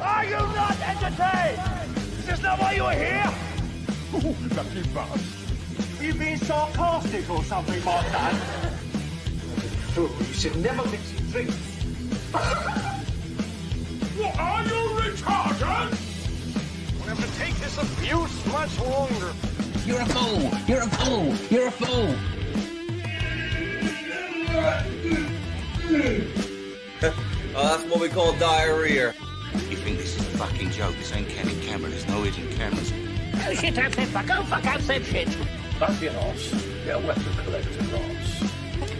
Are you not entertained? Is this not why you are here? Ooh, lucky bastard. Are you being sarcastic or something like that? Fool, you should never mix your drinks. What are you retarded? We'll have to take this abuse much longer. You're a fool! You're a fool! You're a fool! Oh, that's what we call diarrhea. You think this is a fucking joke? This ain't Kenny camera. There's no hidden cameras. Oh shit, I've said fuck. Oh fuck, I've said shit. That's your ass. Get a weapon collector ass.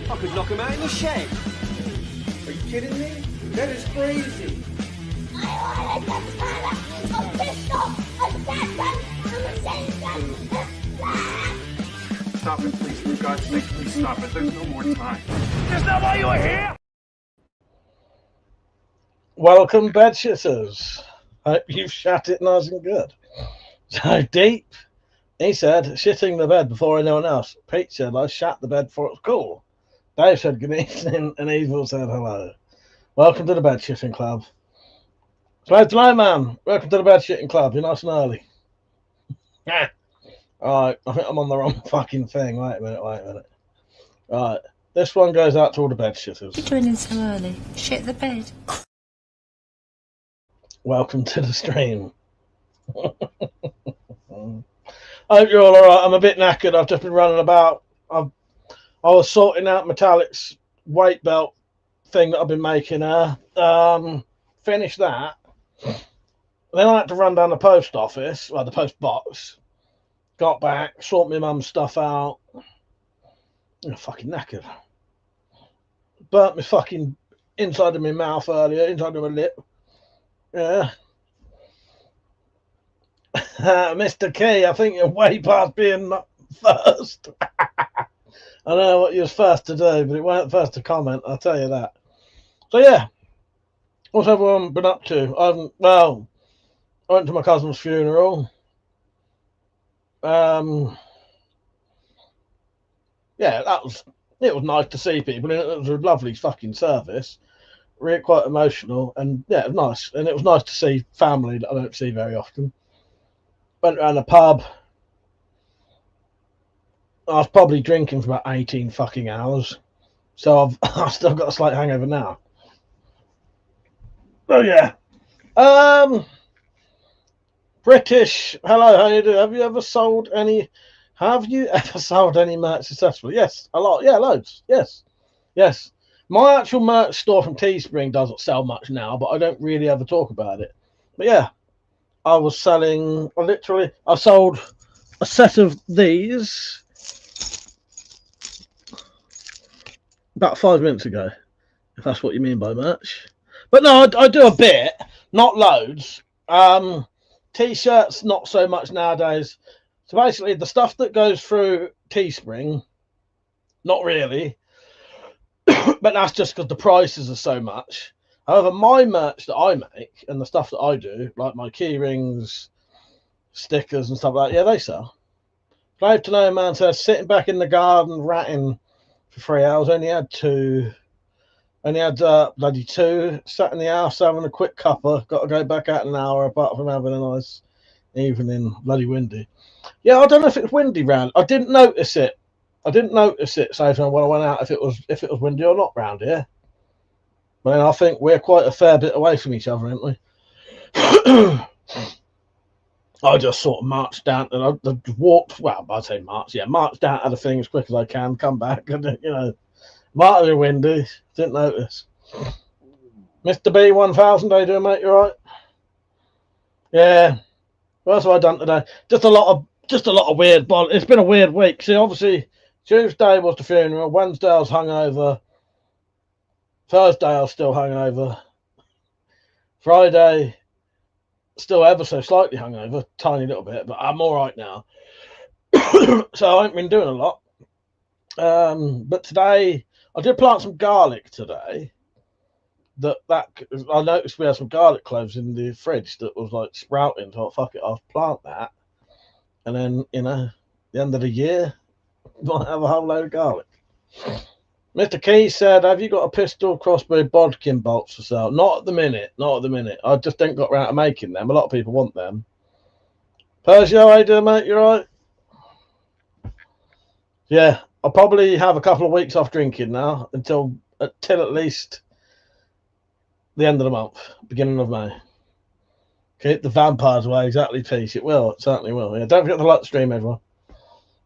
I could knock him out in the shed. Are you kidding me? That is crazy. Stop it, please. For God's sake, please stop it. There's no more time. Is this not why you are here? Welcome, bedshitters. Hope you've shat it nice and good. So Deep, he said, shitting the bed before anyone else. Pete said, I shat the bed before it was cool. Dave said, good evening, and Evil said, hello. Welcome to the bed shitting club. Hello, hello, man. Welcome to the bed shitting club. You're nice and early. Yeah. Alright, I think I'm on the wrong fucking thing. Wait a minute. Right, this one goes out to all the bed shitters. What are you doing so early? Shit the bed. Welcome to the stream. I hope you're all alright. I'm a bit knackered. I've just been running about. I was sorting out Metallic's weight belt thing that I've been making. Finished that. Then I had to run down the post office, well, the post box. Got back, sort my mum's stuff out. I'm fucking knackered. Burnt my fucking inside of my mouth earlier, inside of my lip. Yeah. Mr. Key, I think you're way past being first. I don't know what you was first to do, but it weren't first to comment, I'll tell you that. So yeah. What's everyone been up to? I went to my cousin's funeral. Yeah, it was nice to see people. It was a lovely fucking service. Really quite emotional, and yeah, it was nice. And it was nice to see family that I don't see very often. Went around the pub. I was probably drinking for about 18 fucking hours. So I've still got a slight hangover now. Oh yeah. British, hello, how you doing? Have you ever sold any merch successfully? Yes, a lot. Yeah, loads. Yes. My actual merch store from Teespring doesn't sell much now, but I don't really ever talk about it. But yeah, I was selling, I sold a set of these about 5 minutes ago, if that's what you mean by merch. But no, I do a bit, not loads. T-shirts, not so much nowadays. So basically, the stuff that goes through Teespring, not really. But that's just because the prices are so much. However, my merch that I make and the stuff that I do, like my key rings, stickers and stuff like that, yeah, they sell. Glad to know, man says, sitting back in the garden ratting for 3 hours. Only had bloody 2. Sat in the house having a quick cuppa. Got to go back out in an hour, apart from having a nice evening. Bloody windy. Yeah, I don't know if it's windy round. I didn't notice it. So when I went out, if it was windy or not round here. But then I think we're quite a fair bit away from each other, aren't we? I just sort of marched down and I walked. Well, I'd say marched. Yeah, marched down to the thing as quick as I can. Come back and might be windy. Didn't notice. Mr. B1000, how you doing, mate? You right? Yeah. What else have I done today? Just a lot of weird. It's been a weird week. See, obviously, Tuesday was the funeral. Wednesday I was hungover. Thursday I was still hungover. Friday, still ever so slightly hungover, tiny little bit, but I'm all right now. So I haven't been doing a lot. But today I did plant some garlic today. That I noticed we had some garlic cloves in the fridge that was like sprouting. So I thought, fuck it, I'll plant that, and then the end of the year might have a whole load of garlic. Mr. Key said, have you got a pistol, crossbow, bodkin bolts for sale? Not at the minute. Not at the minute. I just ain't got round to making them. A lot of people want them. Persia, how you doing, mate? You right? Yeah, I'll probably have a couple of weeks off drinking now until at least the end of the month, beginning of May. Keep the vampires away, exactly, Peace. It will, it certainly will. Yeah, don't forget to like the stream, everyone.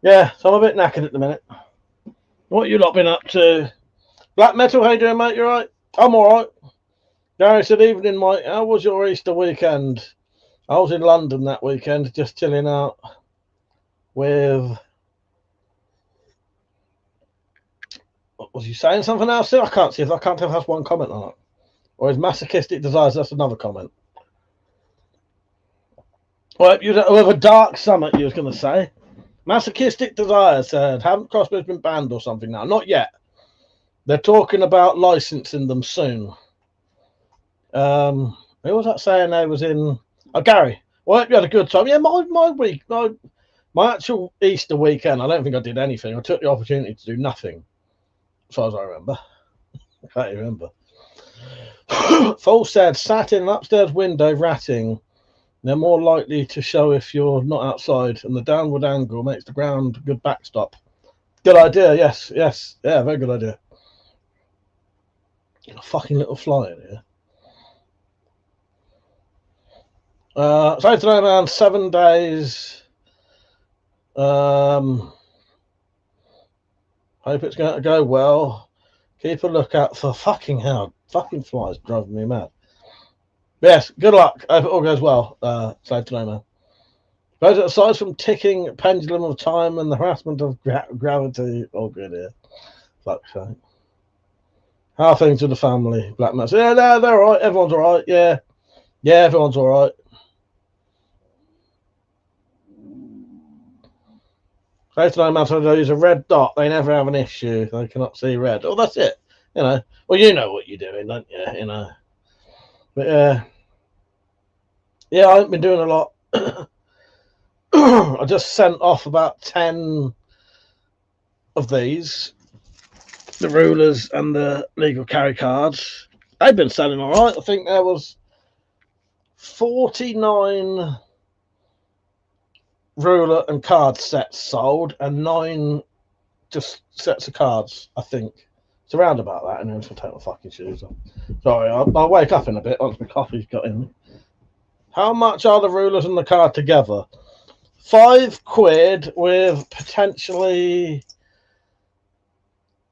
Yeah, so I'm a bit knackered at the minute. What you lot been up to? Black Metal, how you doing, mate? You right? I'm alright. Gary said, evening, Mike. How was your Easter weekend? I was in London that weekend, just chilling out with... Was you saying something else? I can't see if I can't tell if that's one comment or not. Or is masochistic desires? That's another comment. Well, you have a dark summit. You was going to say masochistic desires said, haven't crossbows been banned or something now? Not yet. They're talking about licensing them soon. Who was that saying? They was in. Oh, Gary. Well, you had a good time. Yeah, my actual Easter weekend. I don't think I did anything. I took the opportunity to do nothing. As far as I remember. I can't remember. Full said, sat in an upstairs window ratting. They're more likely to show if you're not outside, and the downward angle makes the ground a good backstop. Good idea, yes. Yeah, very good idea. A fucking little fly in here. So today, man, 7 days. Hope it's going to go well. Keep a lookout for fucking hell. Fucking flies driving me mad. Yes, good luck. Hope it all goes well. Save today, man. But aside from ticking pendulum of time and the harassment of gravity, all good here. Fuck's sake. How are things with the family? Black Mass. Yeah, no, they're all right. Everyone's all right. Yeah, everyone's all right. Save today, man. So they use a red dot. They never have an issue. They cannot see red. Oh, that's it. You know. Well, you know what you're doing, don't you? You know. But yeah, I haven't been doing a lot. I just sent off about 10 of these, the rulers and the legal carry cards. They've been selling all right. I think there was 49 ruler and card sets sold and 9 just sets of cards, I think. It's around about that, and then I'll take my fucking shoes off. Sorry, I'll wake up in a bit once my coffee's got in me. How much are the rulers and the card together? £5 with potentially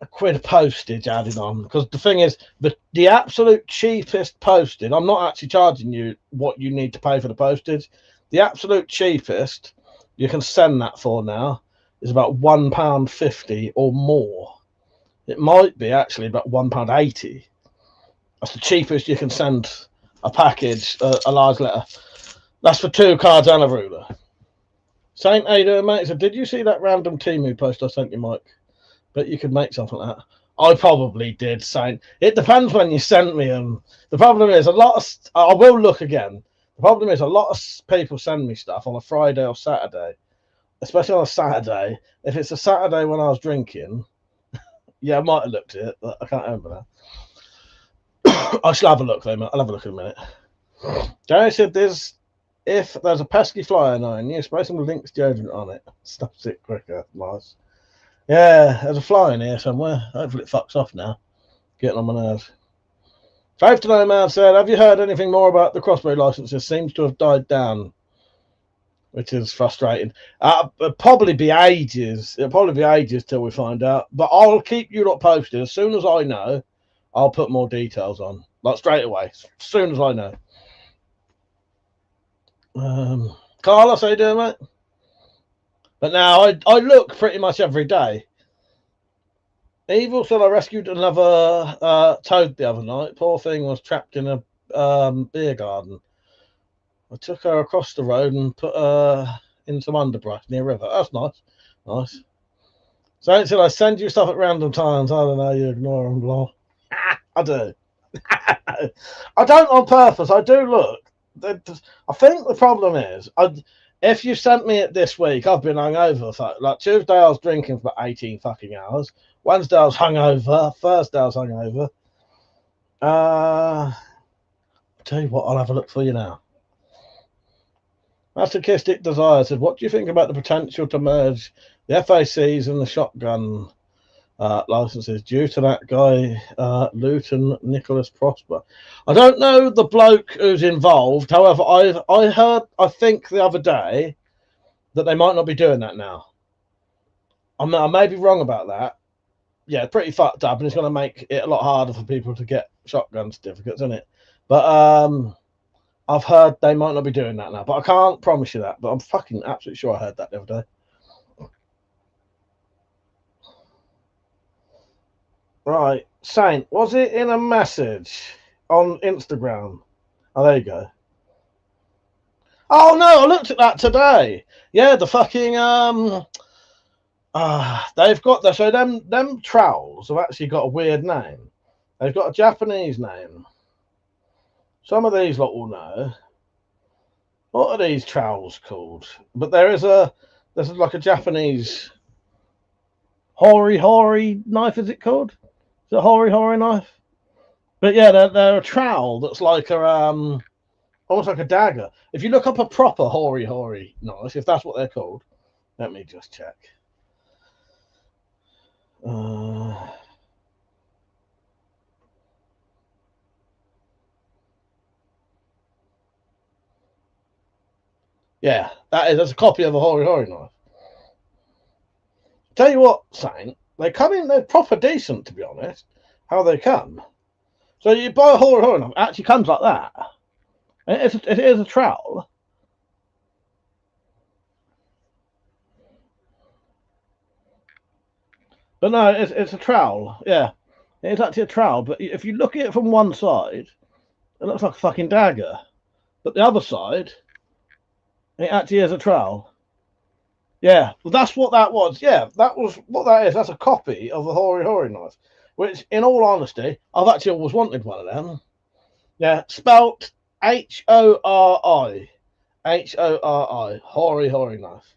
£1 postage added on. Because the thing is, the absolute cheapest postage, I'm not actually charging you what you need to pay for the postage. The absolute cheapest you can send that for now is about £1.50 or more. It might be actually about £1.80. That's the cheapest you can send a package, a large letter. That's for 2 cards and a ruler. Saint, how you doing, mate? So, did you see that random Temu post I sent you, Mike? Bet you could make something like that. I probably did, Saint. It depends when you sent me them. The problem is, I will look again. The problem is, a lot of people send me stuff on a Friday or Saturday, especially on a Saturday. If it's a Saturday when I was drinking, yeah, I might have looked at it, but I can't remember now. I shall have a look, though, mate. I'll have a look in a minute. Gary said, if there's a pesky fly annoying you, spray some Lynx deodorant on it. Stops it quicker. Nice. Yeah, there's a fly in here somewhere. Hopefully it fucks off now. Getting on my nerves. Five to know man said, have you heard anything more about the crossbow licenses? Seems to have died down, which is frustrating. It'll probably be ages. It'll probably be ages till we find out. But I'll keep you lot posted. As soon as I know, I'll put more details on. Like straight away. As soon as I know. Carlos, how you doing, mate? But now I look pretty much every day. Evil said I rescued another toad the other night. Poor thing was trapped in a beer garden. I took her across the road and put her in some underbrush near a river. That's nice. Nice. So until I send you stuff at random times, I don't know, you ignore them, blah. I do. I don't on purpose. I do look. I think the problem is, if you sent me it this week, I've been hungover. Like Tuesday, I was drinking for about 18 fucking hours. Wednesday I was hungover. Thursday I was hungover. I'll tell you what, I'll have a look for you now. Masochistic Desire said, what do you think about the potential to merge the FACs and the shotgun licenses due to that guy, Luton Nicholas Prosper? I don't know the bloke who's involved. However, I heard, I think the other day, that they might not be doing that now. I may be wrong about that. Yeah, pretty fucked up, and it's going to make it a lot harder for people to get shotgun certificates, isn't it? But I've heard they might not be doing that now, but I can't promise you that. But I'm fucking absolutely sure I heard that the other day. Right, Saint, was it in a message on Instagram? Oh, there you go. Oh no, I looked at that today. Yeah, the fucking they've got the so them trowels have actually got a weird name. They've got a Japanese name. Some of these lot will know. What are these trowels called? But there's like a Japanese hori knife, is it called? Is it hori knife? But yeah, they're a trowel that's like a almost like a dagger. If you look up a proper hori knife, if that's what they're called, let me just check. Yeah, that's a copy of a hori knife. Tell you what, Saint, they come in, they're proper decent, to be honest. How they come. So you buy a hori knife, it actually comes like that. It is a trowel. But no, it's a trowel. Yeah, it's actually a trowel. But if you look at it from one side, it looks like a fucking dagger. But the other side, it actually is a trowel. Yeah, well, that's what that was. Yeah, that was what that is. That's a copy of a hori knife. Which, in all honesty, I've actually always wanted one of them. Yeah, spelt Hori. Hori knife.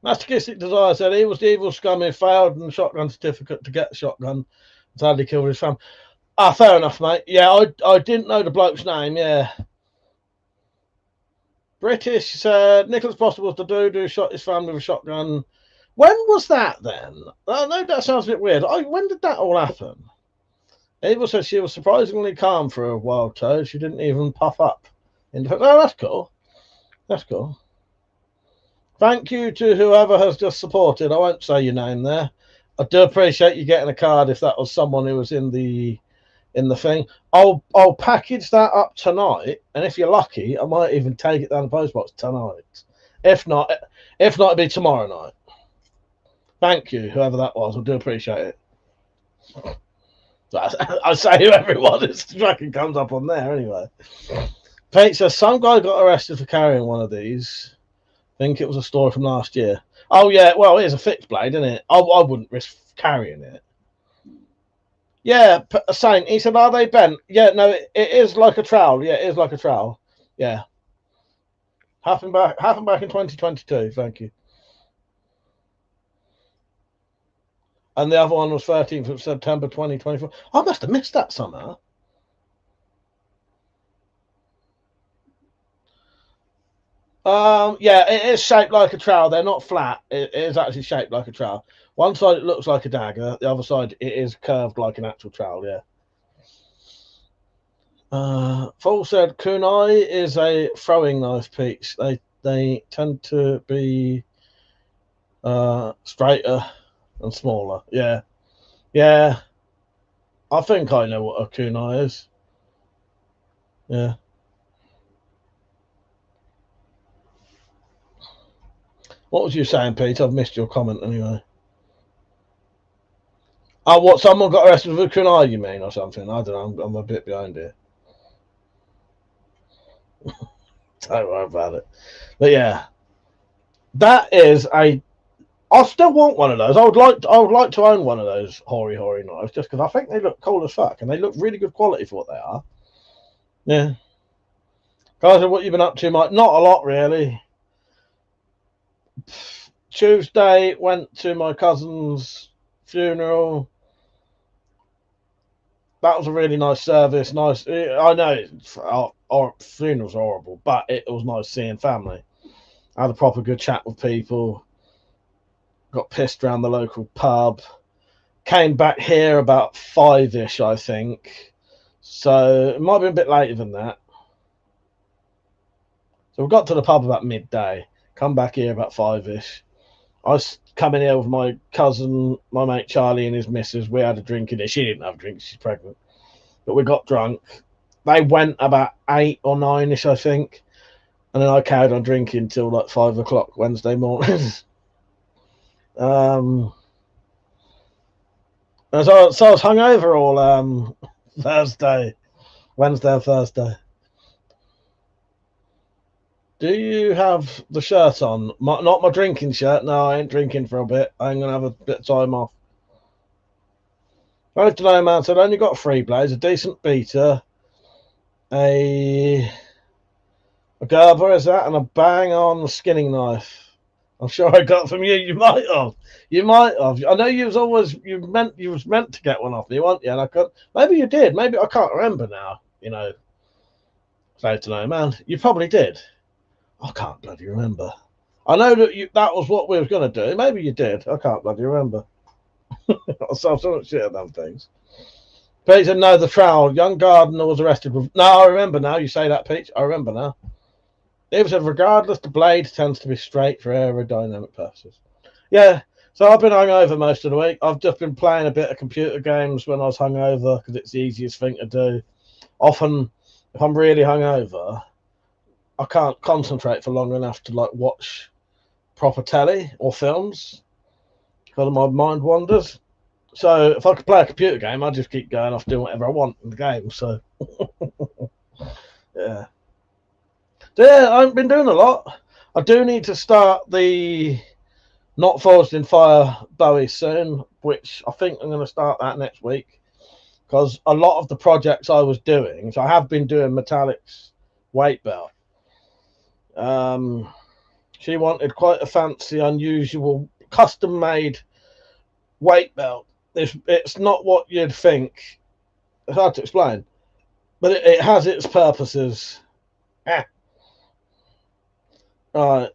Masochistic Desire said he was the evil scum who failed in the shotgun certificate to get the shotgun. Sadly killed his family. Ah, fair enough, mate. Yeah, I didn't know the bloke's name. Yeah. British said Nicholas Prosper was the dude who shot his family with a shotgun. When was that then? I know that sounds a bit weird. When did that all happen? Ava said she was surprisingly calm for a while, too. She didn't even puff up. Oh, that's cool. That's cool. Thank you to whoever has just supported. I won't say your name there. I do appreciate you getting a card if that was someone who was in the thing. I'll package that up tonight, and if you're lucky, I might even take it down the post box tonight. If not, it'll be tomorrow night. Thank you, whoever that was. I do appreciate it. I say whoever it was, it fucking comes up on there anyway. Pete says some guy got arrested for carrying one of these. I think it was a story from last year. Oh yeah, well, it is a fixed blade, isn't it? I wouldn't risk carrying it. Yeah, Saint, he said, are they bent? Yeah, no, it is like a trowel. Yeah, it is like a trowel. Yeah. Happened back in 2022, thank you. And the other one was 13th of September 2024. I must have missed that somehow. Yeah, it is shaped like a trowel. They're not flat. It is actually shaped like a trowel. One side it looks like a dagger. The other side it is curved like an actual trowel. Yeah. Full said kunai is a throwing knife piece. They tend to be straighter and smaller. Yeah. Yeah. I think I know what a kunai is. Yeah. What was you saying, Pete? I've missed your comment anyway. Oh, what? Someone got arrested with a kunai, you mean, or something? I don't know. I'm a bit behind here. Don't worry about it. But yeah, that is a. I still want one of those. I would like to own one of those hori knives just because I think they look cool as fuck and they look really good quality for what they are. Yeah. Guys, what you've been up to, Mike? Not a lot, really. Tuesday went to my cousin's funeral. That was a really nice service. Nice. I know our funeral's horrible, but it was nice seeing family. I had a proper good chat with people. Got pissed around the local pub. Came back here about 5-ish, I think. So it might have been a bit later than that. So we got to the pub about midday. Come back here about 5-ish. I was coming here with my cousin, my mate Charlie and his missus. We had a drink in it. She didn't have a drink. She's pregnant. But we got drunk. They went about 8 or 9-ish, I think. And then I carried on drinking till like 5 o'clock Wednesday morning. So I was hungover all Wednesday and Thursday. Do you have the shirt on? Not my drinking shirt. No, I ain't drinking for a bit. I'm going to have a bit of time off. I don't know, man. So I only got 3 blades, a decent beater, a Gerber, is that, and a bang-on skinning knife. I'm sure I got from you. You might have. I know you was meant to get one off me, weren't you? And I could. Maybe you did. Maybe I can't remember now. You know. So I don't know, man. You probably did. I can't bloody remember. I know that was what we were going to do. Maybe you did. I can't bloody remember. I saw so much shit of them things. Peter, no, the trial. Young Gardner was arrested with. No, I remember now. You say that, Pete. I remember now. It said, regardless, the blade tends to be straight for aerodynamic purposes. Yeah, so I've been hungover most of the week. I've just been playing a bit of computer games when I was hungover because it's the easiest thing to do. Often, if I'm really hungover, I can't concentrate for long enough to like watch proper telly or films because my mind wanders. So if I could play a computer game, I'd just keep going off doing whatever I want in the game. So, yeah. So yeah, I haven't been doing a lot. I do need to start the Not Forged in Fire Bowie soon, which I think I'm going to start that next week. Because a lot of the projects I was doing, so I have been doing Metallic's weight belt. She wanted quite a fancy, unusual, custom-made weight belt. It's not what you'd think. It's hard to explain. But it has its purposes. Right.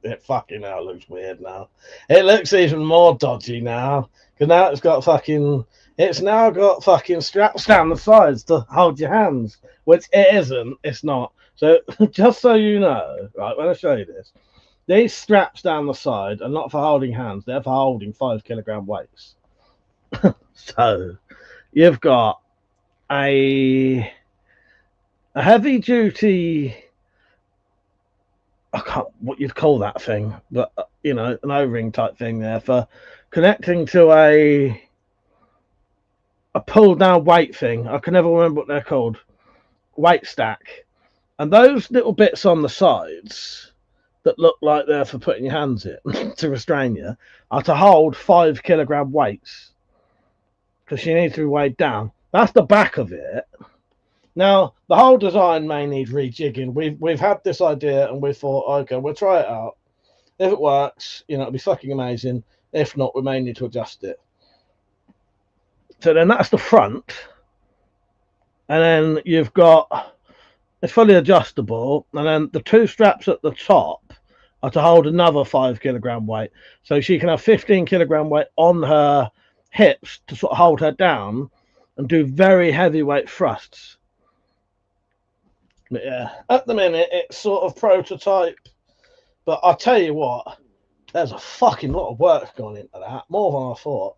It fucking hell looks weird now. It looks even more dodgy now. Because now it's now got fucking straps down the sides to hold your hands. Which it isn't. It's not. So just so you know, right, when I show you this, these straps down the side are not for holding hands, they're for holding 5 kilogram weights. So you've got a heavy duty, I can't what you'd call that thing, but you know, an O-ring type thing there for connecting to a pull down weight thing. I can never remember what they're called. Weight stack. And those little bits on the sides that look like they're for putting your hands in to restrain you are to hold 5 kilogram weights because you need to be weighed down. That's the back of it. Now, the whole design may need rejigging. We've had this idea and we thought, okay, we'll try it out. If it works, you know, it'll be fucking amazing. If not, we may need to adjust it. So then that's the front. And then you've got, it's fully adjustable. And then the 2 straps at the top are to hold another 5 kilogram weight. So she can have 15 kilogram weight on her hips to sort of hold her down and do very heavyweight thrusts. But yeah, at the minute, it's sort of prototype. But I'll tell you what, there's a fucking lot of work gone into that. More than I thought.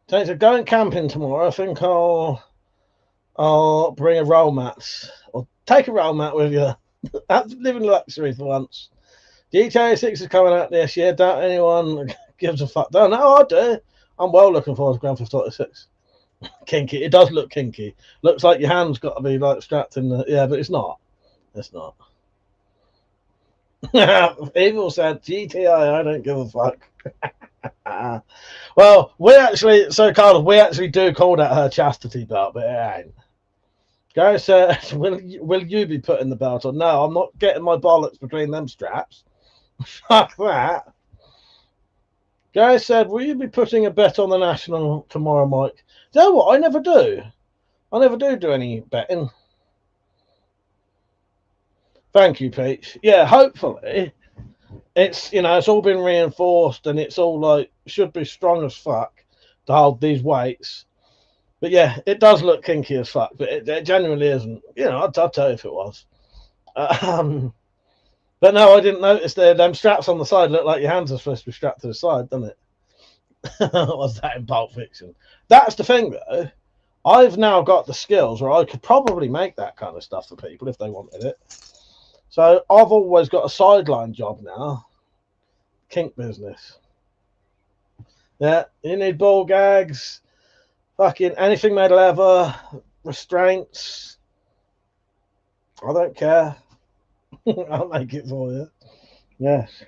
So going camping tomorrow, I think I'll bring a roll mat. Or take a roll mat with you. Have to live in luxury for once. GTA 6 is coming out this year. Don't anyone gives a fuck. No, I do. I'm well looking forward to Grand Theft Auto 6. Kinky. It does look kinky. Looks like your hand's got to be like strapped in the... Yeah, but it's not. It's not. Evil said, GTA, I don't give a fuck. Well, we actually... So, Carlos, we actually do call that her chastity belt, but it ain't. Guys, will you be putting the belt on? No, I'm not getting my bollocks between them straps. Fuck that. Guy said, will you be putting a bet on the National tomorrow, Mike? You know what? I never do. I never do any betting. Thank you, Pete. Yeah, hopefully. It's, it's all been reinforced and it's all like, should be strong as fuck to hold these weights. But yeah, it does look kinky as fuck, but it genuinely isn't. I'll tell you if it was. But no, I didn't notice them straps on the side look like your hands are supposed to be strapped to the side, doesn't it? Was that in Pulp Fiction? That's the thing, though. I've now got the skills where I could probably make that kind of stuff for people if they wanted it. So I've always got a sideline job now. Kink business. Yeah, you need ball gags, fucking anything made of leather, restraints. I don't care. I'll make it for you. Yes.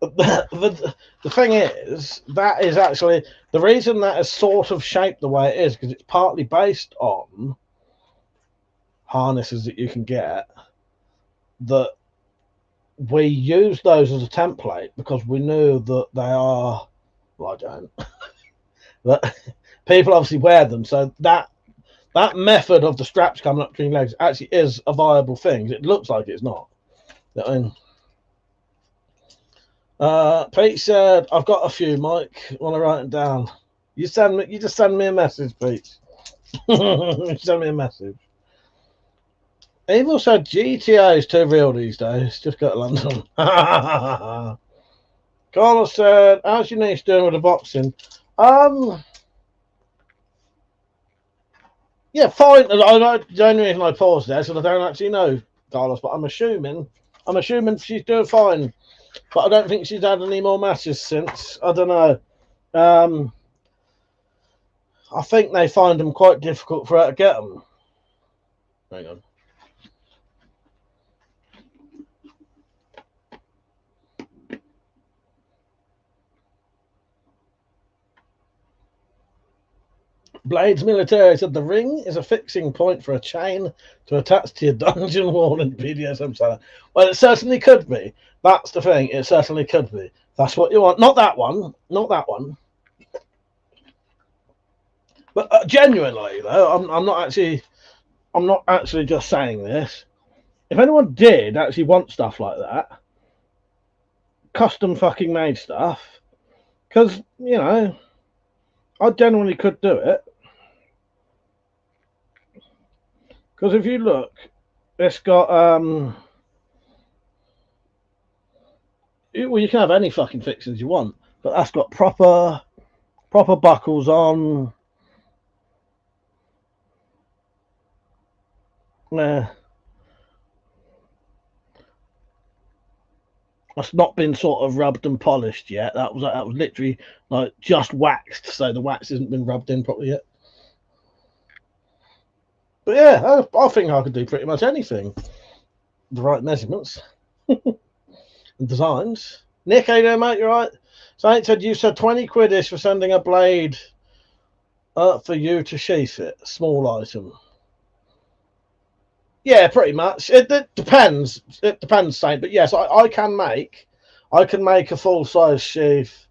The thing is, that is actually the reason that is sort of shaped the way it is, because it's partly based on harnesses that you can get, that we use those as a template because we knew that they are, well, I don't, but people obviously wear them, so that method of the straps coming up between legs actually is a viable thing. It looks like it's not. I mean, Pete said, I've got a few, Mike. Want to write it down? You just send me a message, Pete. Send me a message. Evil said GTA is too real these days. Just go to London. Carlos said, how's your niece doing with the boxing? Yeah, fine. The only reason I paused there is because I don't actually know, Carlos, but I'm assuming she's doing fine. But I don't think she's had any more matches since. I don't know. I think they find them quite difficult for her to get them. Hang on. Blades Military said the ring is a fixing point for a chain to attach to your dungeon wall in BDSM center. Well, it certainly could be. That's the thing. It certainly could be. That's what you want. Not that one. Not that one. But genuinely, though, I'm not actually just saying this. If anyone did actually want stuff like that, custom fucking made stuff, because I genuinely could do it. Because if you look, it's got well, you can have any fucking fixings you want, but that's got proper buckles on. It's not been sort of rubbed and polished yet. That was literally like just waxed, so the wax hasn't been rubbed in properly yet. But yeah, I think I could do pretty much anything. The right measurements and designs. Nick, how you doing, mate? You right? Saint said you said 20 quid-ish for sending a blade for you to sheath it. Small item. Yeah, pretty much. It depends. It depends, Saint. But yes, I can make a full-size sheath,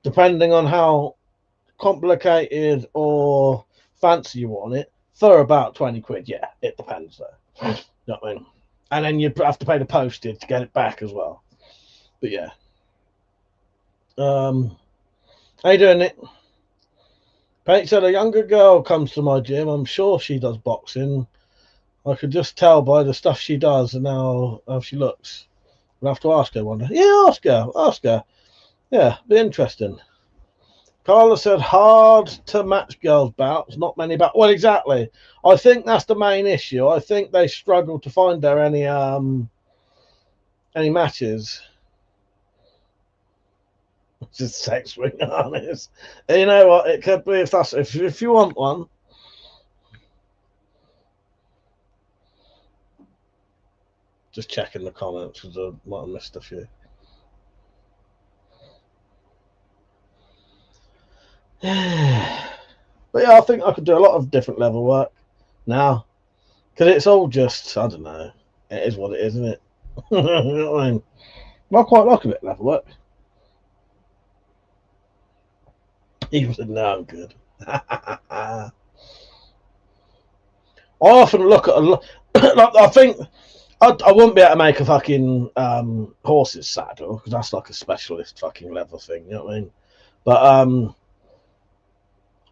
depending on how complicated or fancy you want it, for about 20 quid. Yeah, it depends though. You know what I mean? And then you have to pay the postage to get it back as well. But yeah. How you doing, Nick? Pete said a younger girl comes to my gym. I'm sure she does boxing. I could just tell by the stuff she does and how she looks. We'll have to ask her one day. Yeah, ask her. Yeah, be interesting. Carla said hard to match girls' bouts, not many bouts. Well, exactly. I think that's the main issue. I think they struggle to find there any matches. Just sex ring harness. You know what? It could be if you want one. Just checking the comments because I might have missed a few. But yeah, I think I could do a lot of different leather work now. Because it's all just, I don't know. It is what it is, isn't it? You know what I mean? I quite like a bit of leather work. Even said, no, I'm good. I often look at like, I think I wouldn't be able to make a fucking horse's saddle because that's like a specialist fucking leather thing. You know what I mean? But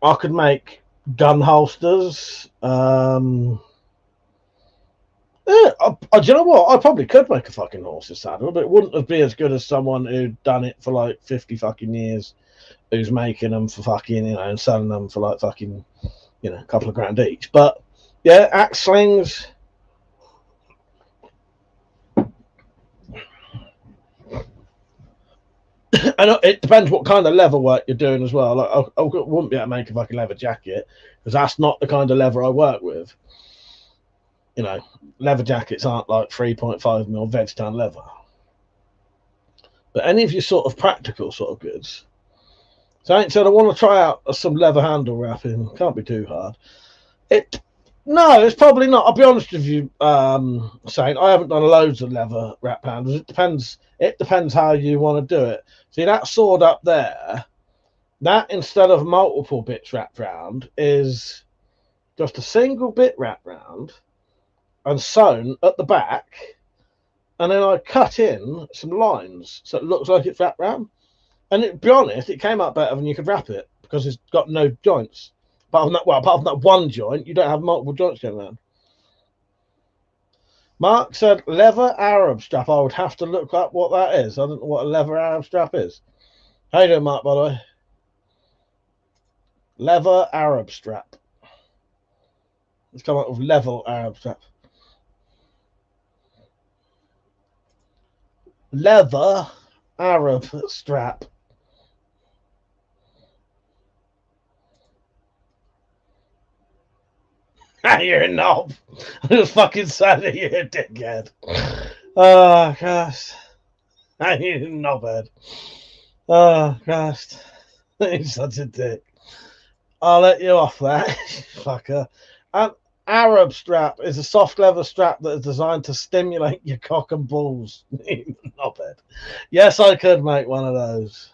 I could make gun holsters. Yeah, do you know what? I probably could make a fucking horse's saddle, but it wouldn't be as good as someone who'd done it for like 50 fucking years, who's making them for fucking, you know, and selling them for like fucking, you know, a couple of grand each. But yeah, axe slings. And it depends what kind of leather work you're doing as well. Like, I wouldn't be able to make a fucking leather jacket because that's not the kind of leather I work with. You know, leather jackets aren't like 3.5mm veg-tan leather. But any of your sort of practical sort of goods. So I said I want to try out some leather handle wrapping. Can't be too hard. No, it's probably not. I'll be honest with you, saying I haven't done loads of leather wrap handles. It depends how you want to do it. See that sword up there, that instead of multiple bits wrapped round is just a single bit wrapped round and sewn at the back, and then I cut in some lines so it looks like it's wrapped round. And to be honest, it came out better than you could wrap it because it's got no joints. Apart from that one joint, you don't have multiple joints going around. Mark said leather Arab strap. I would have to look up what that is. I don't know what a leather Arab strap is. How you doing, Mark, by the way? Leather Arab strap. Let's come up with leather Arab strap. Leather Arab strap. You're a knob. I just fucking said it, you're a dickhead. Oh, gosh. You're a knobhead. Oh, gosh. You're such a dick. I'll let you off that, fucker. An Arab strap is a soft leather strap that is designed to stimulate your cock and balls. Knobhead. Yes, I could make one of those.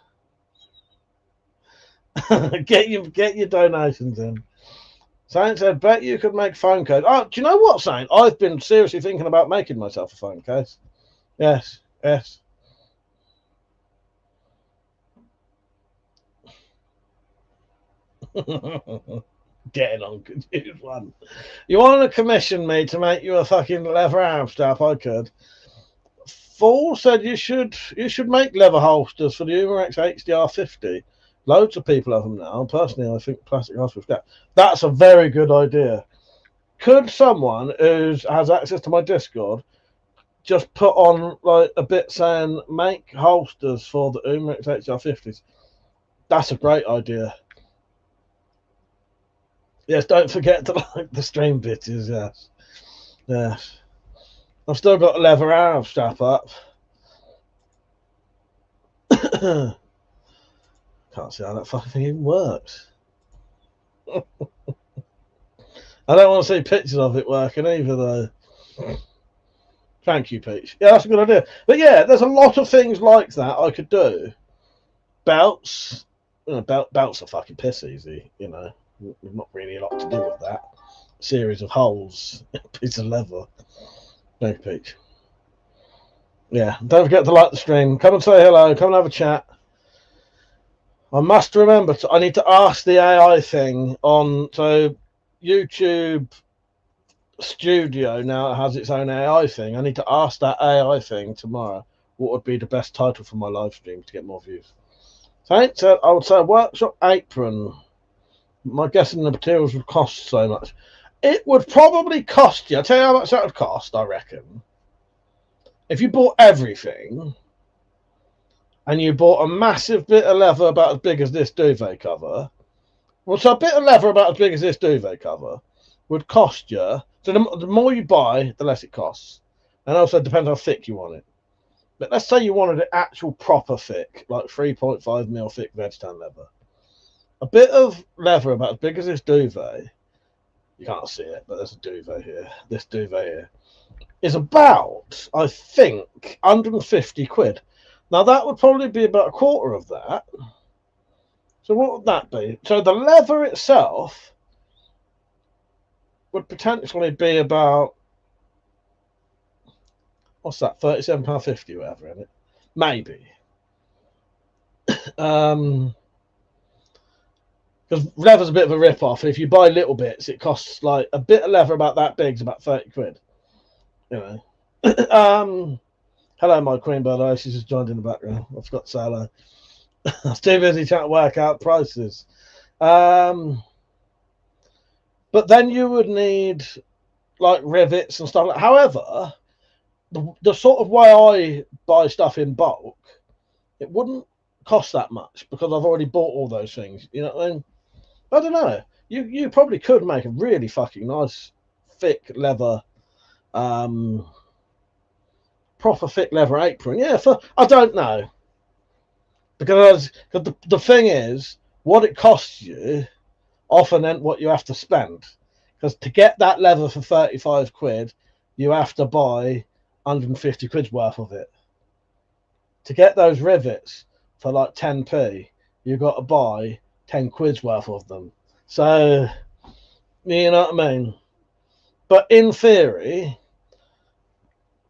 Get your donations in. Saint said, bet you could make phone case. Oh, do you know what, Saint? I've been seriously thinking about making myself a phone case. Yes, yes. Getting on, could use one. You want to commission me to make you a fucking leather arm strap? I could. Fool said you should make leather holsters for the Umarex HDR50. Loads of people have them now. Personally, I think plastic holsters. That's a very good idea. Could someone who has access to my Discord just put on like a bit saying make holsters for the Umarex HDR50s? That's a great idea. Yes, don't forget to like the stream bitches. Yes, yes. I've still got a leather arm strap up. Can't see how that fucking thing even works. I don't want to see pictures of it working either, though. Thank you, Peach. Yeah, that's a good idea. But yeah, there's a lot of things like that I could do. Belts. You know, belts are fucking piss easy, you know. There's not really a lot to do with that. A series of holes, piece of leather. No, Peach. Yeah, don't forget to like the stream. Come and say hello. Come and have a chat. I must remember I need to ask the AI thing on. So YouTube Studio now has its own AI thing. I need to ask that AI thing tomorrow what would be the best title for my live stream to get more views. So I would say a workshop apron. My guessing the materials would cost so much. It would probably cost you. I'll tell you how much that would cost, I reckon. If you bought everything and you bought a massive bit of leather about as big as this duvet cover, well, so a bit of leather about as big as this duvet cover would cost you. So the more you buy, the less it costs. And also it depends how thick you want it. But let's say you wanted it actual proper thick, like 3.5mm thick veg tan leather. a bit of leather about as big as this duvet. You can't see it, but there's a duvet here. This duvet here is about, I think, 150 quid. Now that would probably be about a quarter of that. So what would that be? So the leather itself would potentially be about, what's that, £37.50 or whatever in it? Maybe. Because leather's a bit of a rip-off. If you buy little bits, it costs like a bit of leather about that big is about 30 quid. You know. Hello, my queen, by the way. She's just joined in the background. I forgot to say hello. I was too busy trying to work out prices. But then you would need like rivets and stuff like. However, the sort of way I buy stuff in bulk, it wouldn't cost that much because I've already bought all those things. You know what I mean? I don't know. You probably could make a really fucking nice thick leather, proper thick leather apron. Yeah, I don't know. Because the thing is, what it costs you often ain't what you have to spend. Because to get that leather for 35 quid, you have to buy 150 quid's worth of it. To get those rivets for like 10p, you've got to buy 10 quid's worth of them. So, you know what I mean? But in theory,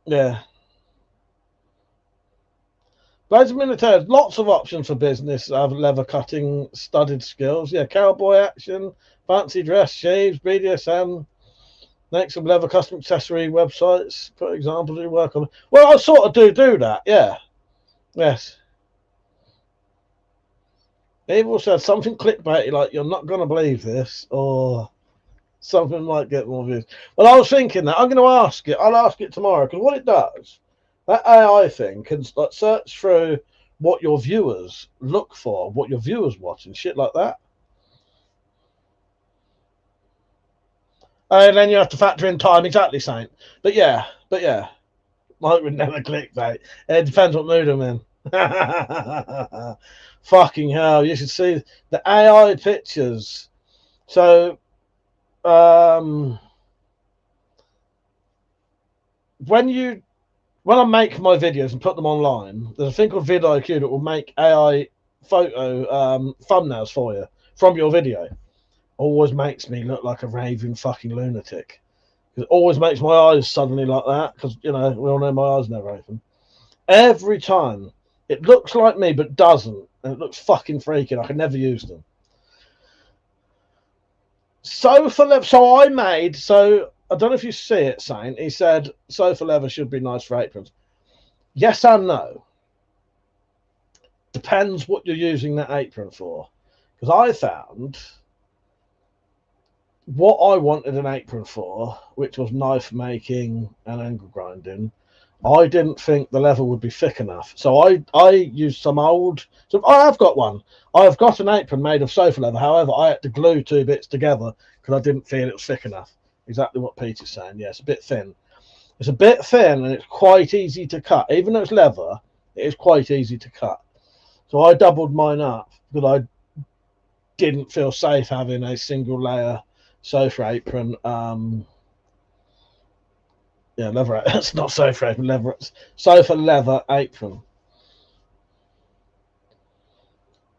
yeah. Blades of Militaires, lots of options for business. Have leather cutting, studded skills. Yeah, cowboy action, fancy dress, shaves, BDSM. Next, some leather custom accessory websites. For example, do work on. Well, I sort of do that. Yeah. Yes. People said something clickbaity like "you're not going to believe this" or something might get more views. Well, I was thinking that I'm going to ask it. I'll ask it tomorrow because what it does. That AI thing can like, search through what your viewers look for, what your viewers watch, and shit like that. And then you have to factor in time, exactly, Saint. But yeah. Mike would never clickbait. It depends what mood I'm in. Fucking hell, you should see the AI pictures. So, when I make my videos and put them online, there's a thing called vidIQ that will make AI photo thumbnails for you from your video. Always makes me look like a raving fucking lunatic. It always makes my eyes suddenly like that because, you know, we all know my eyes never open. Every time. It looks like me but doesn't. And it looks fucking freaking. I can never use them. Sofa leather. So I don't know if you see it, Saint. He said sofa leather should be nice for aprons. Yes and no. Depends what you're using that apron for. Because I found what I wanted an apron for, which was knife making and angle grinding, I didn't think the leather would be thick enough. So I used some old. So I have got one. I've got an apron made of sofa leather. However, I had to glue two bits together because I didn't feel it was thick enough. Exactly what Peter's saying. Yeah, it's a bit thin. It's a bit thin and it's quite easy to cut. Even though it's leather, it is quite easy to cut. So I doubled mine up because I didn't feel safe having a single layer sofa apron. Yeah, leather. It's not sofa apron, leather. It's sofa leather apron.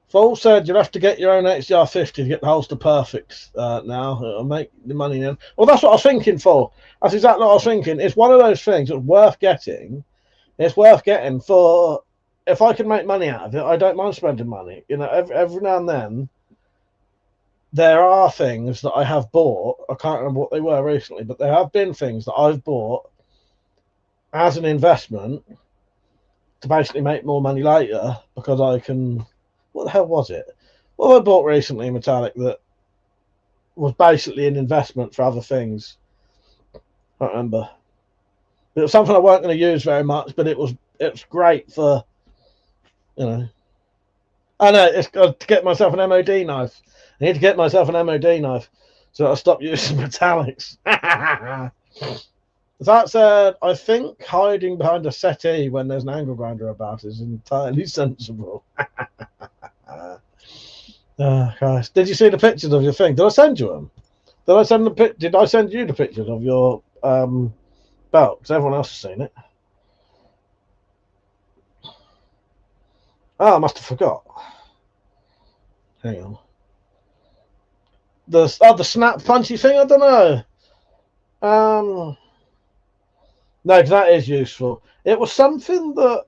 Fool said you'll have to get your own HDR50 to get the holster perfect now. It'll make the money in. Well, that's what I was thinking for. That's exactly what I was thinking. It's one of those things that's worth getting. It's worth getting for if I can make money out of it. I don't mind spending money. You know, every now and then there are things that I have bought. I can't remember what they were recently, but there have been things that I've bought as an investment to basically make more money later because I can. What the hell was it? What I bought recently in metallic that was basically an investment for other things. I can't remember. It was something I weren't going to use very much, but it was great for, you know. I know it's got to get myself an MOD knife. I need to get myself an MOD knife so I'll stop using metallics. That said, I think hiding behind a settee when there's an angle grinder about is entirely sensible. Oh, Christ. Did you see the pictures of your thing? Did I send you them? Did I send you the pictures of your belt? Because everyone else has seen it. Oh, I must have forgot. Hang on. The snap punchy thing. I don't know. No, because that is useful. It was something that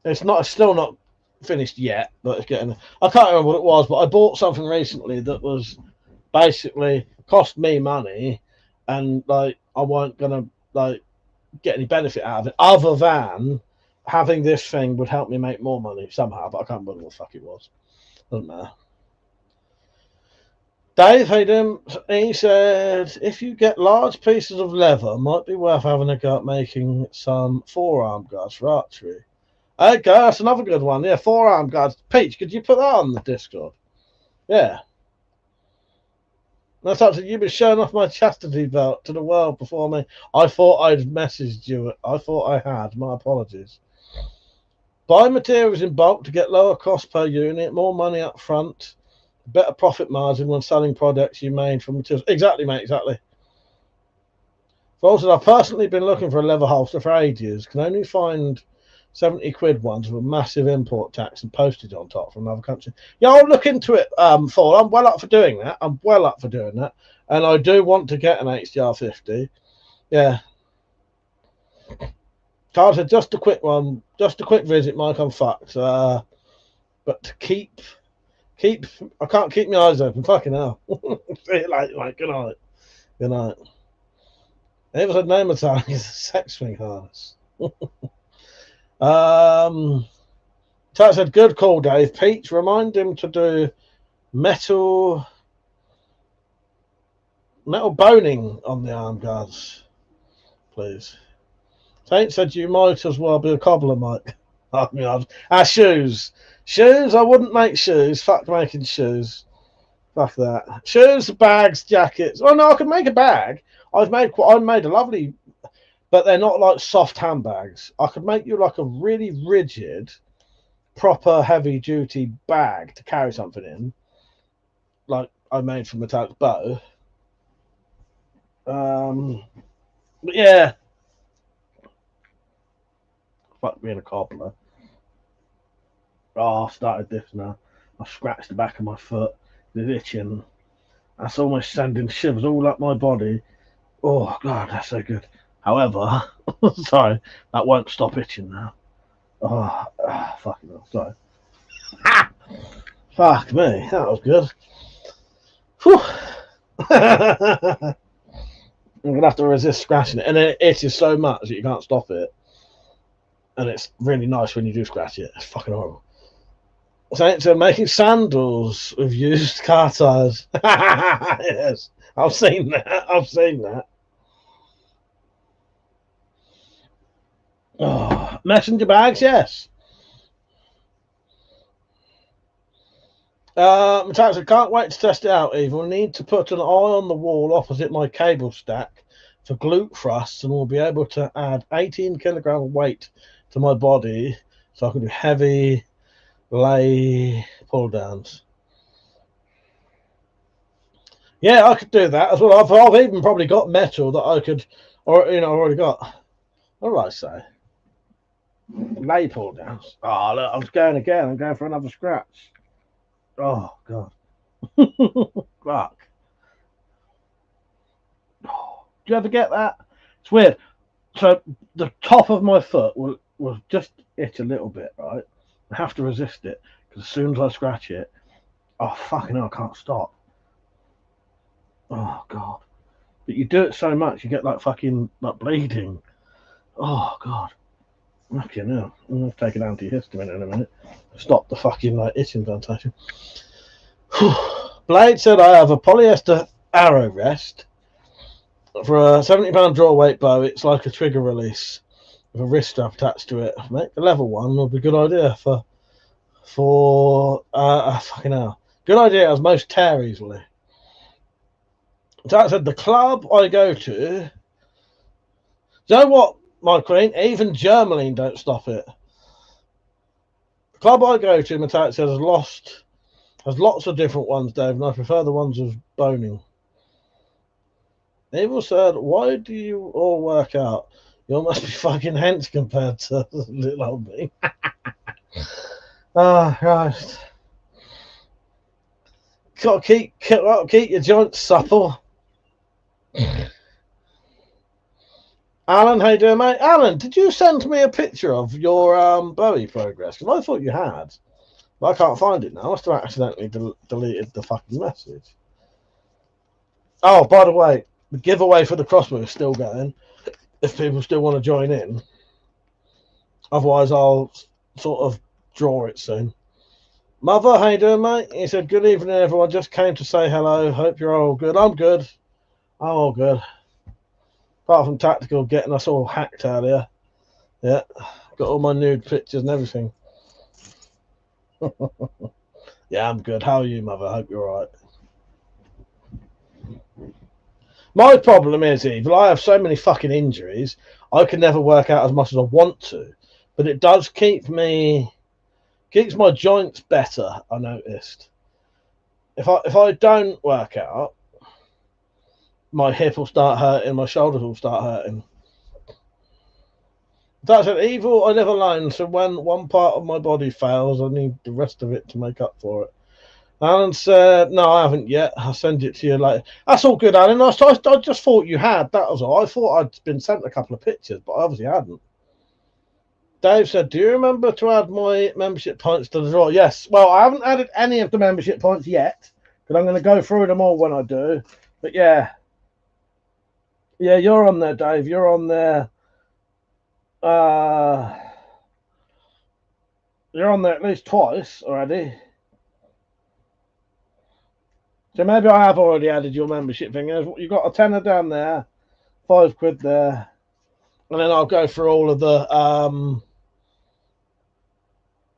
it's still not finished yet, but it's getting. I can't remember what it was, but I bought something recently that was basically cost me money, and like I weren't gonna like get any benefit out of it other than having this thing would help me make more money somehow. But I can't remember what the fuck it was. Doesn't matter. Dave Hayden, he said, if you get large pieces of leather, might be worth having a go at making some forearm guards for archery. Okay, that's another good one. Yeah, forearm guards. Peach, could you put that on the Discord? Yeah. That's actually, you've been showing off my chastity belt to the world before me. I thought I'd messaged you. I thought I had. My apologies. Buy materials in bulk to get lower cost per unit, more money up front, better profit margin when selling products you made from materials. Exactly, mate, exactly. Also, I've personally been looking for a leather holster for ages. Can only find 70 quid ones with a massive import tax and postage on top from another country. Yeah, I'll look into it, Paul. I'm well up for doing that. And I do want to get an HDR 50. Yeah. Carl said, just a quick one. Just a quick visit, Mike. I'm fucked. But to keep... I can't keep my eyes open. Fucking hell. like, good night. Good night. It was a name of time. It's a sex swing harness. Tat said, good call, Dave. Peach, remind him to do metal boning on the arm guards, please. Tate said, you might as well be a cobbler, Mike. Oh, God. Shoes. Shoes? I wouldn't make shoes. Fuck making shoes. Fuck that. Shoes, bags, jackets. Oh, no, I could make a bag. I made a lovely, but they're not like soft handbags. I could make you like a really rigid, proper heavy-duty bag to carry something in, like I made from metallic bow. But yeah, fuck being a cobbler. Oh, I've started this now. I've scratched the back of my foot. It's itching. That's almost sending shivers all up my body. Oh, God, that's so good. However, sorry, that won't stop itching now. Fucking hell, sorry. Ah! Fuck me, that was good. Whew. I'm going to have to resist scratching it. And it itches so much that you can't stop it. And it's really nice when you do scratch it. It's fucking horrible. So making sandals with used car tires. Yes, I've seen that. Oh, messenger bags, yes. Matthias, I can't wait to test it out, Eve. We'll need to put an eye on the wall opposite my cable stack for glute thrusts, and we'll be able to add 18 kilogram weight to my body so I can do heavy lay pull downs. Yeah, I could do that as well. I've even probably got metal that I could, or I've already got. What did I say? Lay pull downs. Oh, look, I'm going again. I'm going for another scratch. Oh, God. Fuck. Oh, do you ever get that? It's weird. So the top of my foot will just itch a little bit, right? I have to resist it because as soon as I scratch it, oh, fucking hell, I can't stop. Oh, God. But you do it so much, you get like fucking like bleeding. Oh, God. Fucking hell. I'm going to take an antihistamine in a minute. Stop the fucking like itching sensation. Blade said I have a polyester arrow rest for a £70 draw weight bow. It's like a trigger release with a wrist strap attached to it. Make the level one would be a good idea for fucking hell. Good idea as most tear easily. That said, the club I go to. You know what, my queen? Even Germany don't stop it. The club I go to, Metallic says, has lots of different ones, Dave, and I prefer the ones with boning. Evil said, why do you all work out? You all must be fucking hench compared to little old me. Ah, Christ. Got to keep your joints supple. Alan, how you doing, mate? Alan, did you send me a picture of your Bowie progress? Because I thought you had, but I can't find it now. I must have accidentally deleted the fucking message. Oh, by the way, the giveaway for the crossbow is still going. If people still want to join in, otherwise I'll sort of draw it soon. Mother, how you doing, mate? He said, good evening, everyone. Just came to say hello. Hope you're all good. I'm good. I'm all good. Apart from Tactical getting us all hacked earlier. Yeah, got all my nude pictures and everything. Yeah, I'm good. How are you, Mother? Hope you're all right. My problem is, Evil, I have so many fucking injuries, I can never work out as much as I want to. But it does keeps my joints better, I noticed. If I don't work out, my hip will start hurting, my shoulders will start hurting. That's an Evil, I live alone, so when one part of my body fails, I need the rest of it to make up for it. Alan said, no, I haven't yet. I'll send it to you later. That's all good, Alan. I just thought you had. That was all. I thought I'd been sent a couple of pictures, but I obviously hadn't. Dave said, do you remember to add my membership points to the draw? Yes. Well, I haven't added any of the membership points yet, because I'm going to go through them all when I do. But yeah. Yeah, you're on there, Dave. You're on there. You're on there at least twice already. So maybe I have already added your membership thing. You've got a tenner down there, £5 there, and then I'll go through all of the.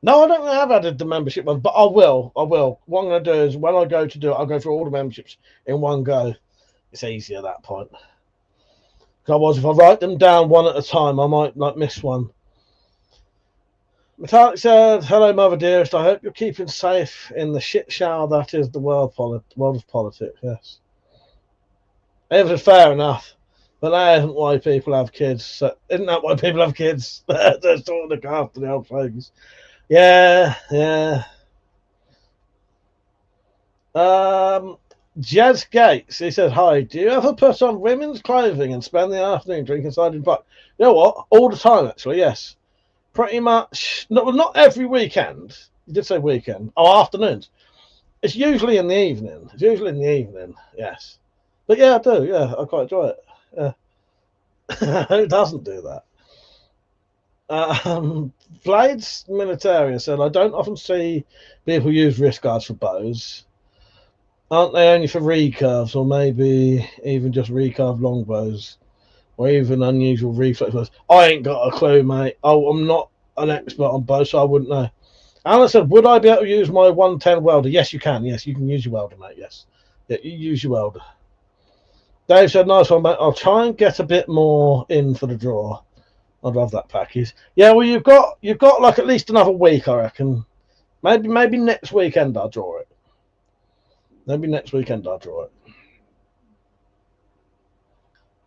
No, I don't have added the membership ones, but I will. What I'm going to do is when I go to do it, I'll go through all the memberships in one go. It's easier at that point. Otherwise, if I write them down one at a time, I might miss one. Metallic said, hello, Mother Dearest. I hope you're keeping safe in the shit shower that is the world of politics. Yes. It was fair enough. But that isn't why people have kids. So, isn't that why people have kids? They're sort of look after the old folks. Yeah. Jazz Gates, he said, hi, do you ever put on women's clothing and spend the afternoon drinking cider pub? You know what? All the time, actually, yes. Pretty much, not every weekend. You did say weekend. Oh, afternoons. It's usually in the evening. Yes. But yeah, I do. Yeah, I quite enjoy it. Yeah. Who doesn't do that? Blades Militaria said, I don't often see people use wrist guards for bows. Aren't they only for recurves, or maybe even just recurve longbows? Or even unusual reflex bows? I ain't got a clue, mate. Oh, I'm not an expert on bows, so I wouldn't know. Alan said, would I be able to use my 110 welder? Yes, you can. Yes, you can use your welder, mate. Yes. Yeah, you use your welder. Dave said, nice one, mate. I'll try and get a bit more in for the draw. I'd love that package. Yeah, well, you've got like at least another week, I reckon. Maybe next weekend I'll draw it.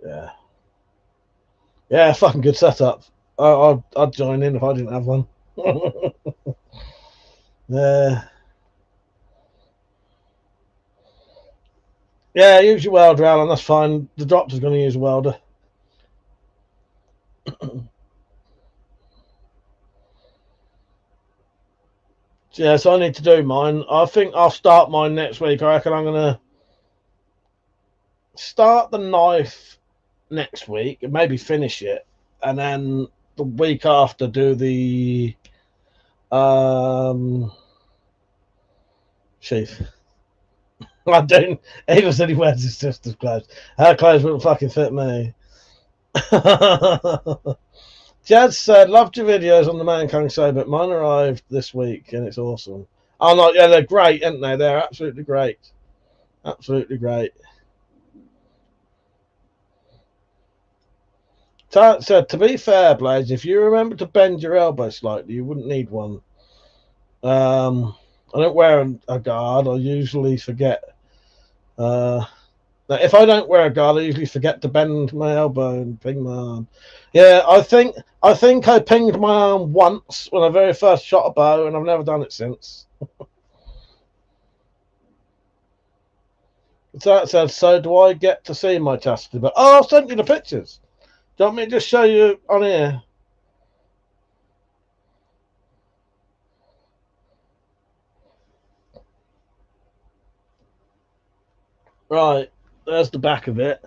Yeah. Yeah, fucking good setup. I'd join in if I didn't have one. Yeah, use your welder, Alan. That's fine. The doctor's going to use a welder. Yeah, so I need to do mine. I think I'll start mine next week. I reckon I'm going to start the knife next week and maybe finish it. And then the week after do the sheath. I don't. Ava said he wears his sister's clothes. Her clothes wouldn't fucking fit me. Jazz said, loved your videos on the Mankind show, but mine arrived this week and it's awesome. Oh, no, yeah, they're great, aren't they? They're absolutely great. Absolutely great. Tart said, to be fair, Blaze, if you remember to bend your elbow slightly, you wouldn't need one. I don't wear a guard. I usually forget. If I don't wear a guard, I usually forget to bend my elbow and ping my arm. Yeah, I think I pinged my arm once when I very first shot a bow, and I've never done it since. That said, so do I get to see my chastity? But I'll send you the pictures. Do you want me to just show you on here? Right, there's the back of it.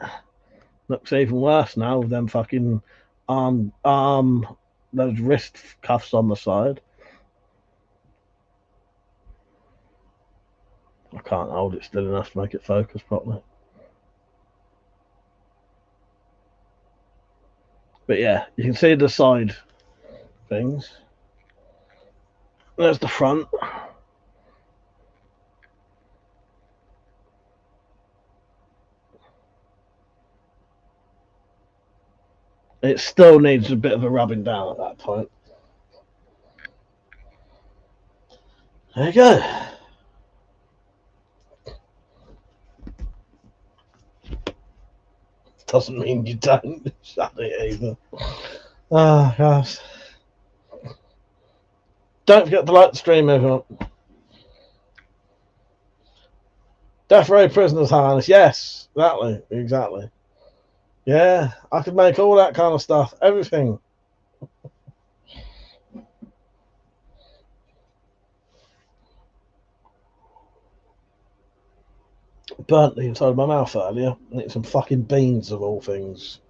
Looks even worse now with them fucking those wrist cuffs on the side. I can't hold it still enough to make it focus properly. But yeah, you can see the side things. There's the front. It still needs a bit of a rubbing down at that point. There you go. Doesn't mean you don't shut it either. Oh, gosh. Don't forget to like the stream, everyone. Death Row Prisoners Harness. Yes, exactly. Yeah, I could make all that kind of stuff. Everything. Burnt the inside of my mouth earlier, and it's some fucking beans of all things.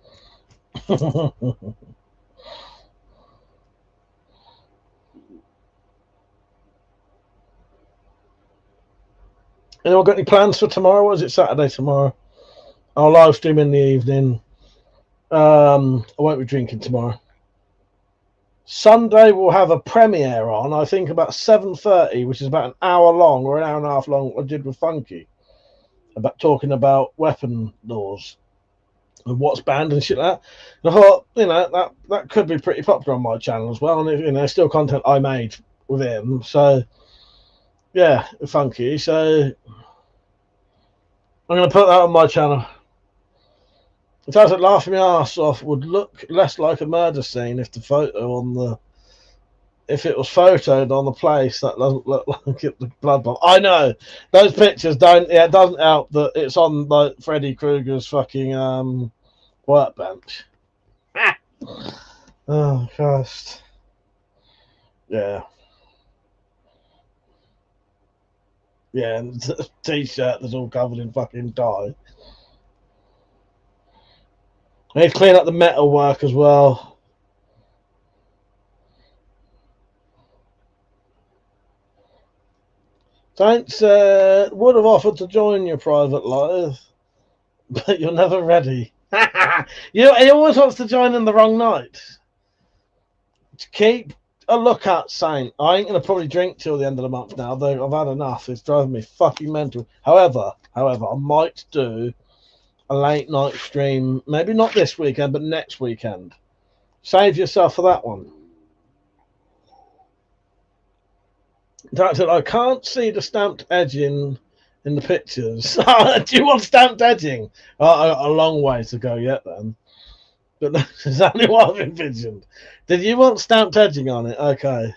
Anyone got any plans for tomorrow? Or is it Saturday tomorrow? I'll live stream in the evening. I won't be drinking tomorrow. Sunday we'll have a premiere on, I think about 7:30, which is about an hour long or an hour and a half long. I did with Funky about talking about weapon laws and what's banned and shit like that. And I thought, that could be pretty popular on my channel as well, and still content I made with him. So yeah, Funky. So I'm going to put that on my channel. It sounds like laughing my ass off would look less like a murder scene if it was photoed on the place. That doesn't look like it, the blood bomb. I know those pictures don't. Yeah, it doesn't help that it's on like Freddy Krueger's fucking workbench. Oh Christ! Yeah, yeah, and the t-shirt that's all covered in fucking dye. I need to clean up the metal work as well. Saints would have offered to join your private live, but you're never ready. He always wants to join in the wrong night. Keep a lookout, Saint. I ain't going to probably drink till the end of the month now, though I've had enough. It's driving me fucking mental. However, I might do a late night stream, maybe not this weekend, but next weekend. Save yourself for that one. That's it. I can't see the stamped edging in the pictures. Do you want stamped edging? A long way to go yet, then. But that's exactly what I've envisioned. Did you want stamped edging on it? Okay.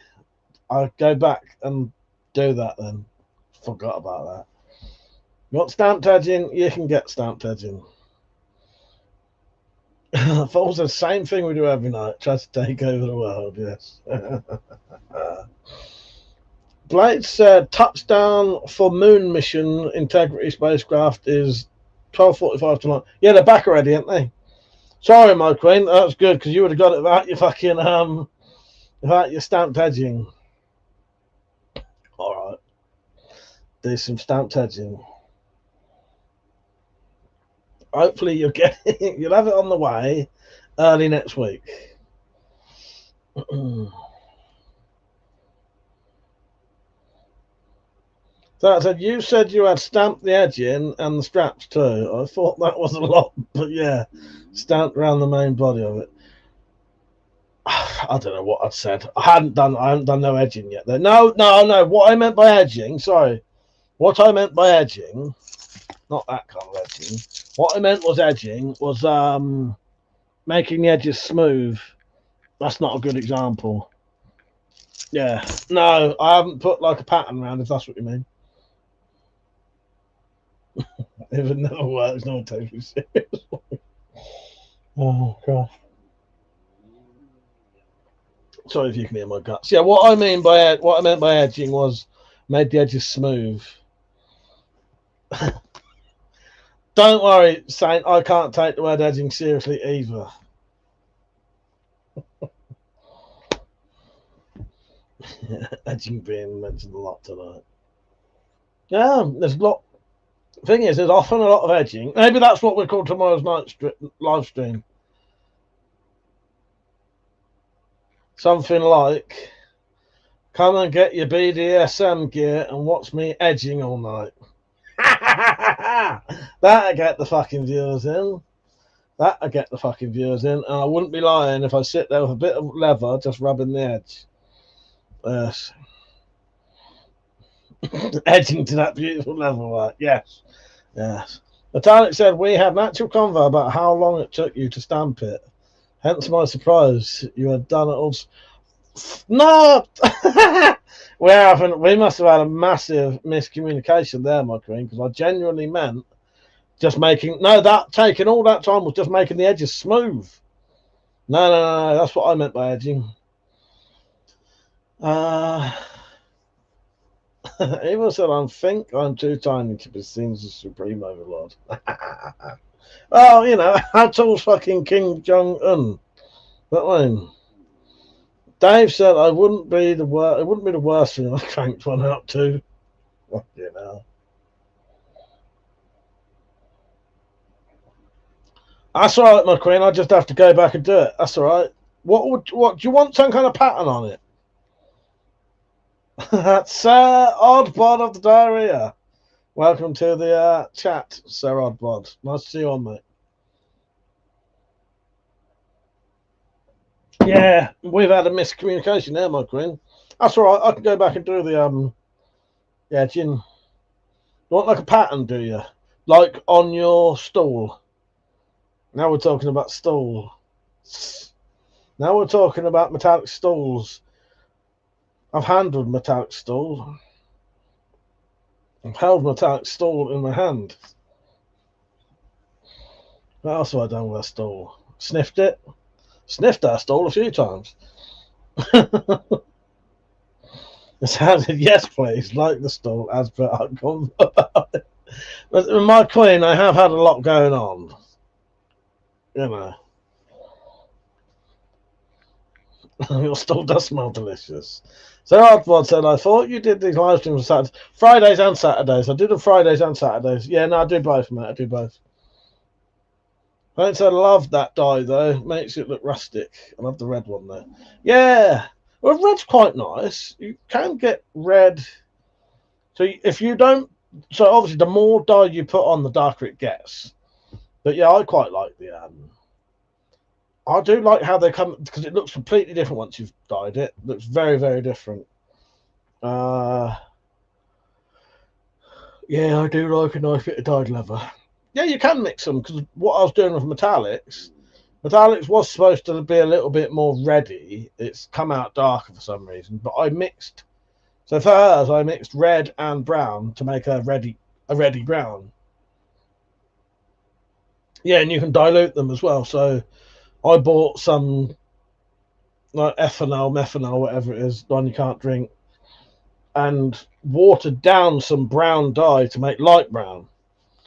I'll go back and do that then. Forgot about that. You want stamped edging? You can get stamped edging. Falls the same thing we do every night. Try to take over the world, yes. Blade said touchdown for moon mission Integrity spacecraft is 12:45 tonight. Yeah, they're back already, aren't they? Sorry, my queen. That's good because you would have got it without your fucking without your stamped edging. All right, do some stamped edging. Hopefully you'll get it. You'll have it on the way early next week. So I said, you said you had stamped the edging and the straps too. I thought that was a lot, but yeah, stamped around the main body of it. I don't know what I'd said. I haven't done no edging yet though. No. What I meant by edging, sorry. What I meant by edging, not that kind of edging. What I meant was edging was making the edges smooth. That's not a good example. Yeah. No, I haven't put like a pattern around, if that's what you mean. If it never works, no one takes me serious. Oh god. Sorry if you can hear my guts. Yeah, what I meant by edging was made the edges smooth. Don't worry, Saint, I can't take the word edging seriously either. Edging being mentioned a lot tonight. Yeah, there's a lot. Thing is, there's often a lot of edging. Maybe that's what we call tomorrow's live stream. Something like, come and get your BDSM gear and watch me edging all night. That'll get the fucking viewers in. And I wouldn't be lying if I sit there with a bit of leather just rubbing the edge. Yes. Edging to that beautiful level, right? Yes. Metallic said, we had natural convo about how long it took you to stamp it. Hence my surprise. You had done it all. No! We haven't. We must have had a massive miscommunication there, my queen, because I genuinely meant just making. No, that taking all that time was just making the edges smooth. No. That's what I meant by edging. Eva said, I think I'm too tiny to be seen as a supreme overlord. Well, you know, how tall's fucking King Jong-un? But Dave said it wouldn't be the worst thing I cranked one out to. What you know. That's all right, my queen. I just have to go back and do it. That's all right. What do you want? Some kind of pattern on it? That's Sir Oddbod of the Diarrhea. Welcome to the chat, Sir Oddbod. Nice to see you on, mate. Yeah, we've had a miscommunication there, my queen. That's all right. I can go back and do the edging. You want like a pattern, do you? Like on your stool. Now we're talking about stool. Now we're talking about metallic stools. I've handled metallic stool. I've held metallic stool in my hand. What else have I done with a stool? Sniffed it. Sniffed that stool a few times. It sounded, yes, please, like the stool as per our convo. But my queen, I have had a lot going on. You know. Your stool does smell delicious. So Oddbod said, I thought you did these live streams on Saturdays. Fridays and Saturdays. I do them Fridays and Saturdays. Yeah, no, I do both, mate. I do both. I love that dye, though. Makes it look rustic. I love the red one, though. Yeah. Well, red's quite nice. You can get red. So if you don't... So obviously, the more dye you put on, the darker it gets. But yeah, I quite like the... I do like how they come... Because it looks completely different once you've dyed it. It looks very, very different. Yeah, I do like a nice bit of dyed leather. Yeah, you can mix them, because what I was doing with metallics was supposed to be a little bit more reddy. It's come out darker for some reason, but I mixed. So for hers, I mixed red and brown to make a reddy brown. Yeah, and you can dilute them as well. So I bought some like ethanol, methanol, whatever it is, one you can't drink, and watered down some brown dye to make light brown.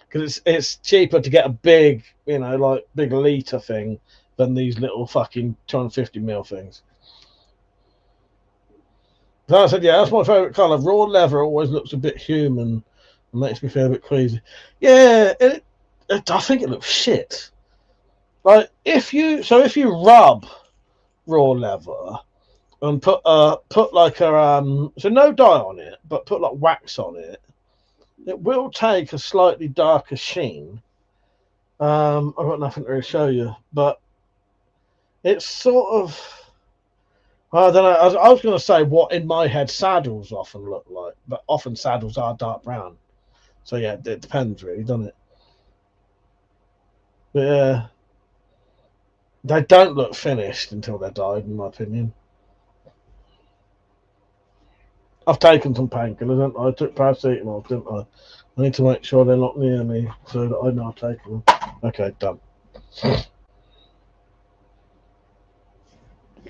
Because it's cheaper to get a big, you know, like big liter thing than these little fucking 250ml things. So I said, yeah, that's my favourite colour. Raw leather always looks a bit human and makes me feel a bit queasy. Yeah, I think it looks shit. Like if you rub raw leather and put like a so no dye on it, but put like wax on it. It will take a slightly darker sheen. I've got nothing to really show you, but it's sort of... I don't know. I was going to say what in my head saddles often look like, but often saddles are dark brown. So yeah, it depends really, doesn't it? But yeah, they don't look finished until they're dyed, in my opinion. I've taken some painkillers, haven't I? I took paracetamol, didn't I? I need to make sure they're not near me so that I know I've taken them. Okay, done.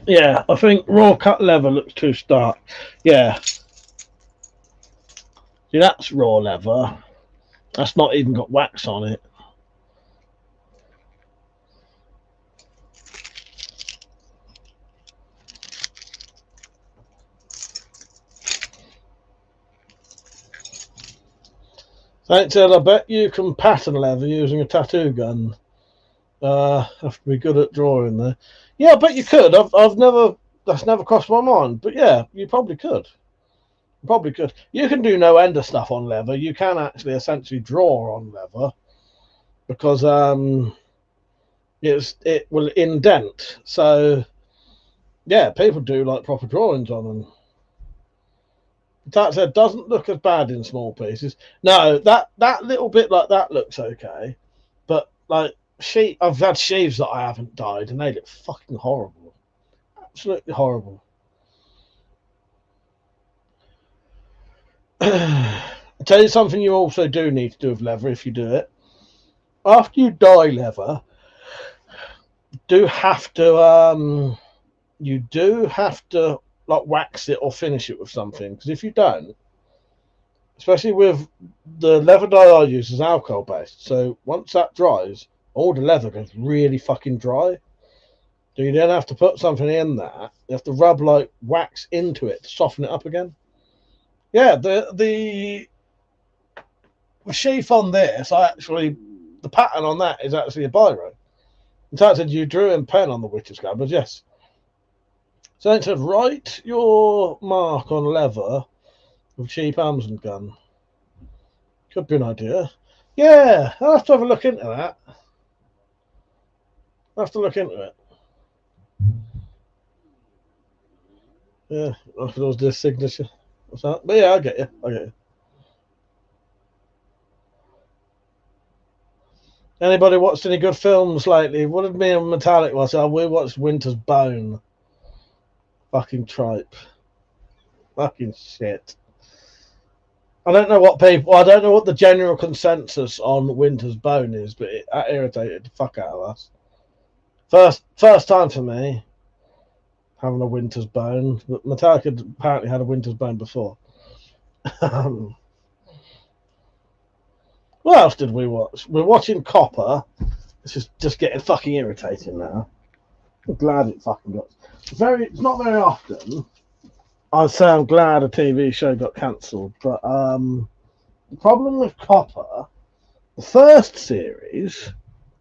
Yeah, I think raw cut leather looks too stark. Yeah. See, that's raw leather. That's not even got wax on it. Thanks, Ed. I bet you can pattern leather using a tattoo gun. Have to be good at drawing there. Yeah, I bet you could. I've never. That's never crossed my mind. But yeah, you probably could. Probably could. You can do no end of stuff on leather. You can actually essentially draw on leather because it will indent. So yeah, people do like proper drawings on them. That said, doesn't look as bad in small pieces. No, that little bit like that looks okay, but like I've had sheaves that I haven't dyed and they look fucking horrible, absolutely horrible. I'll tell you something you also do need to do with leather if you do it. After you dye leather, you have to like wax it or finish it with something, because if you don't, especially with the leather dye I use is alcohol based, so once that dries, all the leather goes really fucking dry. So you then have to put something in that. You have to rub like wax into it to soften it up again. Yeah, the sheath on this, the pattern on that is actually a biro. In fact, you drew in pen on the witch's scabbard, yes. So it said, write your mark on leather with cheap Amazon gun. Could be an idea. Yeah, I'll have to have a look into that. I'll have to look into it. Yeah, if it was this signature. What's that? But yeah, I get you. Anybody watched any good films lately? What did me and Metallic watch? Oh, we watched Winter's Bone. Fucking tripe. Fucking shit. I don't know what the general consensus on Winter's Bone is, but that irritated the fuck out of us. First time for me having a Winter's Bone, but Metallica apparently had a Winter's Bone before. What else did we watch? We're watching Copper. It's just getting fucking irritating now. I'm glad it fucking got. It's not very often I'd say I'm glad a TV show got cancelled, but the problem with Copper, the first series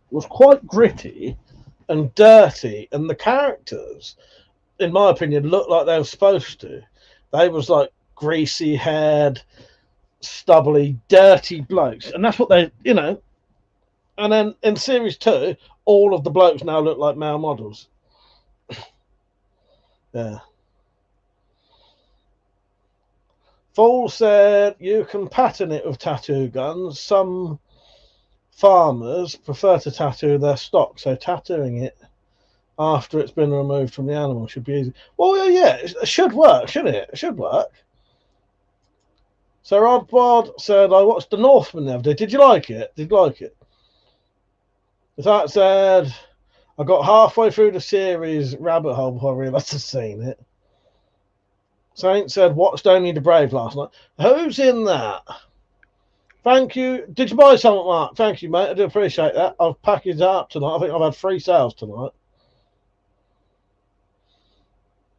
was quite gritty and dirty, and the characters, in my opinion, looked like they were supposed to. They was like greasy haired, stubbly, dirty blokes, and that's what they, And then in series 2, all of the blokes now look like male models. Yeah. Fool said you can pattern it with tattoo guns. Some farmers prefer to tattoo their stock, so tattooing it after it's been removed from the animal should be easy. Well, yeah, it should work, shouldn't it? It should work. So Rodbod said, I watched The Northman the other day. Did you like it? That said, I got halfway through the series rabbit hole before I realised I'd seen it. Saint said, watched Only the Brave last night. Who's in that? Thank you. Did you buy something, Mark? Thank you, mate. I do appreciate that. I've packaged that up tonight. I think I've had 3 sales tonight.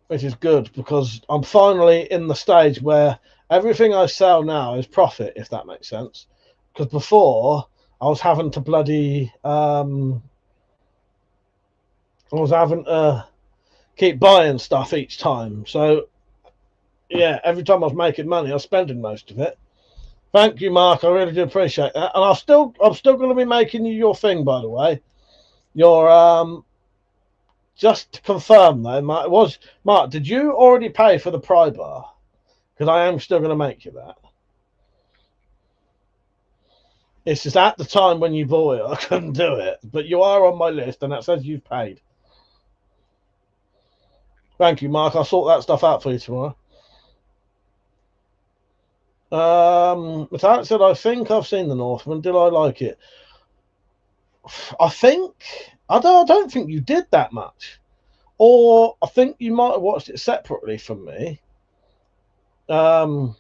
Which is good, because I'm finally in the stage where everything I sell now is profit, if that makes sense. Because before, I was having to keep buying stuff each time. So, yeah, every time I was making money, I was spending most of it. Thank you, Mark. I really do appreciate that. And I'm still going to be making you your thing, by the way. Your Just to confirm, though, Mark, did you already pay for the pry bar? Because I am still going to make you that. It's just at the time when you bought it, I couldn't do it. But you are on my list, and that says you've paid. Thank you, Mark. I'll sort that stuff out for you tomorrow. Metallic said, I think I've seen The Northman. Did I like it? I don't think you did that much. Or I think you might have watched it separately from me. I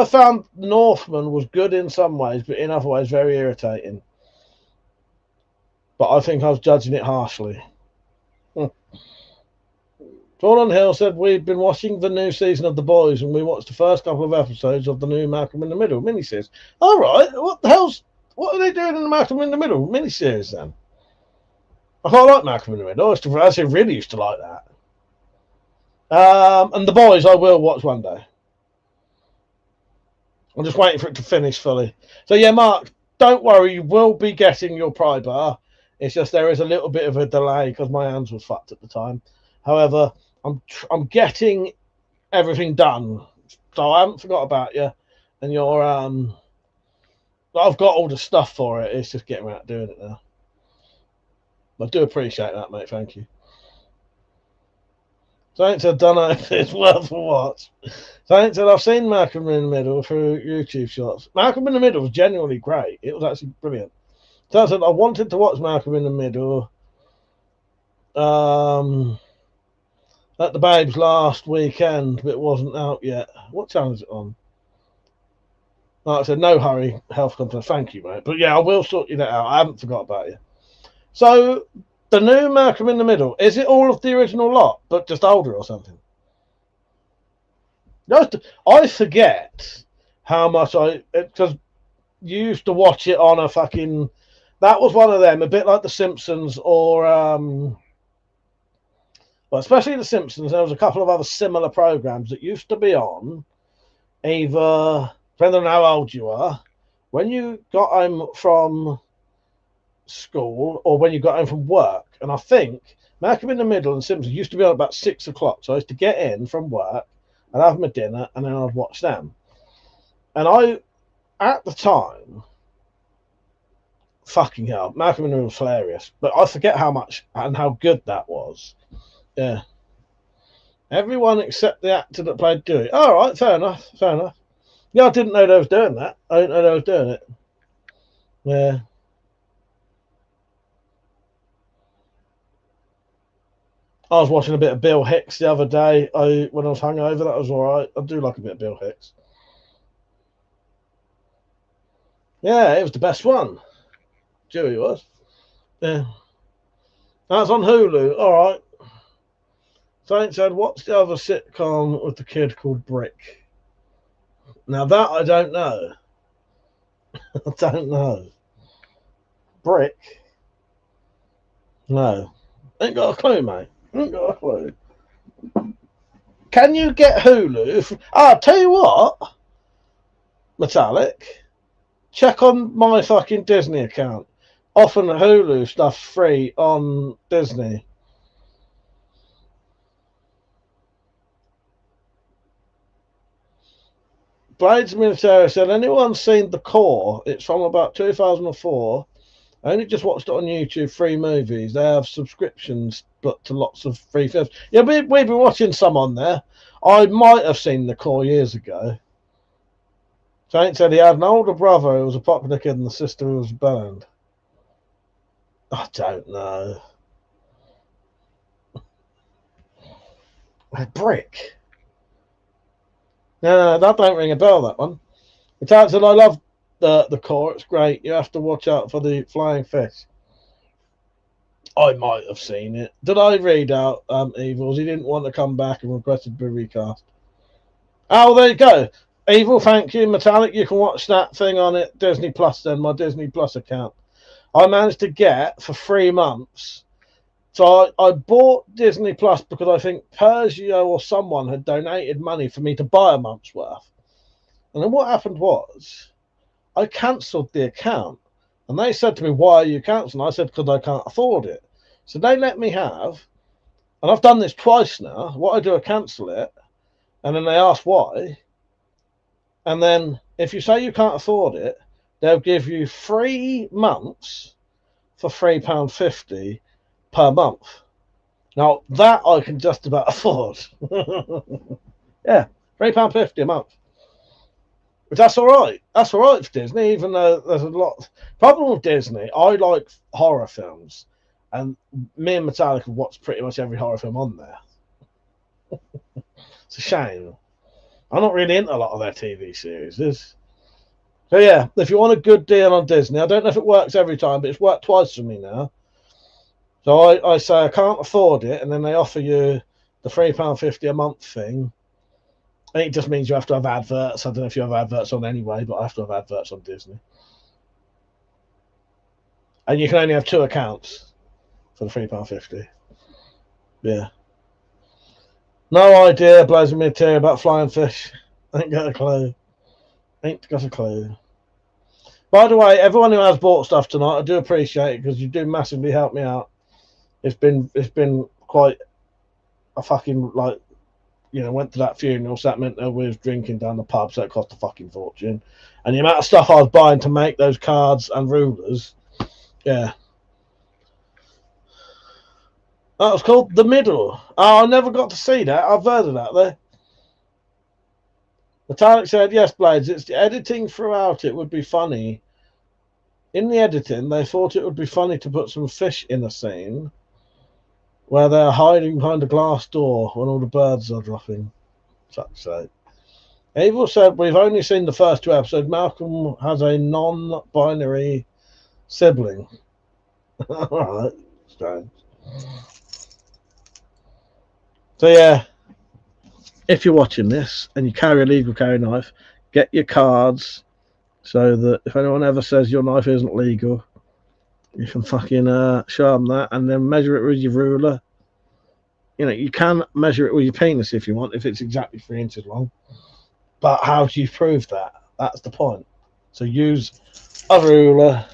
found Northman was good in some ways, but in other ways very irritating. But I think I was judging it harshly. Jordan Hill said, we've been watching the new season of The Boys, and we watched the first couple of episodes of the new Malcolm in the Middle miniseries. All right, what are they doing in the Malcolm in the Middle miniseries then? I quite like Malcolm in the Middle. I actually really used to like that. And The Boys I will watch one day. I'm just waiting for it to finish fully. So yeah, Mark, don't worry, you will be getting your pry bar. It's just there is a little bit of a delay because my hands was fucked at the time. However, I'm getting everything done, so I haven't forgot about you. And you're I've got all the stuff for it. It's just getting around to doing it now. I do appreciate that, mate. Thank you. Saints, I don't know if it's worth a watch. Saints said, I've seen Malcolm in the Middle through YouTube shorts. Malcolm in the Middle was genuinely great. It was actually brilliant. Saints said, I wanted to watch Malcolm in the Middle at the Babes last weekend, but it wasn't out yet. What channel is it on? Like I said, no hurry, health content. Thank you, mate. But yeah, I will sort you that out. I haven't forgot about you. So, the new Malcolm in the Middle, is it all of the original lot, but just older or something? I forget how much because you used to watch it on a fucking, that was one of them, a bit like The Simpsons or, well, especially The Simpsons, there was a couple of other similar programs that used to be on, either, depending on how old you are, when you got home from school or when you got home from work. And I think Malcolm in the Middle and Simpsons used to be on about 6 o'clock. So I used to get in from work and have my dinner and then I'd watch them. And at the time, fucking hell, Malcolm in the Middle was hilarious. But I forget how much and how good that was. Yeah. Everyone except the actor that played Dewey. All right, fair enough. Yeah, I didn't know they was doing that. I didn't know they was doing it. Yeah. I was watching a bit of Bill Hicks the other day when I was hungover. That was all right. I do like a bit of Bill Hicks. Yeah, it was the best one. Dewey was. Yeah. That's on Hulu. All right. Saint said, what's the other sitcom with the kid called Brick? Now that I don't know. I don't know. Brick? No. Ain't got a clue, mate. Ain't got a clue. Can you get Hulu? I'll tell you what. Metallic. Check on my fucking Disney account. Often Hulu stuff free on Disney. Blades Military said, anyone seen The Core? It's from about 2004. I only just watched it on YouTube, free movies. They have subscriptions, but to lots of free films. Yeah, we've been watching some on there. I might have seen The Core years ago. Saint said he had an older brother who was a popular kid and the sister who was burned. I don't know. A Brick. No, that don't ring a bell, that one. It said, I love the Core. It's great. You have to watch out for the flying fish. I might have seen it. Did I read out Evils? He didn't want to come back and requested to be recast. Oh, there you go. Evil, thank you. Metallic, you can watch that thing on it. Disney Plus then, my Disney Plus account. I managed to get for 3 months. So I bought Disney Plus because I think Persia or someone had donated money for me to buy a month's worth. And then what happened was I cancelled the account. And they said to me, why are you cancelling? I said, because I can't afford it. So they let me have, and I've done this twice now. What I do, I cancel it, and then they ask why. And then if you say you can't afford it, they'll give you 3 months for £3.50 per month. Now, that I can just about afford. Yeah, £3.50 a month. But that's all right. That's all right for Disney, even though there's a lot. Problem with Disney, I like horror films. And me and Metallica watch pretty much every horror film on there. It's a shame. I'm not really into a lot of their TV series. So yeah, if you want a good deal on Disney, I don't know if it works every time, but it's worked twice for me now. So I say I can't afford it, and then they offer you the £3.50 a month thing. I think it just means you have to have adverts. I don't know if you have adverts on anyway, but I have to have adverts on Disney. And you can only have 2 accounts for the £3.50. Yeah. No idea, blows me a tear about flying fish. Ain't got a clue. Ain't got a clue. By the way, everyone who has bought stuff tonight, I do appreciate it because you do massively help me out. It's been quite a fucking, like, you know, went to that funeral, so that meant that we was drinking down the pub, so it cost a fucking fortune. And the amount of stuff I was buying to make those cards and rulers, yeah. That was called The Middle. Oh, I never got to see that. I've heard of that there. Metallic said, yes, Blades, it's the editing throughout it would be funny. In the editing, they thought it would be funny to put some fish in a scene where they're hiding behind a glass door when all the birds are dropping. Such sake. Abel said, we've only seen the first 2 episodes. Malcolm has a non-binary sibling. All right. Strange. So, yeah. If you're watching this and you carry a legal carry knife, get your cards so that if anyone ever says your knife isn't legal, you can fucking show them that and then measure it with your ruler. You know, you can measure it with your penis if you want, if it's exactly 3 inches long. But how do you prove that? That's the point. So use a ruler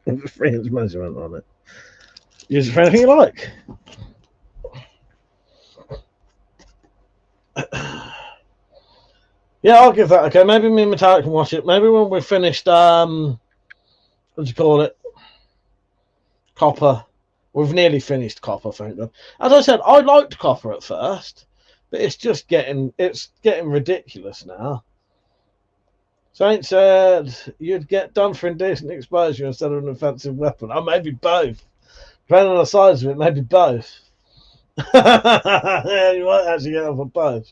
with a 3 inch measurement on it. Use it for anything you like. Yeah, I'll give that. Okay, maybe me and Metallic can watch it. Maybe when we've finished, what do you call it? Copper. We've nearly finished Copper, thank God. As I said, I liked Copper at first, but it's just getting ridiculous now. Saint said you'd get done for indecent exposure instead of an offensive weapon. Oh, maybe both. Depending on the size of it, maybe both. Yeah, you might actually get off for both.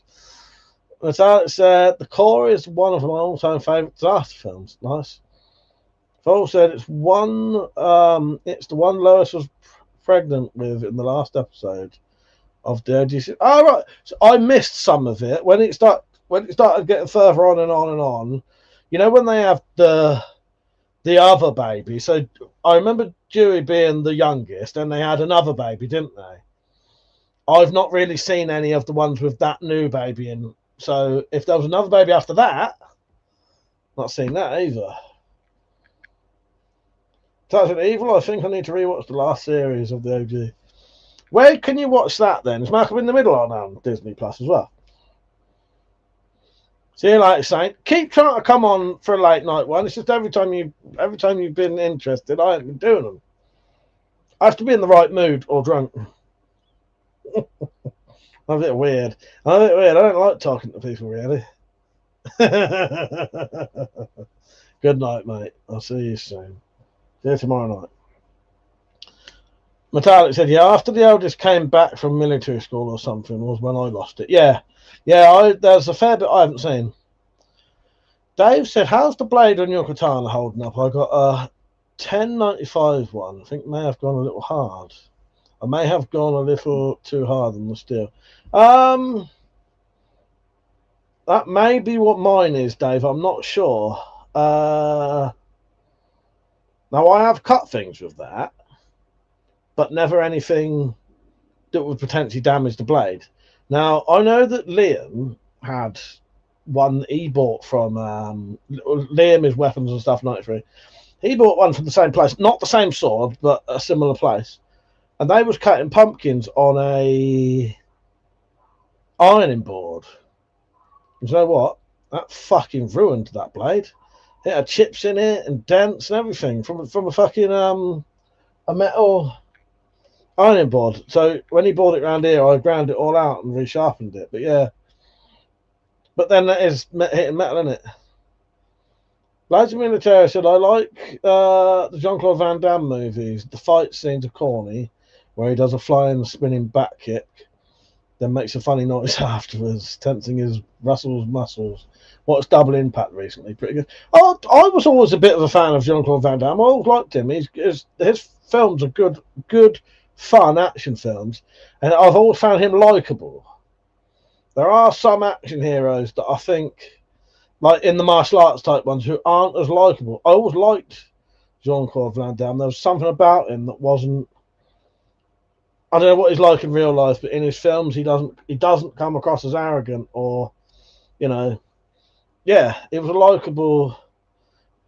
Metallic said the Core is one of my all-time favourite disaster films. Nice. Paul said it's the one Lois was pregnant with in the last episode of the OGC. Oh, right. So I missed some of it when it started getting further on and on and on. You know, when they have the other baby. So I remember Dewey being the youngest, and they had another baby, didn't they? I've not really seen any of the ones with that new baby in. So if there was another baby after that, not seen that either. Touching Evil, I think I need to rewatch the last series of the OG. Where can you watch that then? Is Malcolm in the Middle on Disney Plus as well? See you later, Saint. Keep trying to come on for a late night one. It's just every time you've been interested, I haven't been doing them. I have to be in the right mood or drunk. I'm a bit weird. I don't like talking to people, really. Good night, mate. I'll see you soon. See you tomorrow night. Metallic said, yeah, after the eldest came back from military school or something was when I lost it. Yeah. There's a fair bit I haven't seen. Dave said, how's the blade on your katana holding up? I got a 1095 one. I think may have gone a little hard. I may have gone a little too hard on the steel. That may be what mine is, Dave. I'm not sure. Now, I have cut things with that, but never anything that would potentially damage the blade. Now, I know that Liam had one he bought from Liam is Weapons and Stuff 93. He bought one from the same place, not the same sword, but a similar place. And they was cutting pumpkins on a ironing board. And you know what? That fucking ruined that blade. It had chips in it and dents and everything from a fucking a metal ironing board. So when he bought it round here, I ground it all out and resharpened it. But yeah, but then that is hitting metal, isn't it? Loads of military said I like the Jean-Claude Van Damme movies. The fight scenes are corny, where he does a flying, spinning back kick, then makes a funny noise afterwards, tensing his Russell's muscles. Watched Double Impact recently, pretty good. I was always a bit of a fan of Jean-Claude Van Damme. I always liked him. His films are good, fun action films, and I've always found him likable. There are some action heroes that I think, like in the martial arts type ones, who aren't as likable. I always liked Jean-Claude Van Damme. There was something about him that wasn't. I don't know what he's like in real life, but in his films, he doesn't come across as arrogant or, you know. Yeah, it was a likable.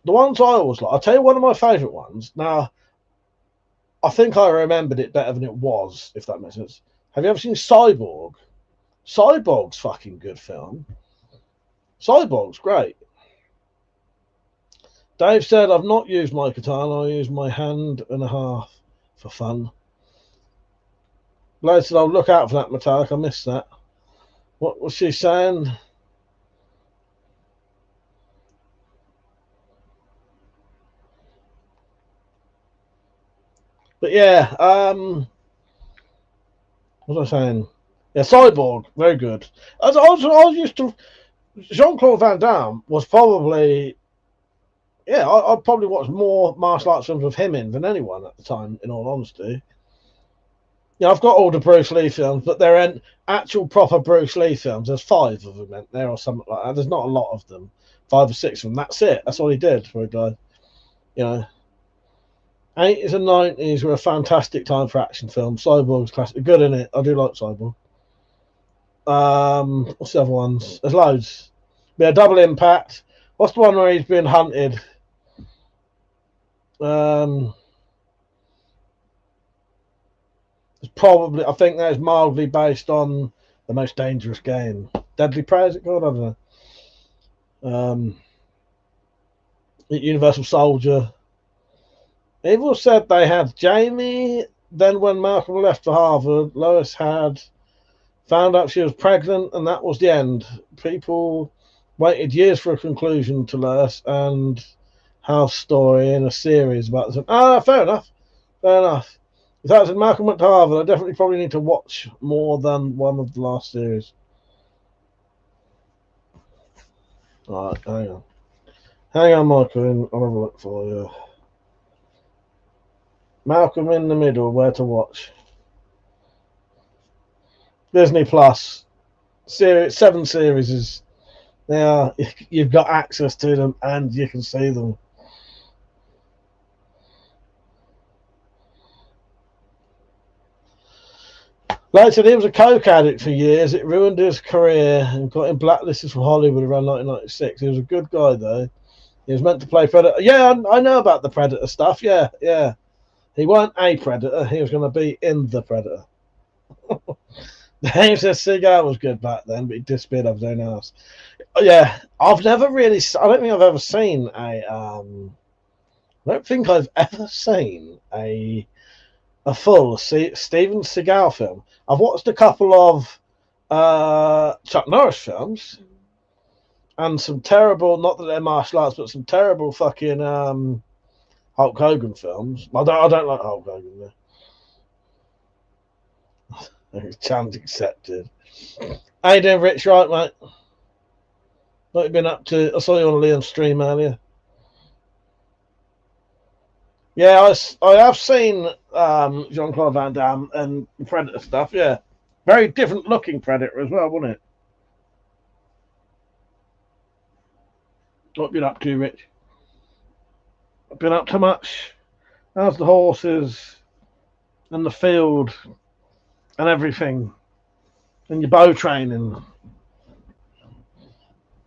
The ones I always like. I'll tell you one of my favourite ones. Now, I think I remembered it better than it was, if that makes sense. Have you ever seen Cyborg? Cyborg's fucking good film. Cyborg's great. Dave said, I've not used my katana. I use my hand and a half for fun. Blade said, I'll look out for that metallic. I missed that. What was she saying? But yeah, what was I saying? Yeah, Cyborg, very good. I was used to. Jean-Claude Van Damme was probably. Yeah, I probably watched more martial arts films with him in than anyone at the time, in all honesty. Yeah, I've got all the Bruce Lee films, but they're actual proper Bruce Lee films. There's 5 of them in there or something like that. There's not a lot of them. 5 or 6 of them. That's it. That's all he did before he died. You know. 80s and 90s were a fantastic time for action films. Cyborg's classic. Good in it. I do like Cyborg. What's the other ones? There's loads. Yeah, Double Impact. What's the one where he's being hunted? It's probably, I think that is mildly based on The Most Dangerous Game. Deadly Prey, is it called? I don't know. Universal Soldier. Evil said they had Jamie. Then when Malcolm left for Harvard, Lois had found out she was pregnant, and that was the end. People waited years for a conclusion to Lois and House story in a series about this. Fair enough. Fair enough. If that was Malcolm went to Harvard, I definitely probably need to watch more than one of the last series. All right, hang on. Hang on, Michael. I'll have a look for you. Malcolm in the Middle, where to watch? Disney Plus. 7 series. You've got access to them and you can see them. Like I said, he was a coke addict for years. It ruined his career and got him blacklisted from Hollywood around 1996. He was a good guy, though. He was meant to play Predator. Yeah, I know about the Predator stuff. Yeah. He weren't a Predator. He was going to be in the Predator. James says Seagal was good back then, but he disappeared off his own ass. Yeah, I've never really. I don't think I've ever seen a. I don't think I've ever seen a full Steven Seagal film. I've watched a couple of Chuck Norris films and some terrible, not that they're martial arts, but some terrible fucking Hulk Hogan films. I don't like Hulk Hogan. Challenge accepted. How you doing, Rich? Right, mate? What you been up to? I saw you on Liam's stream earlier. Yeah, I have seen Jean-Claude Van Damme and Predator stuff. Yeah, very different looking Predator as well, wasn't it? What have you been up to, Rich? I've been up to much. How's the horses and the field and everything and your bow training?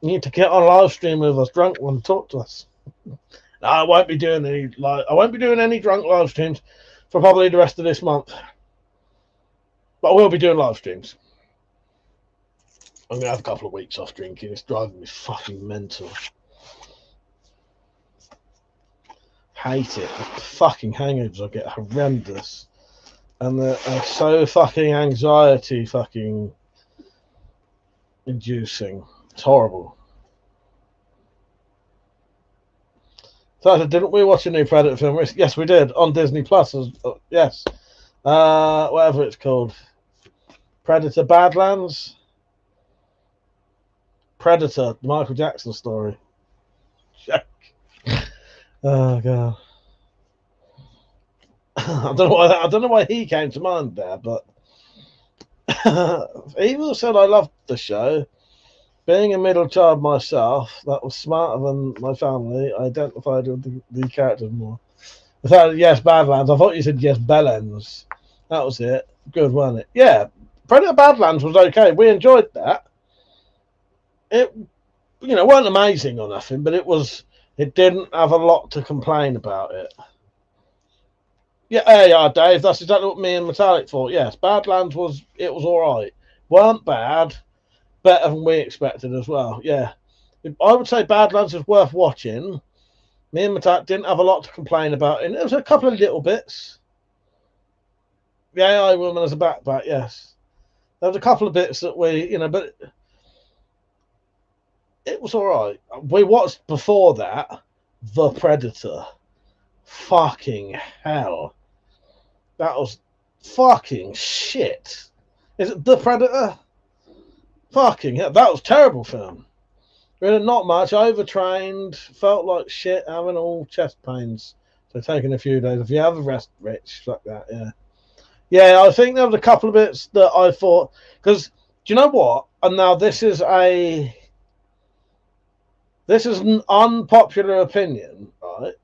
You need to get on live stream with us, drunk one, talk to us. No, I won't be doing any drunk live streams for probably the rest of this month. But I will be doing live streams. I'm gonna have a couple of weeks off drinking. It's driving me fucking mental. Hate it. The fucking hangovers I get horrendous. And they're so fucking anxiety fucking inducing. It's horrible. So didn't we watch a new Predator film? Yes, we did on Disney Plus. Yes, whatever it's called, Predator Badlands. Predator, the Michael Jackson story. Oh god. I don't know why he came to mind there, but Evil said I loved the show. Being a middle child myself, that was smarter than my family. I identified with the characters more. I thought yes, Badlands. I thought you said yes, Bellends. That was it. Good, wasn't it? Yeah, Predator Badlands was okay. We enjoyed that. It, wasn't amazing or nothing, but it didn't have a lot to complain about it. Yeah, Dave. That's exactly what me and Metallic thought. Yes, Badlands was all right. Weren't bad. Better than we expected as well. Yeah, I would say Badlands is worth watching. Me and Metallic didn't have a lot to complain about, and there was a couple of little bits. The AI woman as a backpack. Yes, there was a couple of bits that but it was all right. We watched before that The Predator. Fucking hell. That was fucking shit. Is it The Predator? Fucking hell. That was a terrible film. Really not much. Overtrained. Felt like shit. Having all chest pains. So taking a few days. If you have a rest, Rich. Fuck that, yeah. Yeah, I think there was a couple of bits that I thought... Because, do you know what? And now this is an unpopular opinion, right?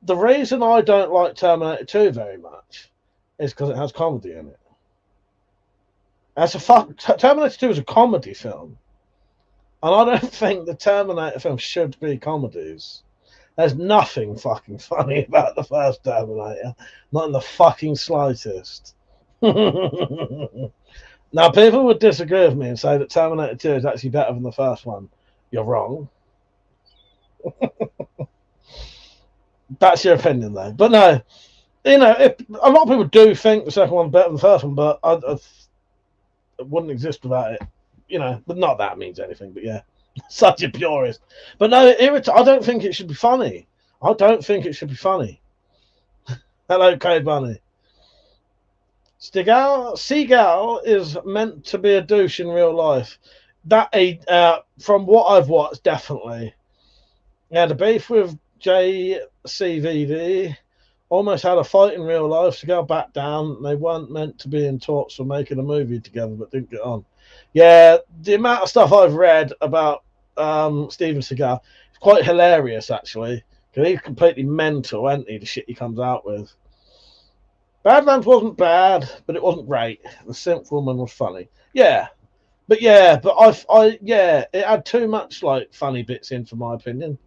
The reason I don't like Terminator 2 very much is because it has comedy in it. Terminator 2 is a comedy film. And I don't think the Terminator film should be comedies. There's nothing fucking funny about the first Terminator. Not in the fucking slightest. Now, people would disagree with me and say that Terminator 2 is actually better than the first one. You're wrong. That's your opinion, though. But no, a lot of people do think the second one's better than the first one, but it wouldn't exist without it. But not that means anything, but yeah. Such a purist. But no, I don't think it should be funny. I don't think it should be funny. Hello, Code Bunny. Seagal is meant to be a douche in real life. From what I've watched, definitely. Yeah, the beef with JCVD almost had a fight in real life. Seagal backed down. They weren't meant to be in talks for making a movie together, but didn't get on. Yeah, the amount of stuff I've read about Steven Seagal is quite hilarious, actually. Because he's completely mental, isn't he? The shit he comes out with. Badlands wasn't bad, but it wasn't great. The Synth Woman was funny. Yeah. But it had too much like funny bits in, for my opinion.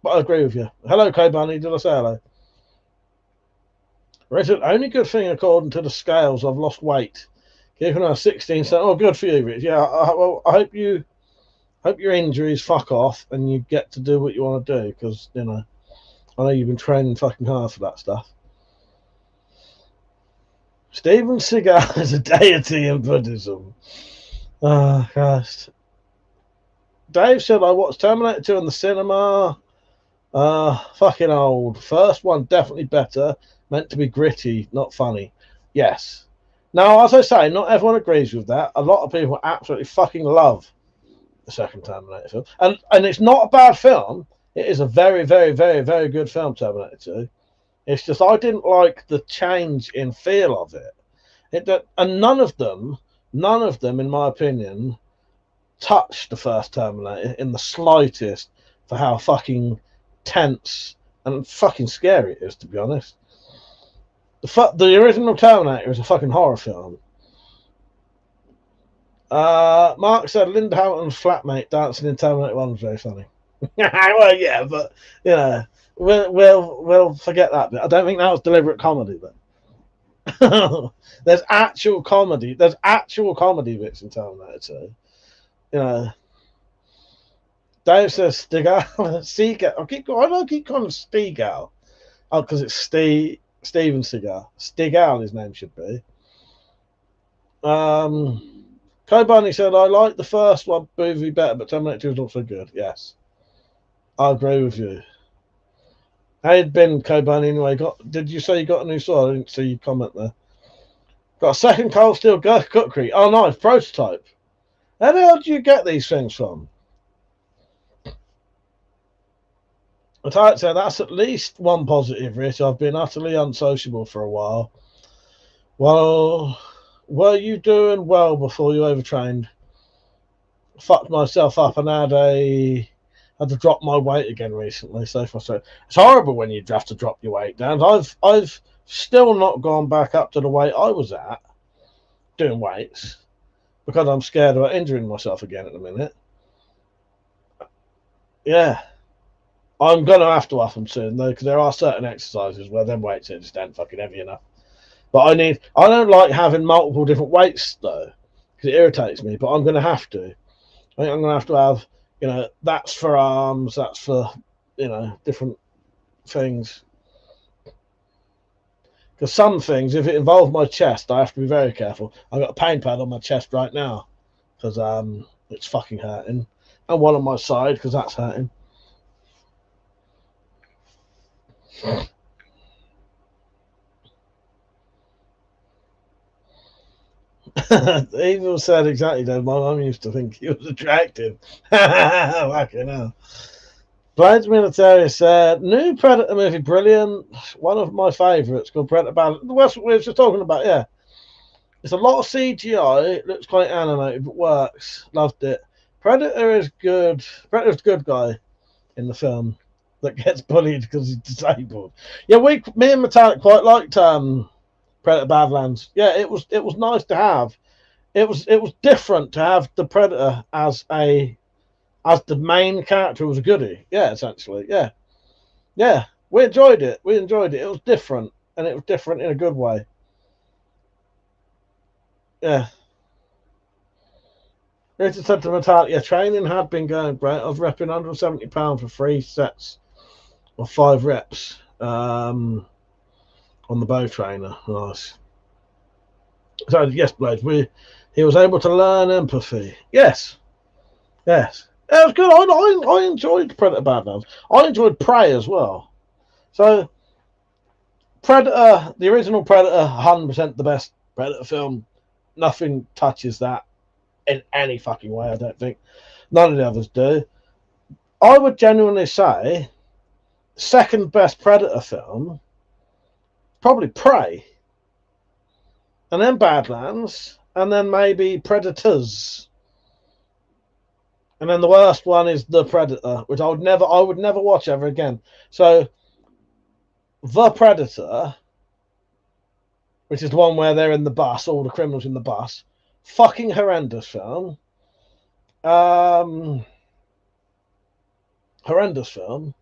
But I agree with you. Hello, K-Bunny. Did I say hello? Richard, only good thing according to the scales, I've lost weight. Keeping on 16, so oh, good for you, Rich. Yeah, I hope your injuries fuck off and you get to do what you want to do, because I know you've been training fucking hard for that stuff. Steven Seagal is a deity in Buddhism. Oh, Christ. Dave said I watched Terminator 2 in the cinema. Fucking old. First one definitely better. Meant to be gritty, not funny. Yes. Now, as I say, not everyone agrees with that. A lot of people absolutely fucking love the second Terminator film. And it's not a bad film. It is a very, very, very, very good film, Terminator 2. It's just I didn't like the change in feel of it. And none of them, in my opinion, touched the first Terminator in the slightest for how fucking tense and fucking scary it is, to be honest. The original Terminator is a fucking horror film. Mark said Linda Hamilton's flatmate dancing in Terminator 1 was very funny. Well, yeah, but you know, we'll forget that bit. I don't think that was deliberate comedy, but there's actual comedy. There's actual comedy bits in Terminator 2. You know, Dave says Seagal. Seagal. I keep calling him Seagal. Oh, because it's Steven Seagal. Seagal, his name should be. Kobani said, I like the first one movie better, but Terminator 2 is also good. Yes. I agree with you. How had been, Kobani, anyway? Did you say you got a new sword? I didn't see you comment there. Got a second cold steel cookery. Oh, nice. Prototype. How the hell do you get these things from? I'd say that's at least one positive, Rich. I've been utterly unsociable for a while. Well, were you doing well before you overtrained? Fucked myself up and had to drop my weight again recently. So frustrating. It's horrible when you have to drop your weight down. I've still not gone back up to the weight I was at doing weights because I'm scared about injuring myself again at the minute. Yeah. I'm going to have to up them soon, though, because there are certain exercises where them weights are just ain't fucking heavy enough. But I don't like having multiple different weights, though, because it irritates me, but I'm going to have to. I think I'm going to have, that's for arms, that's for, different things. Because some things, if it involves my chest, I have to be very careful. I've got a pain pad on my chest right now, because it's fucking hurting. And one on my side, because that's hurting. Evil said exactly that. My mum used to think he was attractive. Fucking hell. Blades Military said, new Predator movie, brilliant. One of my favourites called Predator Battle. That's what we were just talking about, yeah. It's a lot of CGI. It looks quite animated, but works. Loved it. Predator is good. Predator's the good guy in the film that gets bullied because he's disabled. Yeah, me and Metallic quite liked Predator Badlands. Yeah, it was nice to have. It was different to have the Predator as the main character who was a goodie. Yeah, essentially. Yeah. Yeah. We enjoyed it. It was different, and it was different in a good way. Yeah. Richard said to Metallic, yeah, training had been going great. I was repping £170 for 3 sets or 5 reps on the bow trainer. Nice. So yes, Blades, he was able to learn empathy. Yes. It was good. I enjoyed Predator Badlands. I enjoyed Prey as well. So Predator, the original Predator, 100% the best Predator film. Nothing touches that in any fucking way, I don't think. None of the others do. I would genuinely say second best Predator film, probably Prey. And then Badlands, and then maybe Predators. And then the worst one is The Predator, which I would never watch ever again. So The Predator, which is the one where they're in the bus, all the criminals in the bus, fucking horrendous film. Horrendous film.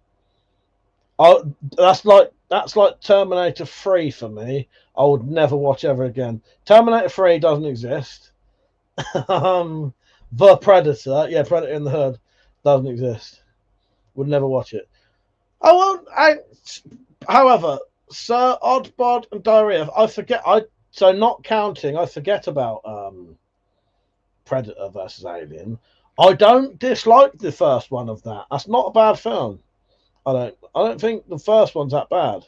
That's like Terminator 3 for me. I would never watch ever again. Terminator 3 doesn't exist. The Predator, yeah, Predator in the Hood, doesn't exist. Would never watch it. However, Sir Oddbod and Diarrhea, not counting, I forget about Predator versus Alien. I don't dislike the first one of that. That's not a bad film. I don't think the first one's that bad.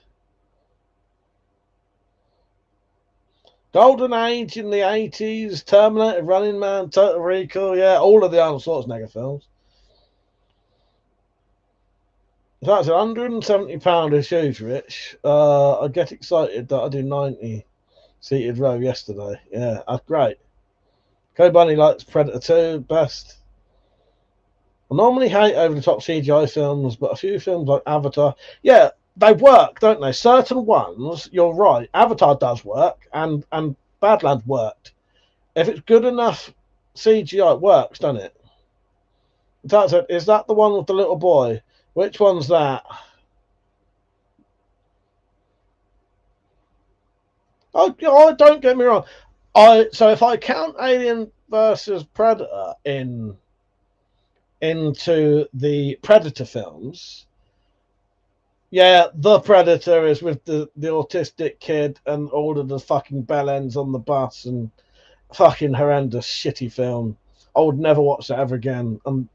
Golden Age in the 80s, Terminator, Running Man, Total Recall, yeah, all of the Arnold Schwarzenegger films. That's £170 is huge, Rich. I get excited that I do 90 seated row yesterday. Yeah, that's great. Bunny likes Predator 2 best. I normally hate over-the-top CGI films, but a few films like Avatar, yeah, they work, don't they? Certain ones, you're right. Avatar does work, and Badlands worked. If it's good enough CGI, it works, doesn't it? That's it. Is that the one with the little boy? Which one's that? Oh, don't get me wrong. So if I count Alien versus Predator into the Predator films, yeah, the Predator is with the autistic kid and all of the fucking bellends on the bus and fucking horrendous shitty film. I would never watch that ever again. And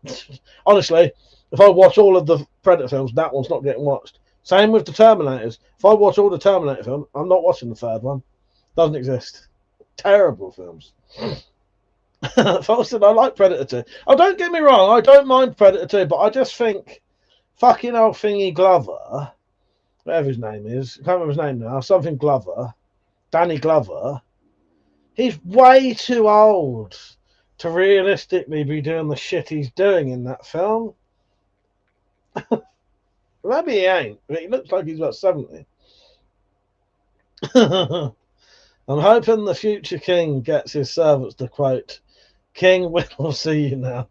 honestly, if I watch all of the Predator films, that one's not getting watched. Same with the Terminators. If I watch all the Terminator films, I'm not watching the third one. Doesn't exist. Terrible films. Folks said I like Predator 2. Oh, don't get me wrong, I don't mind Predator 2, but I just think fucking old thingy Glover, whatever his name is, I can't remember his name now, something Glover, Danny Glover, he's way too old to realistically be doing the shit he's doing in that film. Maybe he ain't, but he looks like he's about 70. I'm hoping the future king gets his servants to quote, "King, we'll see you now."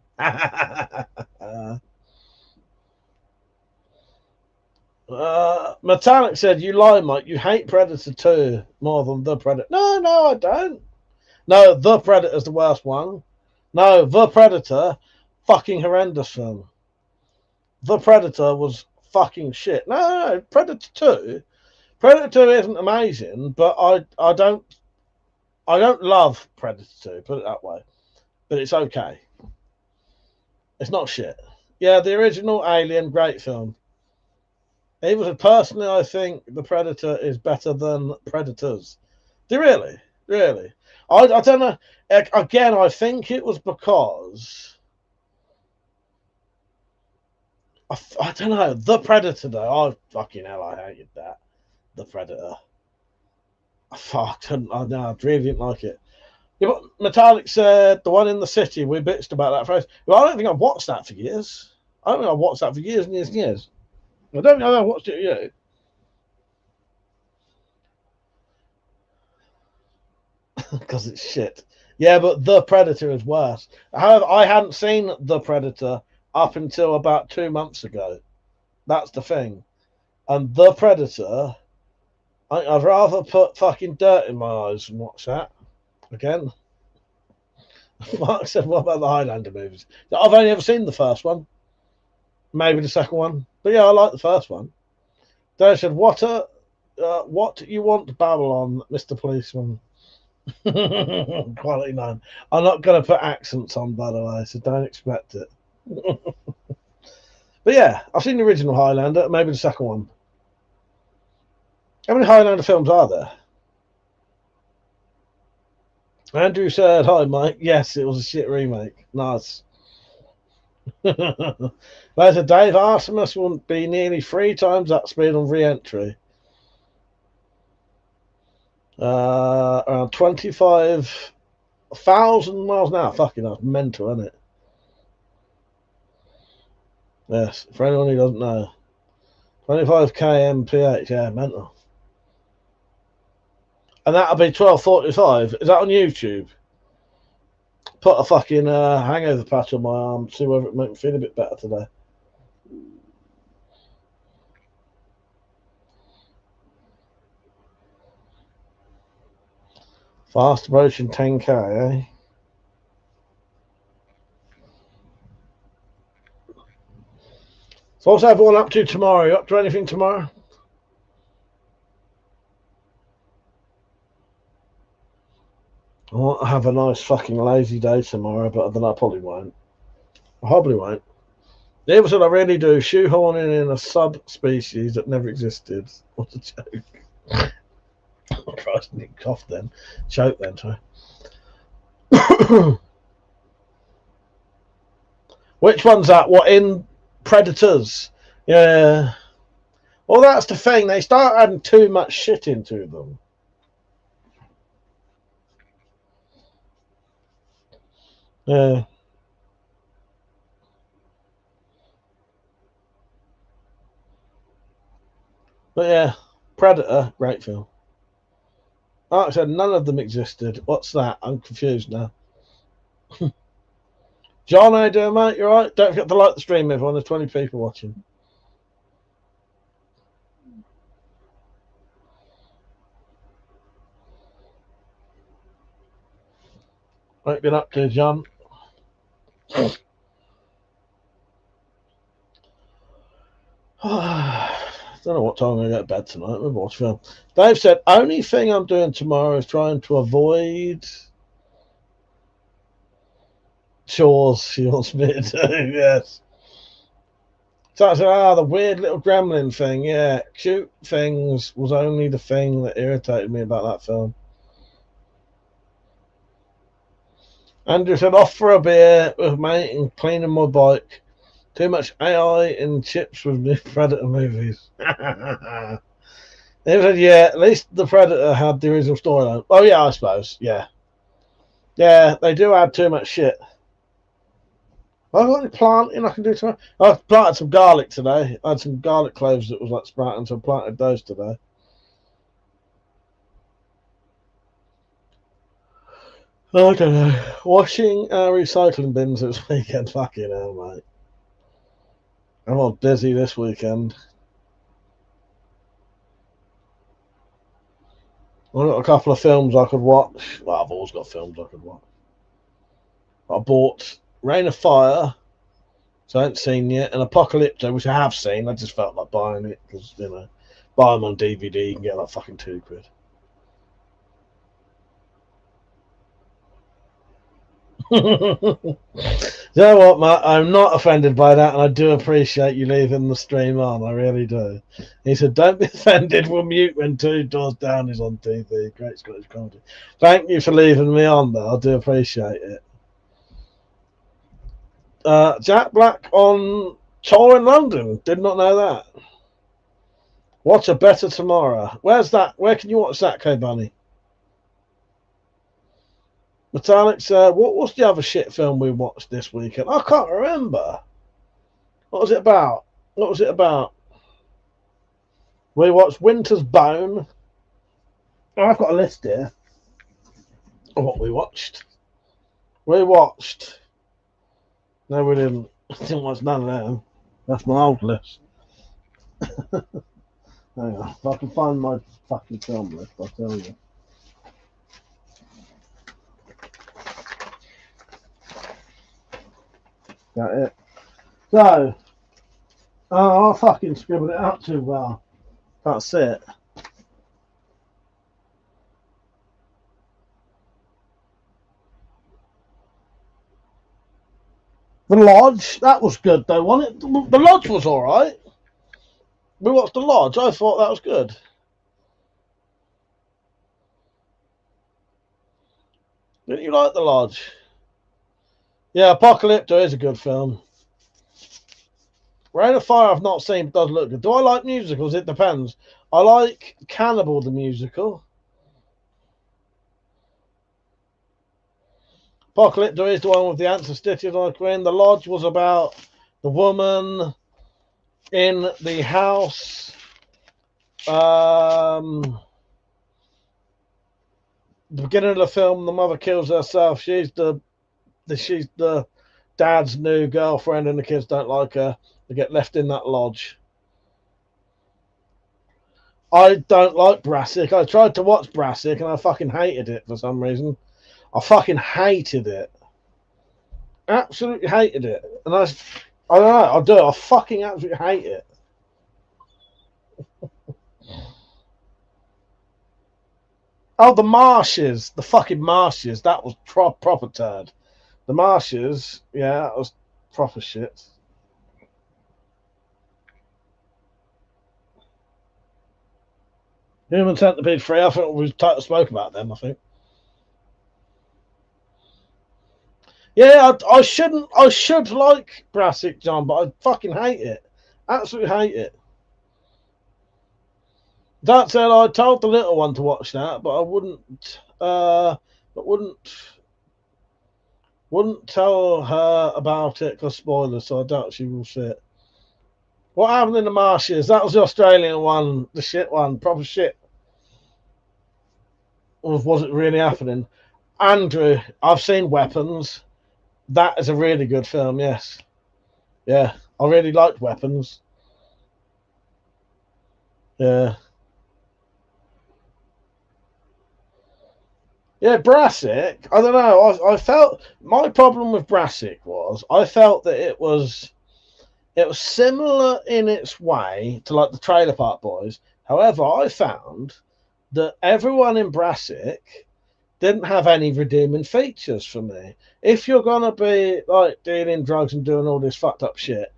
Metallic said, "You lie, Mike. You hate Predator 2 more than the Predator." No, I don't. No, the Predator's the worst one. No, the Predator, fucking horrendous film. The Predator was fucking shit. No, Predator 2. Predator 2 isn't amazing, but I don't love Predator 2, put it that way. But it's okay. It's not shit. Yeah, the original Alien, great film. Even personally, I think the Predator is better than Predators. Do you really? Really? I don't know. Again, I think it was because I don't know. The Predator, though. Oh, fucking hell, I hated that. The Predator. I really didn't like it. Yeah, but Metallic said the one in the city. We bitched about that phrase. Well, I don't think I've watched that for years. I don't think I've watched that for years and years and years. I don't think I've watched it yet. Because it's shit. Yeah, but The Predator is worse. However, I hadn't seen The Predator up until about 2 months ago. That's the thing. And The Predator, I'd rather put fucking dirt in my eyes than watch that again. Mark said, "What about the Highlander movies?" I've only ever seen the first one. Maybe the second one. But yeah, I like the first one. Dave said, what you want, Babylon, Mr. Policeman? Quality name. I'm not going to put accents on, by the way, so don't expect it. But yeah, I've seen the original Highlander, maybe the second one. How many Highlander films are there? Andrew said, "Hi, Mike. Yes, it was a shit remake. Nice." Later, Dave, Artemis will be nearly 3 times that speed on re-entry. Around 25,000 miles an hour. Fucking hell, mental, isn't it? Yes, for anyone who doesn't know. 25 kmph, yeah, mental. And that'll be 12:45. Is that on YouTube? Put a fucking hangover patch on my arm, see whether it makes me feel a bit better today. Fast approaching 10k, eh? So what's everyone up to tomorrow? You up to anything tomorrow? I want to have a nice fucking lazy day tomorrow, but then I probably won't. I probably won't. The episode I really do, shoehorning in a subspecies that never existed. What a joke. Oh, Christ, I need cough then. Choke then, sorry. Which one's that? What, in Predators? Yeah. Well, that's the thing. They start adding too much shit into them. Yeah. But yeah, Predator, great film. Like I said, none of them existed. What's that? I'm confused now. John, how you doing, mate? You alright? Don't forget to like the stream, everyone. There's 20 people watching. What have you been up to, John? I don't know what time I'm going to go to bed tonight. We'll watch film. Dave said, only thing I'm doing tomorrow is trying to avoid chores she wants me to do, yes. So I said, the weird little gremlin thing, yeah. Cute things was only the thing that irritated me about that film. Andrew said, off for a beer with mate and cleaning my bike. Too much AI and chips with new Predator movies. He said, yeah, at least the Predator had the original storyline. Oh, yeah, I suppose, yeah. Yeah, they do add too much shit. Have I got any planting I can do tomorrow? I planted some garlic today. I had some garlic cloves that was like sprouting, so I planted those today. I don't know. Washing our recycling bins this weekend. Fucking hell, mate. I'm all busy this weekend. I've got a couple of films I could watch. Well, I've always got films I could watch. I bought Reign of Fire, so I haven't seen yet, and Apocalypto, which I have seen. I just felt like buying it because, you know, buy them on DVD, you can get like fucking £2. You know what, Matt? I'm not offended by that, and I do appreciate you leaving the stream on. I really do. He said, don't be offended. We'll mute when Two Doors Down is on TV. Great Scottish comedy. Thank you for leaving me on, though. I do appreciate it. Jack Black on tour in London. Did not know that. Watch A Better Tomorrow. Where's that? Where can you watch that, K-Bunny? Metallic said, what was the other shit film we watched this weekend? I can't remember. What was it about? What was it about? We watched Winter's Bone. Oh, I've got a list here of what we watched. We watched... No, we didn't. Didn't watch none of them. That's my old list. Hang on. If I can find my fucking film list, I'll tell you. Got it. So, I fucking scribbled it out too well. That's it. The Lodge, that was good though, wasn't it? The Lodge was alright. We watched The Lodge, I thought that was good. Didn't you like The Lodge? Yeah, Apocalypto is a good film. Reign of Fire I've not seen, but does look good. Do I like musicals? It depends. I like Cannibal the musical. Apocalypto is the one with the answer stitches on the Queen. The Lodge was about the woman in the house. The beginning of the film, the mother kills herself. She's the dad's new girlfriend, and the kids don't like her. They get left in that lodge. I don't like Brassic. I tried to watch Brassic, and I fucking hated it for some reason. I fucking hated it. Absolutely hated it. And I don't know. I do. I fucking absolutely hate it. Oh, The Marshes. The fucking Marshes. That was proper turd. The Marshes. Yeah, that was proper shit. Human Centipede 3. I think we spoke about them, I think. Yeah, I should like Brassic, John, but I fucking hate it. Absolutely hate it. That said, I told the little one to watch that, but I wouldn't tell her about it because spoilers, so I doubt she will see it. What happened in The Marshes? That was the Australian one, the shit one, proper shit. Or was it really happening? Andrew, I've seen Weapons. That is a really good film. Yes. Yeah, I really liked Weapons. Yeah. Yeah, Brassic. I don't know. I felt my problem with Brassic was I felt that it was similar in its way to like the Trailer Park Boys. However, I found that everyone in Brassic didn't have any redeeming features for me. If you're gonna be like dealing drugs and doing all this fucked up shit,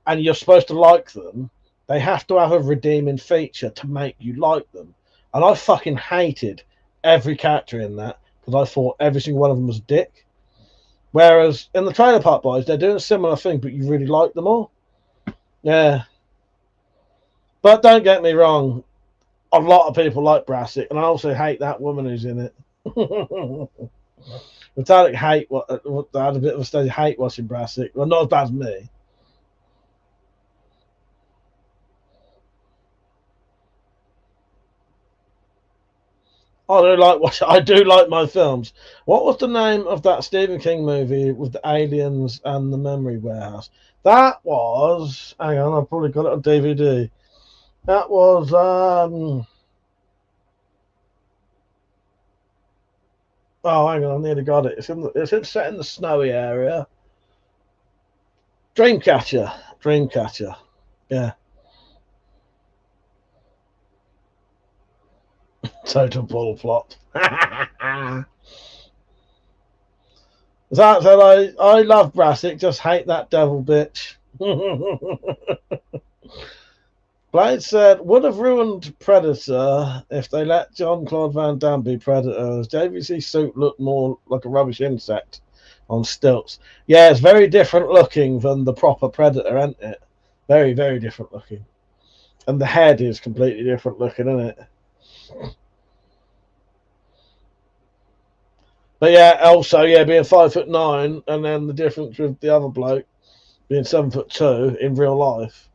and you're supposed to like them, they have to have a redeeming feature to make you like them. And I fucking hated every character in that because I thought every single one of them was a dick. Whereas in the Trailer Park Boys, they're doing a similar thing, but you really like them all. Yeah. But don't get me wrong, a lot of people like Brassic, and I also hate that woman who's in it. Metallic hate what I had a bit of a stage of hate watching Brassic. Well, not as bad as me. I do like my films. What was the name of that Stephen King movie with the aliens and the memory warehouse? That was, hang on, I've probably got it on DVD. That was oh, hang on, I nearly got it. It's set in the snowy area. Dreamcatcher. Yeah. Total ball flop. That said, I love Brassic, just hate that devil bitch. Blade said, would have ruined Predator if they let Jean-Claude Van Damme be Predator. His JVC suit looked more like a rubbish insect on stilts. Yeah, it's very different looking than the proper Predator, isn't it? Very, very different looking. And the head is completely different looking, isn't it? But yeah, also, yeah, being 5'9", and then the difference with the other bloke being 7'2" in real life.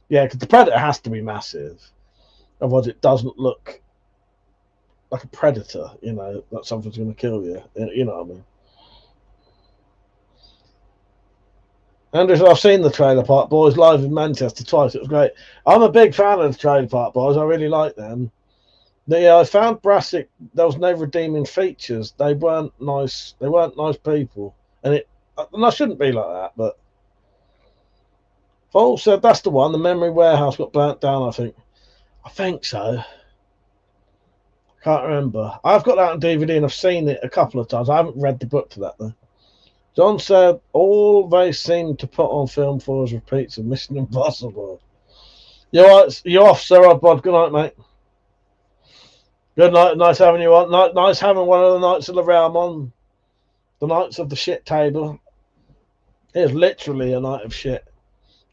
Yeah, because the Predator has to be massive. Otherwise, it doesn't look like a predator, you know, that something's going to kill you. You know what I mean? Andrew, I've seen the Trailer Park Boys live in Manchester twice. It was great. I'm a big fan of the Trailer Park Boys. I really like them. Yeah, I found Brassic. There was no redeeming features. They weren't nice. They weren't nice people, and I shouldn't be like that. But Vol said that's the one. The memory warehouse got burnt down. I think so. Can't remember. I've got that on DVD and I've seen it a couple of times. I haven't read the book to that though. John said all they seem to put on film for is repeats of Mission Impossible. You're off, Sir Oddbod. Good night, mate. Good night. Nice having you on. Nice having one of the Knights of the Realm on. The Knights of the Shit Table. It is literally a night of shit.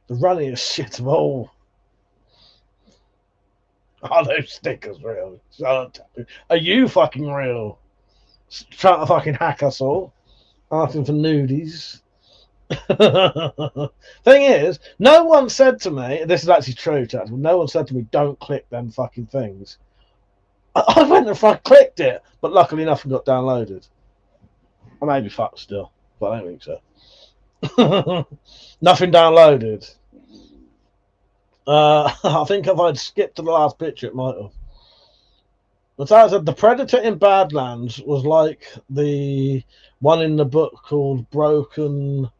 The runniest shit of all. Are those stickers real? Are you fucking real? Trying to fucking hack us all. Asking for nudies. Thing is, no one said to me, this is actually true, chat, no one said to me, don't click them fucking things. I went and I clicked it, but luckily nothing got downloaded. I may be fucked still, but I don't think so. Nothing downloaded. I think if I'd skipped to the last picture, it might have. But as I said, the Predator in Badlands was like the one in the book called Broken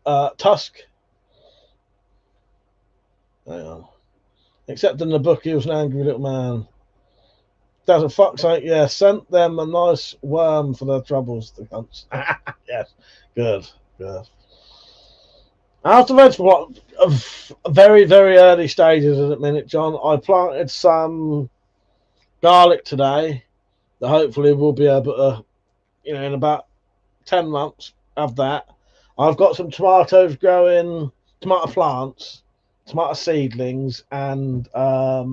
Tusk. Hang on. Except in the book, he was an angry little man. Doesn't fuck's sake, yeah. Sent them a nice worm for their troubles, the cunts. Yes, good. Out of vegetable of very, very early stages at the minute, John. I planted some garlic today that hopefully we'll be able to, you know, in about 10 months have that. I've got some tomatoes growing, tomato plants, tomato seedlings, and a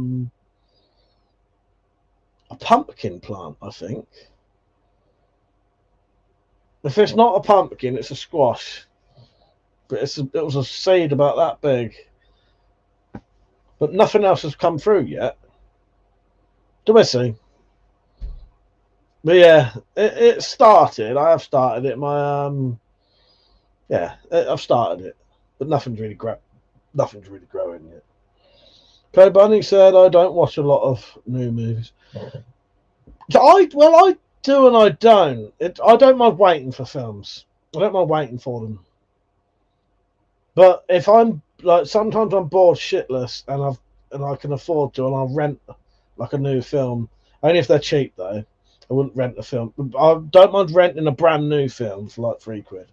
pumpkin plant, I think. If it's not a pumpkin, it's a squash. But it was a seed about that big. But nothing else has come through yet. Do we see? But yeah, it started. I have started it. My Yeah, I've started it, but nothing's really growing yet. Clay Bunny said, I don't watch a lot of new movies. So I do and I don't. I don't mind waiting for films. I don't mind waiting for them. But if I'm like, sometimes I'm bored shitless, and I can afford to, and I'll rent like a new film. Only if they're cheap though. I wouldn't rent a film. I don't mind renting a brand new film for like £3.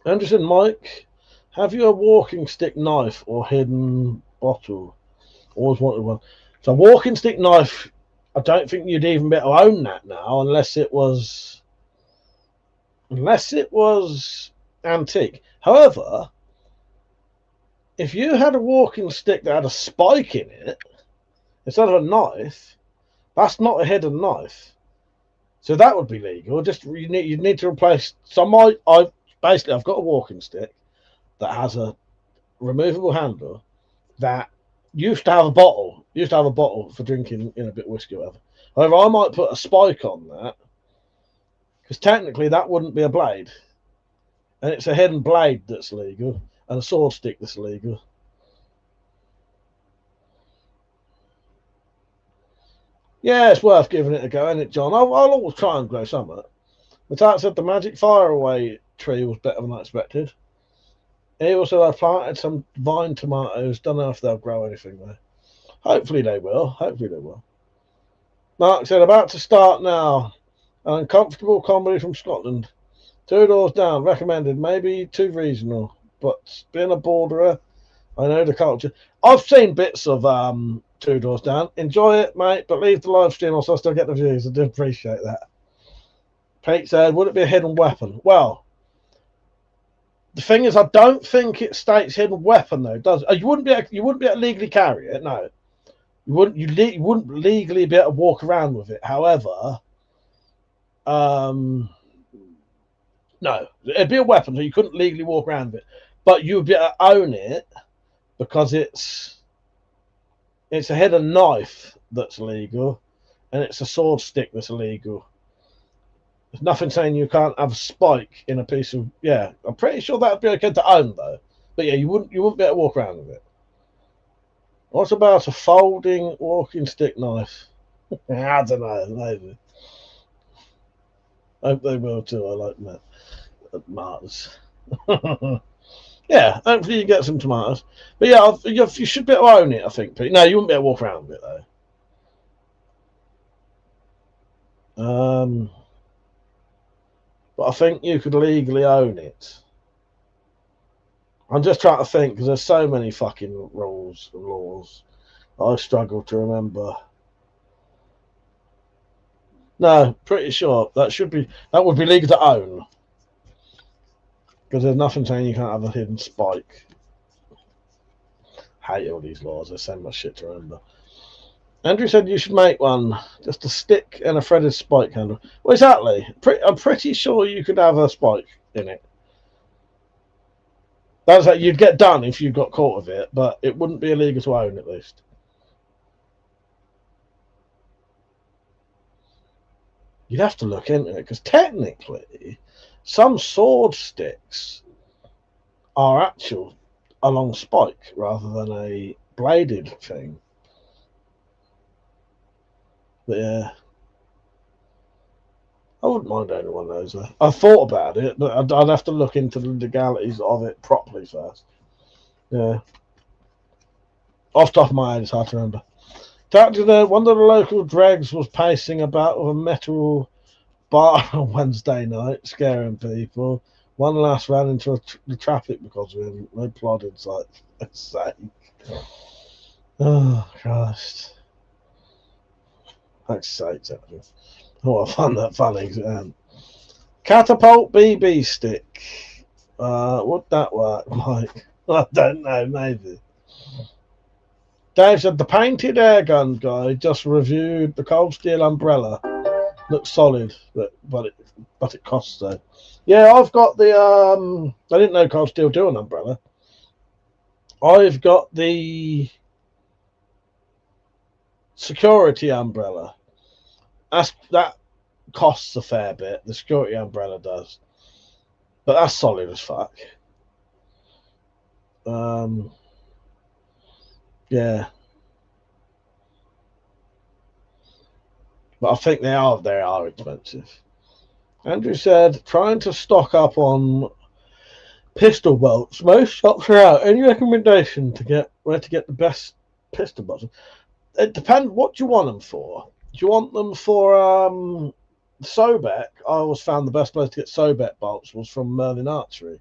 Anderson Mike, have you a walking stick knife or hidden bottle? Always wanted one. So walking stick knife, I don't think you'd even be able to own that now unless it was antique. However, if you had a walking stick that had a spike in it instead of a knife, that's not a hidden knife. So that would be legal. Just you'd need to replace some. I've got a walking stick that has a removable handle that used to have a bottle. For drinking, a bit of whiskey or whatever. However, I might put a spike on that because technically that wouldn't be a blade, and it's a hidden blade that's legal and a sword stick that's legal. Yeah, it's worth giving it a go, isn't it, John? I'll always try and grow something. The tat said the magic faraway tree was better than I expected. He also I planted some vine tomatoes. Don't know if they'll grow anything though. Hopefully they will. Mark said, about to start now. An uncomfortable comedy from Scotland. 2 Doors Down. Recommended. Maybe too regional. But being a borderer, I know the culture. I've seen bits of 2 Doors Down. Enjoy it, mate, but leave the live stream so I still get the views. I do appreciate that. Pete said, would it be a hidden weapon? Well, the thing is, I don't think it states hidden weapon though. Does you wouldn't be able to legally carry it? No, you wouldn't. You wouldn't legally be able to walk around with it. However, no, it'd be a weapon, so you couldn't legally walk around with it, but you would be able to own it because it's a hidden knife that's legal, and it's a sword stick that's illegal. There's nothing saying you can't have a spike in a piece of. Yeah, I'm pretty sure that'd be okay to own though. But yeah, you wouldn't be able to walk around with it. What about a folding walking stick knife? I don't know, maybe. I hope they will too. I like that. Tomatoes. Yeah, hopefully you get some tomatoes. But yeah, you should be able to own it, I think, Pete. No, you wouldn't be able to walk around with it though. But I think you could legally own it. I'm just trying to think because there's so many fucking rules and laws I struggle to remember. No, pretty sure that would be legal to own because there's nothing saying you can't have a hidden spike. Hate all these laws. There's so much shit to remember. Andrew said you should make one, just a stick and a threaded spike handle. Well, exactly. I'm pretty sure you could have a spike in it. That's like you'd get done if you got caught with it, but it wouldn't be illegal to own at least. You'd have to look into it because technically, some sword sticks are actual a long spike rather than a bladed thing. But yeah, I wouldn't mind owning one of those though. I thought about it, but I'd have to look into the legalities of it properly first. Yeah. Off the top of my head, it's hard to remember. One of the local dregs was pacing about with a metal bar on Wednesday night, scaring people. One last ran into the traffic because of him. No plod in sight. For God's sake. Oh, Christ. That's sakes, actually. Oh, I found that funny. Catapult BB stick. Would that work, Mike? I don't know, maybe. Dave said the painted air gun guy just reviewed the Cold Steel umbrella. Looks solid, but it costs though. Yeah, I've got the I didn't know Cold Steel do an umbrella. I've got the security umbrella. That costs a fair bit. The security umbrella does. But that's solid as fuck. Yeah. But I think they are expensive. Andrew said, trying to stock up on pistol bolts. Most shops are out. Any recommendation to get where to get the best pistol bolts? It depends. What do you want them for? Do you want them for Sobek? I always found the best place to get Sobek bolts was from Merlin Archery.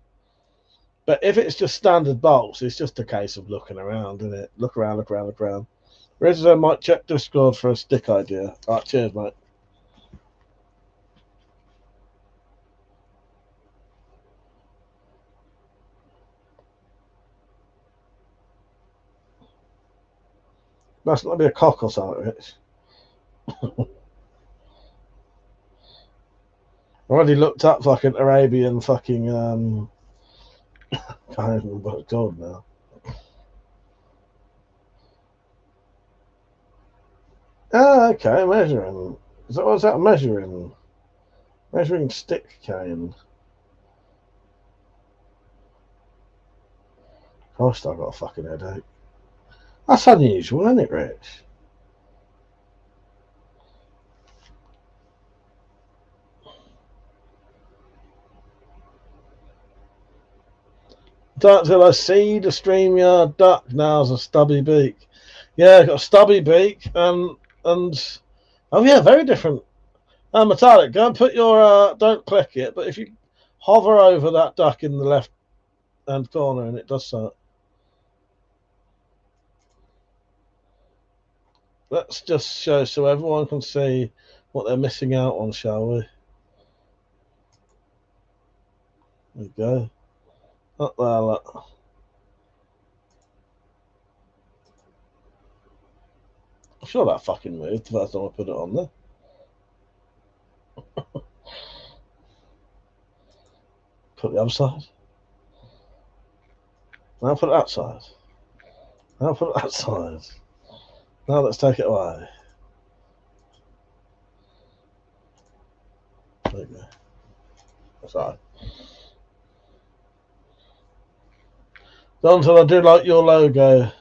But if it's just standard bolts, it's just a case of looking around, isn't it? Look around, look around, look around. Rizzo might check Discord for a stick idea. All right, cheers, mate. Must not be a cock or something, Rich. Already looked up fucking Arabian fucking can't remember what it's called now. Ah, okay, measuring. What's that measuring? Measuring stick cane. Gosh, I've got a fucking headache. That's unusual, isn't it, Rich? Don't till I see the StreamYard duck now as a stubby beak. Yeah, got a stubby beak and oh yeah, very different. Metallic, go and put your don't click it, but if you hover over that duck in the left hand corner and it does so. Let's just show so everyone can see what they're missing out on, shall we? There you go. Up there, look. I'm sure that fucking moved the first time I put it on there. Put the other side. Now put it that side. Now put it that side. Now let's take it away. There you go. That's all right. Until I do like your logo.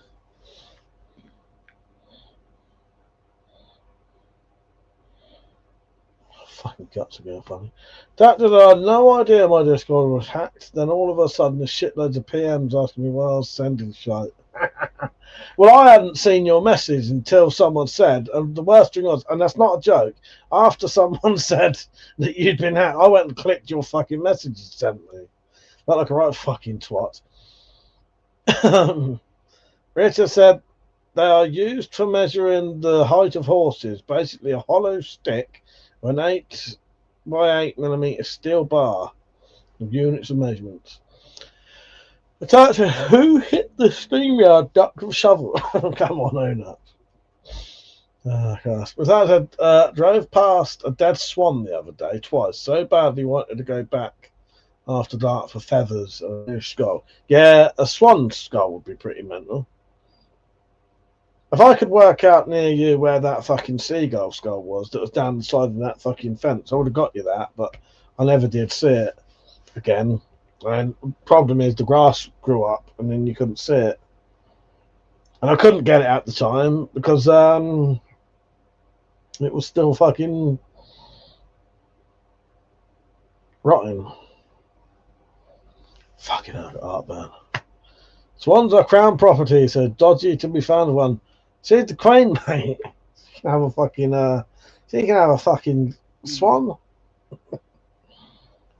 Fucking guts are going funny. That did I had no idea my Discord was hacked. Then all of a sudden, there's shitloads of PMs asking me why I was sending shit. Well, I hadn't seen your message until someone said, and the worst thing was, and that's not a joke, after someone said that you'd been hacked, I went and clicked your fucking message you sent me. Felt like a right fucking twat. Richard said, they are used for measuring the height of horses, basically a hollow stick with an 8 by 8 millimeter steel bar of units of measurements. Attacker, who hit the StreamYard duck with a shovel? Come on, own up. Drove past a dead swan the other day twice. So badly wanted to go back after dark for feathers and a new skull. Yeah, a swan skull would be pretty mental. If I could work out near you where that fucking seagull skull was that was down the side of that fucking fence, I would have got you that, but I never did see it again. And the problem is the grass grew up and then you couldn't see it. And I couldn't get it at the time because it was still fucking rotting. Fucking hell, man. Swans are crown property, so dodgy to be found one. See the crane, mate. You can have a fucking so you can have a fucking swan.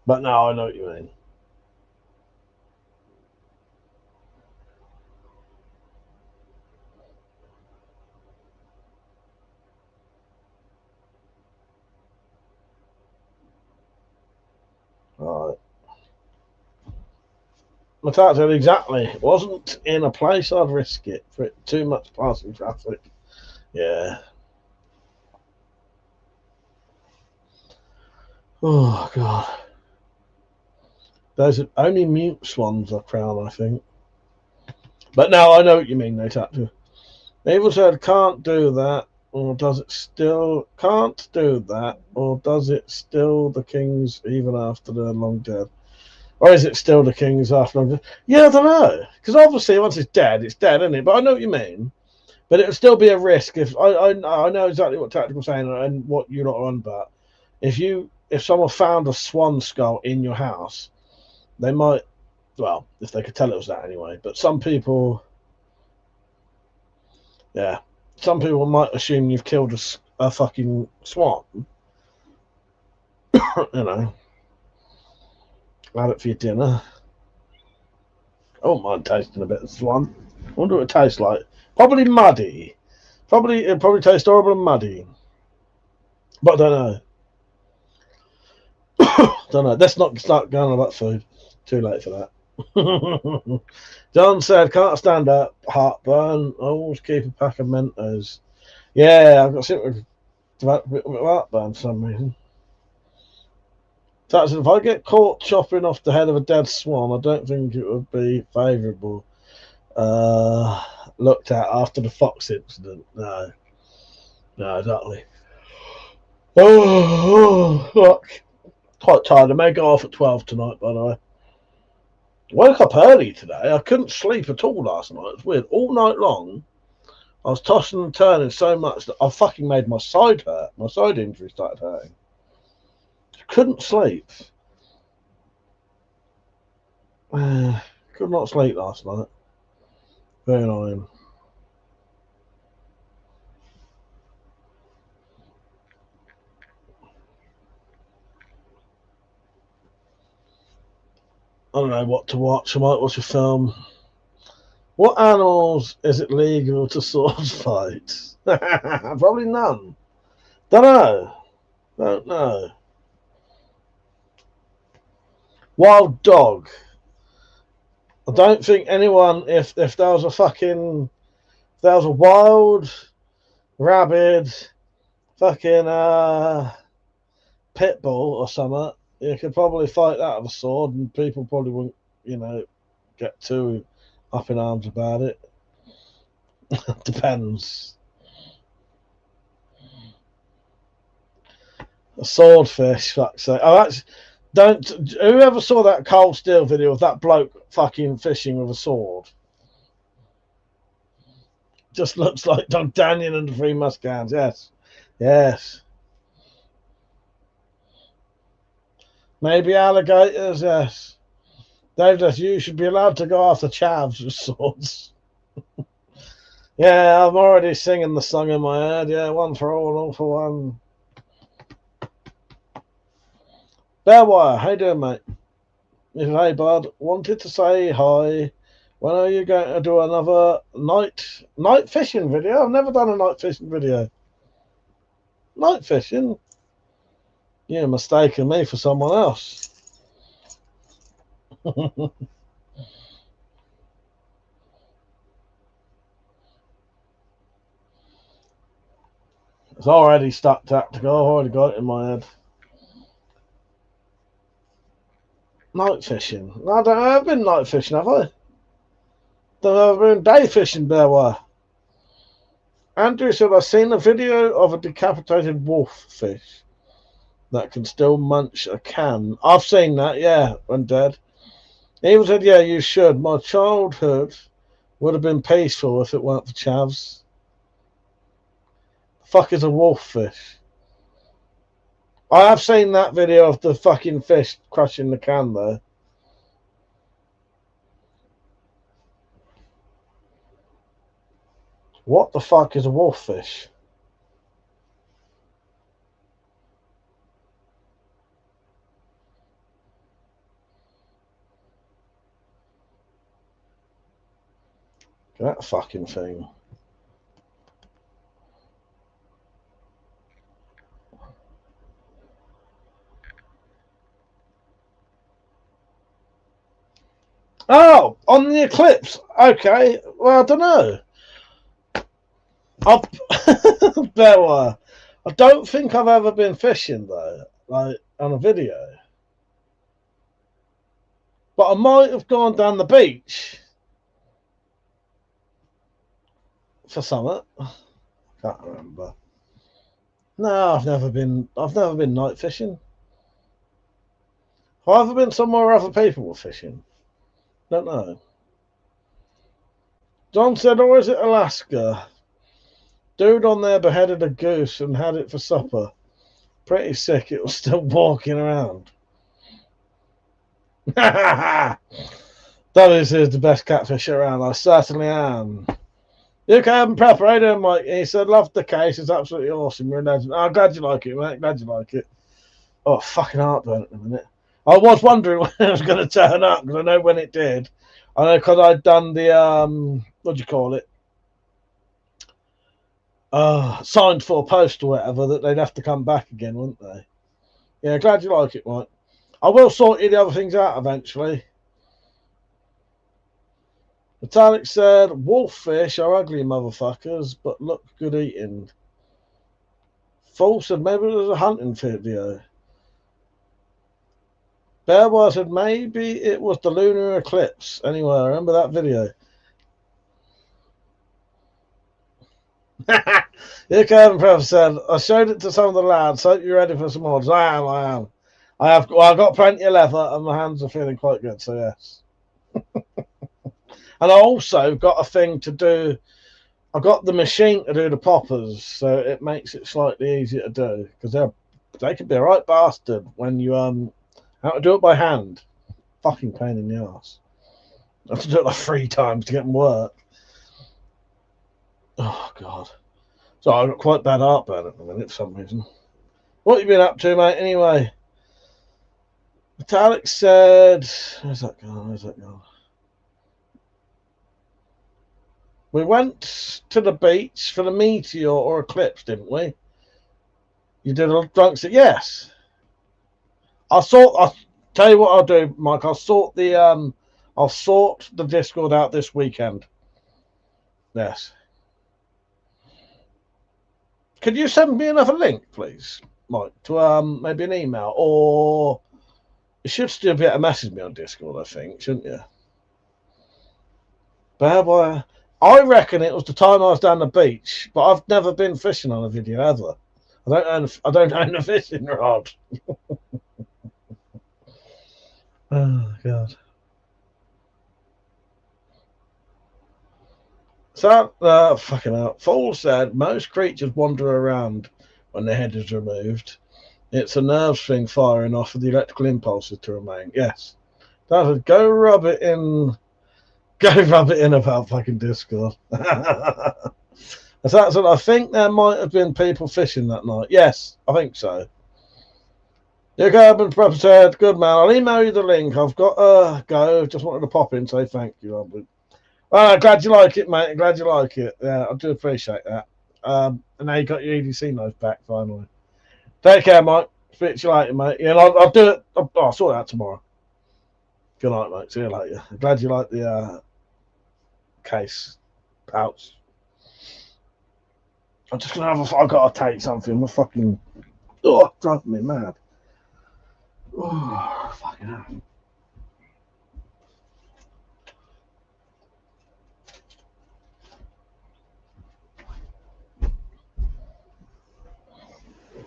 But no, I know what you mean. Right. Matat said exactly. It wasn't in a place I'd risk it for it too much passing traffic. Yeah. Oh god. Those are only mute swans are crown, I think. But no, I know what you mean, no tattoo. Evil said can't do that, or does it still can't do that, or does it still the kings even after they're long dead? Or is it still the King's after? Yeah, I don't know. Because obviously, once it's dead, isn't it? But I know what you mean. But it would still be a risk if I know exactly what Tactical's saying and what you're not on about. If someone found a swan skull in your house, they might, well, if they could tell it was that anyway. But some people might assume you've killed a fucking swan. You know, have it for your dinner. I wouldn't mind tasting a bit of swan. I wonder what it tastes like. Probably muddy. It'd probably taste horrible and muddy. But I don't know. Don't know. Let's not start going on about food. Too late for that. John said, can't stand up heartburn. I always keep a pack of Mentos. Yeah, I've got symptoms with heartburn for some reason. So if I get caught chopping off the head of a dead swan, I don't think it would be favourable. Looked at after the fox incident. No, exactly. Oh, fuck. Quite tired. I may go off at 12 tonight, by the way. Woke up early today. I couldn't sleep at all last night. It's weird. All night long, I was tossing and turning so much that I fucking made my side hurt. My side injury started hurting. Couldn't sleep. Could not sleep last night. Very annoying. I don't know what to watch. I might watch a film. What animals is it legal to sword fight? Probably none. Don't know. Wild dog. I don't think anyone, if there was a wild, rabid, fucking pit bull or something, you could probably fight that with a sword and people probably wouldn't, get too up in arms about it. Depends. A swordfish, fuck's sake. Oh, whoever saw that Cold Steel video of that bloke fucking fishing with a sword? Just looks like D'Artagnan and the Three Musketeers. Yes. Maybe alligators, yes. David, you should be allowed to go after chavs with swords. Yeah, I'm already singing the song in my head. Yeah, one for all for one. Bearwire, how you doing, mate? Hey, bud. Wanted to say hi. When are you going to do another night fishing video? I've never done a night fishing video. Night fishing? You're mistaking me for someone else. It's already stuck tactical. I've already got it in my head. Night fishing. I don't know. I've been night fishing, have I? I've been day fishing, Bearwire. Andrew said, I've seen a video of a decapitated wolf fish that can still munch a can. I've seen that, yeah, when dead. He even said, yeah, you should. My childhood would have been peaceful if it weren't for chavs. The fuck is a wolf fish? I have seen that video of the fucking fish crushing the can, though. What the fuck is a wolf fish? That fucking thing. Oh, on the eclipse. Okay. Well, I don't know. Bearwire. I don't think I've ever been fishing, though, like on a video. But I might have gone down the beach for something. Can't remember. No, I've never been night fishing. Have I ever been somewhere where other people were fishing? Don't know. John said, or is it Alaska? Dude on there beheaded a goose and had it for supper. Pretty sick, it was still walking around. That is the best catfish around. I certainly am. UK Urban Prepper, how you doing, Mike? He said, love the case. It's absolutely awesome. You're a legend. I'm glad you like it, mate. Glad you like it. Oh, fucking heartburn at the minute. I was wondering when it was going to turn up because I know when it did. I know because I'd done the, what do you call it? Signed for post or whatever, that they'd have to come back again, wouldn't they? Yeah, glad you like it, Mike. I will sort you the other things out eventually. Metallic said, wolffish are ugly motherfuckers, but look good eating. Fool said, maybe there's a hunting video. Bearboy said, maybe it was the lunar eclipse. Anyway, I remember that video. Here Kevin Pref said, I showed it to some of the lads. Hope you're ready for some odds. I am. I've got plenty of leather and my hands are feeling quite good, so yes. And I also got a thing to do. I got the machine to do the poppers, so it makes it slightly easier to do because they can be a right bastard when you have to do it by hand. Fucking pain in the ass. I have to do it like 3 times to get them work. Oh god. So I've got quite bad heartburn at the minute for some reason. What have you been up to, mate? Anyway, Metallic said, "Where's that gone? Where's that gone?" We went to the beach for the meteor or eclipse, didn't we? You did a drunk set, yes. I'll tell you what I'll do, Mike. I'll sort the Discord out this weekend. Yes. Could you send me another link, please, Mike, to maybe an email, or you should still be able to message me on Discord, I think, shouldn't you? Bearboy, I reckon it was the time I was down the beach, but I've never been fishing on a video ever. I don't own a fishing rod. Oh god. So fucking hell. Fool said most creatures wander around when their head is removed. It's a nerve thing firing off for the electrical impulses to remain. Yes. That would go rub it in about fucking Discord. That's what I think. There might have been people fishing that night. Yes, I think so. Your Urban Prep said, good man, I'll email you the link. I've got go. Just wanted to pop in and say thank you, Albert. Well, glad you like it, mate. Glad you like it. Yeah, I do appreciate that. And now you got your EDC knife back finally. Take care, Mike. Speak to you later, mate. Yeah, I'll do it. I'll sort it out tomorrow. Good night, mate. See you later. Glad you like the case pouch. I'm just gonna have I've got to take something. I'm fucking driving me mad. Oh, fucking hell.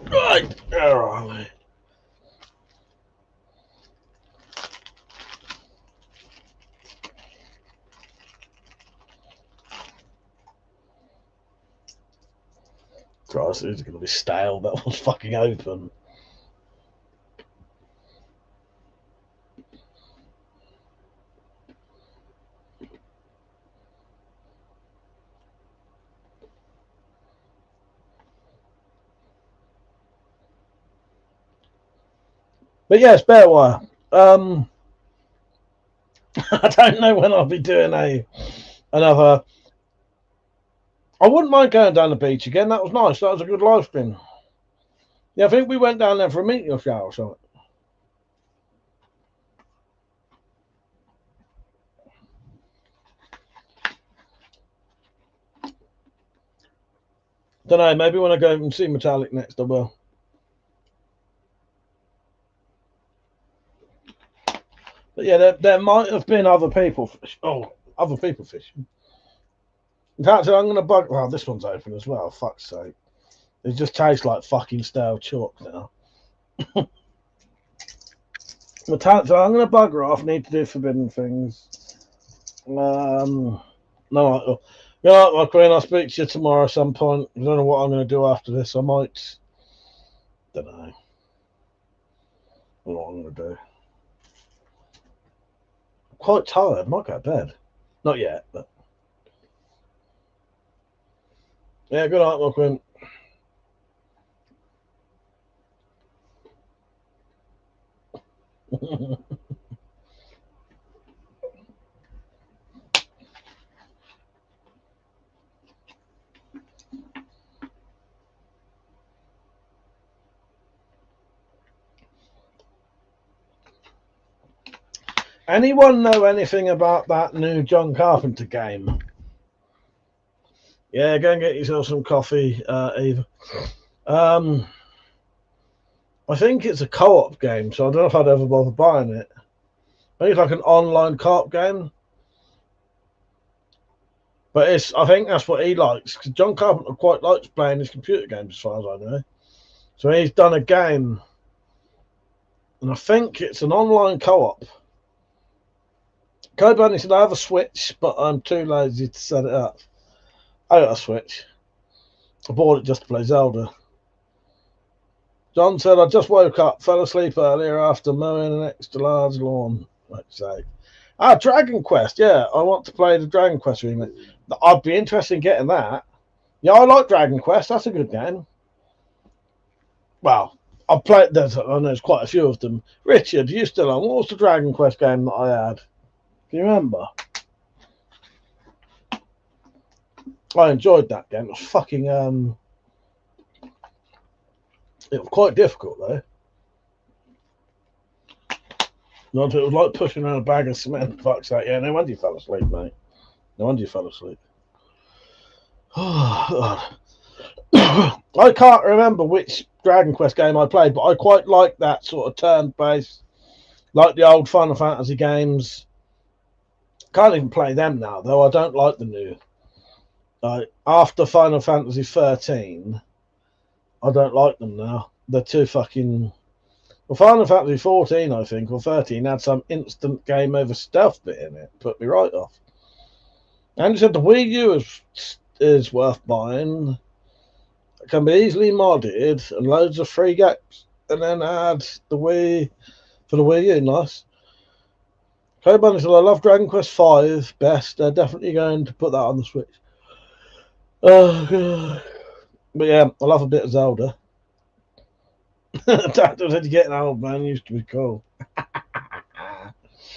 Right, where are we? Christ, it's going to be stale. That was fucking open. But yes, bear wire. I don't know when I'll be doing another. I wouldn't mind going down the beach again. That was nice. That was a good live stream. Yeah, I think we went down there for a meteor shower or something. Don't know. Maybe when I go and see Metallic next, I will. But yeah, there might have been other people. Other people fishing. In fact, I'm going to bug. Well, this one's open as well. Fuck's sake. It just tastes like fucking stale chalk now. So I'm going to bugger off. Need to do forbidden things. No, my queen. I'll speak to you tomorrow at some point. I don't know what I'm going to do after this. I might. Don't know. I don't know what I'm going to do. I'm quite tired. Might go to bed. Not yet, but yeah. Good night, my queen. Anyone know anything about that new John Carpenter game? Yeah, go and get yourself some coffee, Eva. I think it's a co-op game, so I don't know if I'd ever bother buying it. Maybe it's like an online co-op game. But I think that's what he likes, because John Carpenter quite likes playing his computer games, as far as I know. So he's done a game, and I think it's an online co-op. Code Bunny said, I have a Switch, but I'm too lazy to set it up. I got a Switch. I bought it just to play Zelda. John said, I just woke up, fell asleep earlier after mowing an extra large lawn. Like say. Dragon Quest, yeah. I want to play the Dragon Quest remake. I'd be interested in getting that. Yeah, I like Dragon Quest. That's a good game. Well, I've played, I know there's quite a few of them. Richard, you still on? What was the Dragon Quest game that I had? Can you remember? I enjoyed that game. It was fucking it was quite difficult though. Not it was like pushing around a bag of cement. Fuck's sake. Yeah, no wonder you fell asleep, mate. No wonder you fell asleep. Oh, God. I can't remember which Dragon Quest game I played, but I quite like that sort of turn-based, like the old Final Fantasy games. Can't even play them now, though. I don't like the new. After Final Fantasy 13, I don't like them now. They're too fucking... Well, Final Fantasy 14, I think, or 13, had some instant game over stealth bit in it. Put me right off. And he said the Wii U is worth buying. It can be easily modded and loads of free games. And then add the Wii for the Wii U. Nice. Okay, Bunny said, I love Dragon Quest V best. They're definitely going to put that on the Switch. Oh, God. But yeah, I love a bit of Zelda. Doctor said, you're getting old, man. It used to be cool.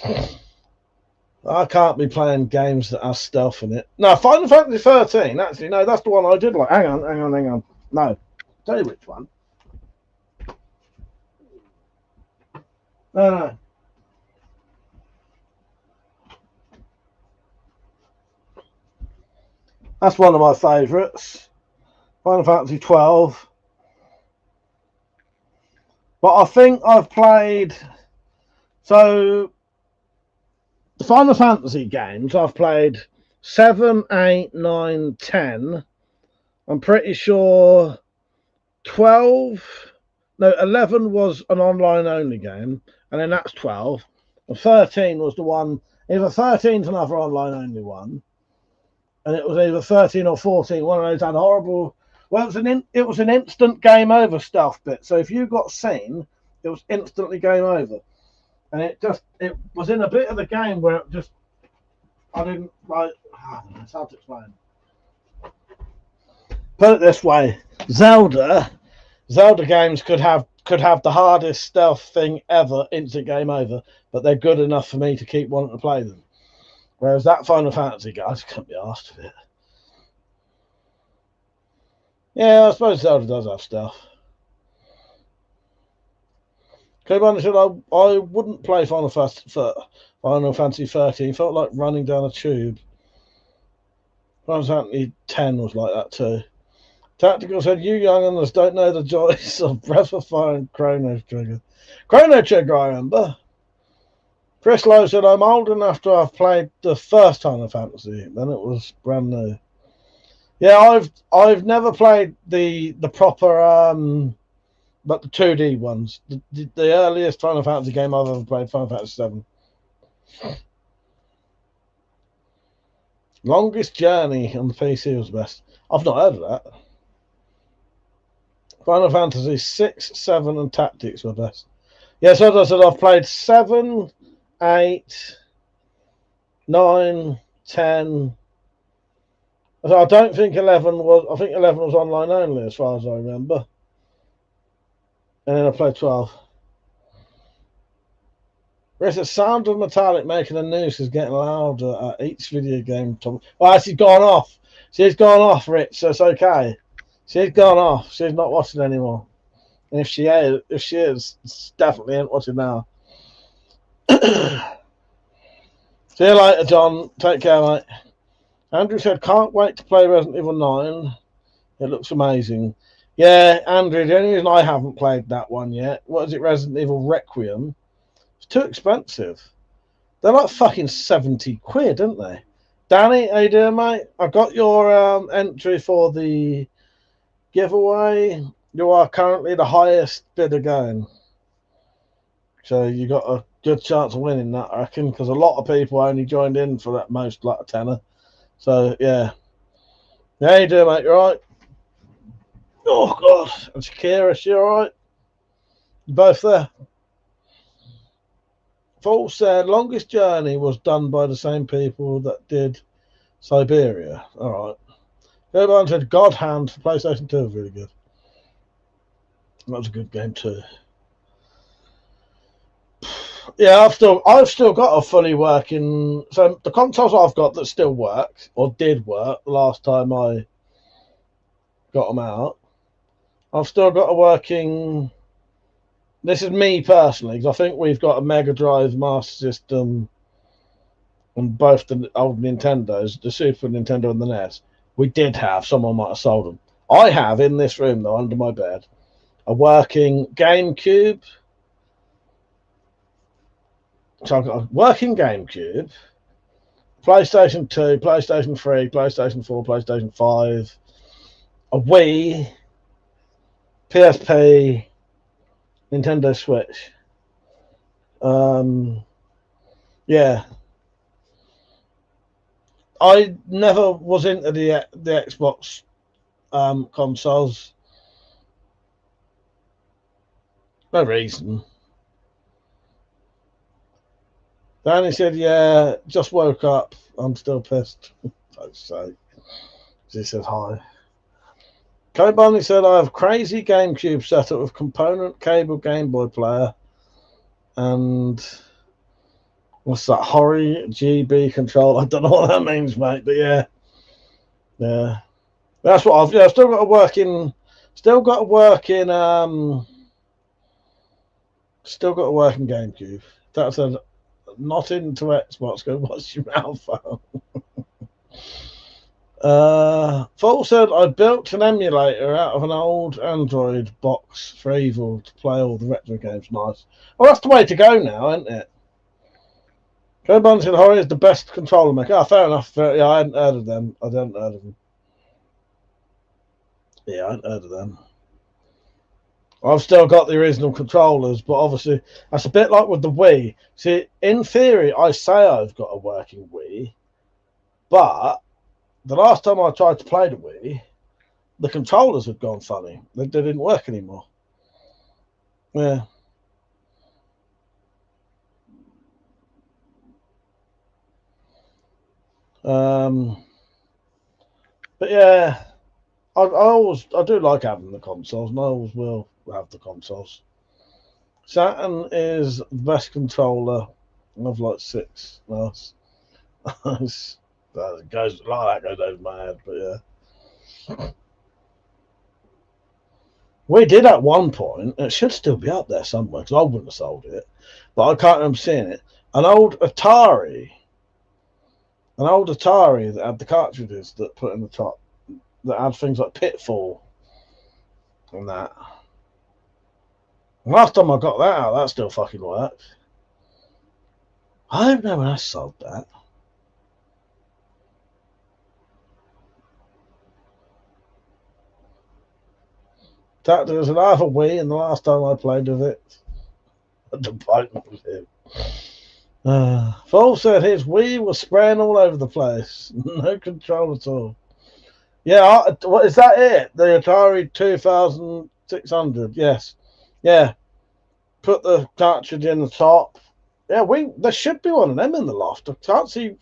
I can't be playing games that have stealth in it. No, Final Fantasy 13, actually. No, that's the one I did like. Hang on. No. Tell you which one. No. That's one of my favourites. Final Fantasy 12. But I think I've played... So, the Final Fantasy games, I've played 7, 8, 9, 10. I'm pretty sure 12... No, 11 was an online-only game. And then that's 12. And 13 was the one... Either 13's another online-only one. And it was either 13 or 14. One of those had horrible... Well, it was an instant game over stealth bit. So if you got seen, it was instantly game over. And it was in a bit of the game where it just... I didn't like... I don't know, it's hard to explain. Put it this way. Zelda games could have the hardest stealth thing ever, instant game over, but they're good enough for me to keep wanting to play them. Whereas that Final Fantasy guy, I just can't be arsed with it. Yeah, I suppose Zelda does have stuff. K-Bunny said, I wouldn't play Final Fantasy 13. Felt like running down a tube. Final Fantasy 10 was like that too. Tactical said, you young'uns don't know the joys of Breath of Fire and Chrono Trigger. Chrono Trigger, I remember. Chris Lowe said, I'm old enough to have played the first Final Fantasy. Then it was brand new. Yeah, I've never played the proper but the 2D ones. The earliest Final Fantasy game I've ever played, Final Fantasy 7. Longest Journey on the PC was best. I've not heard of that. Final Fantasy 6, 7, and Tactics were best. Yes, as I said, I've played 7, 8, 9, 10. I don't think 11 was. I think 11 was online only, as far as I remember. And then I played 12. There's a sound of metallic making a noose is getting louder at each video game. Oh, she's gone off. She's gone off, Rich. So it's okay. She's gone off. She's not watching anymore. And if she is, it's definitely ain't watching now. See you later, John. Take care, mate. Andrew said, can't wait to play Resident Evil 9. It looks amazing. Yeah, Andrew, the only reason I haven't played that one yet, what is it, Resident Evil Requiem? It's too expensive. They're like fucking 70 quid, aren't they? Danny, how you doing, mate? I got your entry for the giveaway. You are currently the highest bidder going. So you got a good chance of winning that, I reckon, because a lot of people only joined in for that most like a tenner. So, yeah. How you doing, mate? You alright? Oh, God. And Shakira, she alright? You both there? Paul said, longest journey was done by the same people that did Siberia. Alright. Everyone said, God Hand for PlayStation 2 was really good. That was a good game too. Yeah, I've still got a fully working. So the consoles I've got that still work or did work the last time I got them out. I've still got a working. This is me personally because I think we've got a Mega Drive Master System on both the old Nintendos, the Super Nintendo and the NES. We did have. Someone might have sold them. I have in this room though, under my bed, a working GameCube. So I've got a working GameCube, PlayStation 2, PlayStation 3, PlayStation 4, PlayStation 5, a Wii, PSP, Nintendo Switch. Yeah. I never was into the Xbox consoles. No reason. Danny said, yeah, just woke up. I'm still pissed. So he said hi. Cody Barney said, I have crazy GameCube setup with component cable Game Boy player and what's that, Hori GB control. I don't know what that means, mate, but yeah. Yeah. That's what I've still got to work in GameCube. That's a not into Xbox, go watch your mouth phone. Full said, I built an emulator out of an old Android box for Evil to play all the retro games. Nice. Well, that's the way to go now, isn't it? Joe Bunn said, Hori is the best controller maker. Oh, fair enough. Yeah, I hadn't heard of them. Yeah, I hadn't heard of them. I've still got the original controllers, but obviously that's a bit like with the Wii. See, in theory, I say I've got a working Wii, but the last time I tried to play the Wii, the controllers had gone funny. They didn't work anymore. Yeah. But yeah, I do like having the consoles, and I always will have the consoles. Saturn is the best controller. I've like 6. Nice. That goes like that goes over my head, but yeah. We did at one point. It should still be up there somewhere because I wouldn't have sold it, but I can't remember seeing it. An old Atari that had the cartridges that put in the top, that had things like Pitfall and that. Last time I got that out, that still fucking worked. I don't know when I sold that. Tactical said, I have a Wii, and the last time I played with it, the bite was it. Paul said his Wii was spraying all over the place. No control at all. Yeah, what is that it? The Atari 2600, yes. Yeah. Put the cartridge in the top. Yeah, there should be one of them in the loft. I can't see.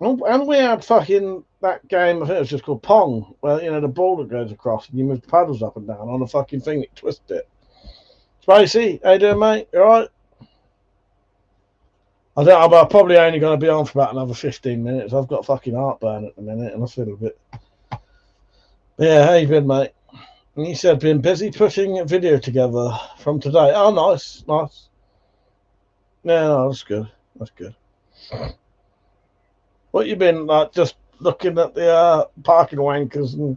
And we had fucking that game, I think it was just called Pong, where, you know, the ball that goes across and you move the paddles up and down on a fucking thing that twists it. Spacey, how you doing, mate? You alright? I'm probably only going to be on for about another 15 minutes. I've got fucking heartburn at the minute and I feel a bit. Yeah, how you been, mate? And he said, been busy putting a video together from today. Oh, nice, nice. Yeah, no, that's good. That's good. What you been like? Just looking at the parking wankers and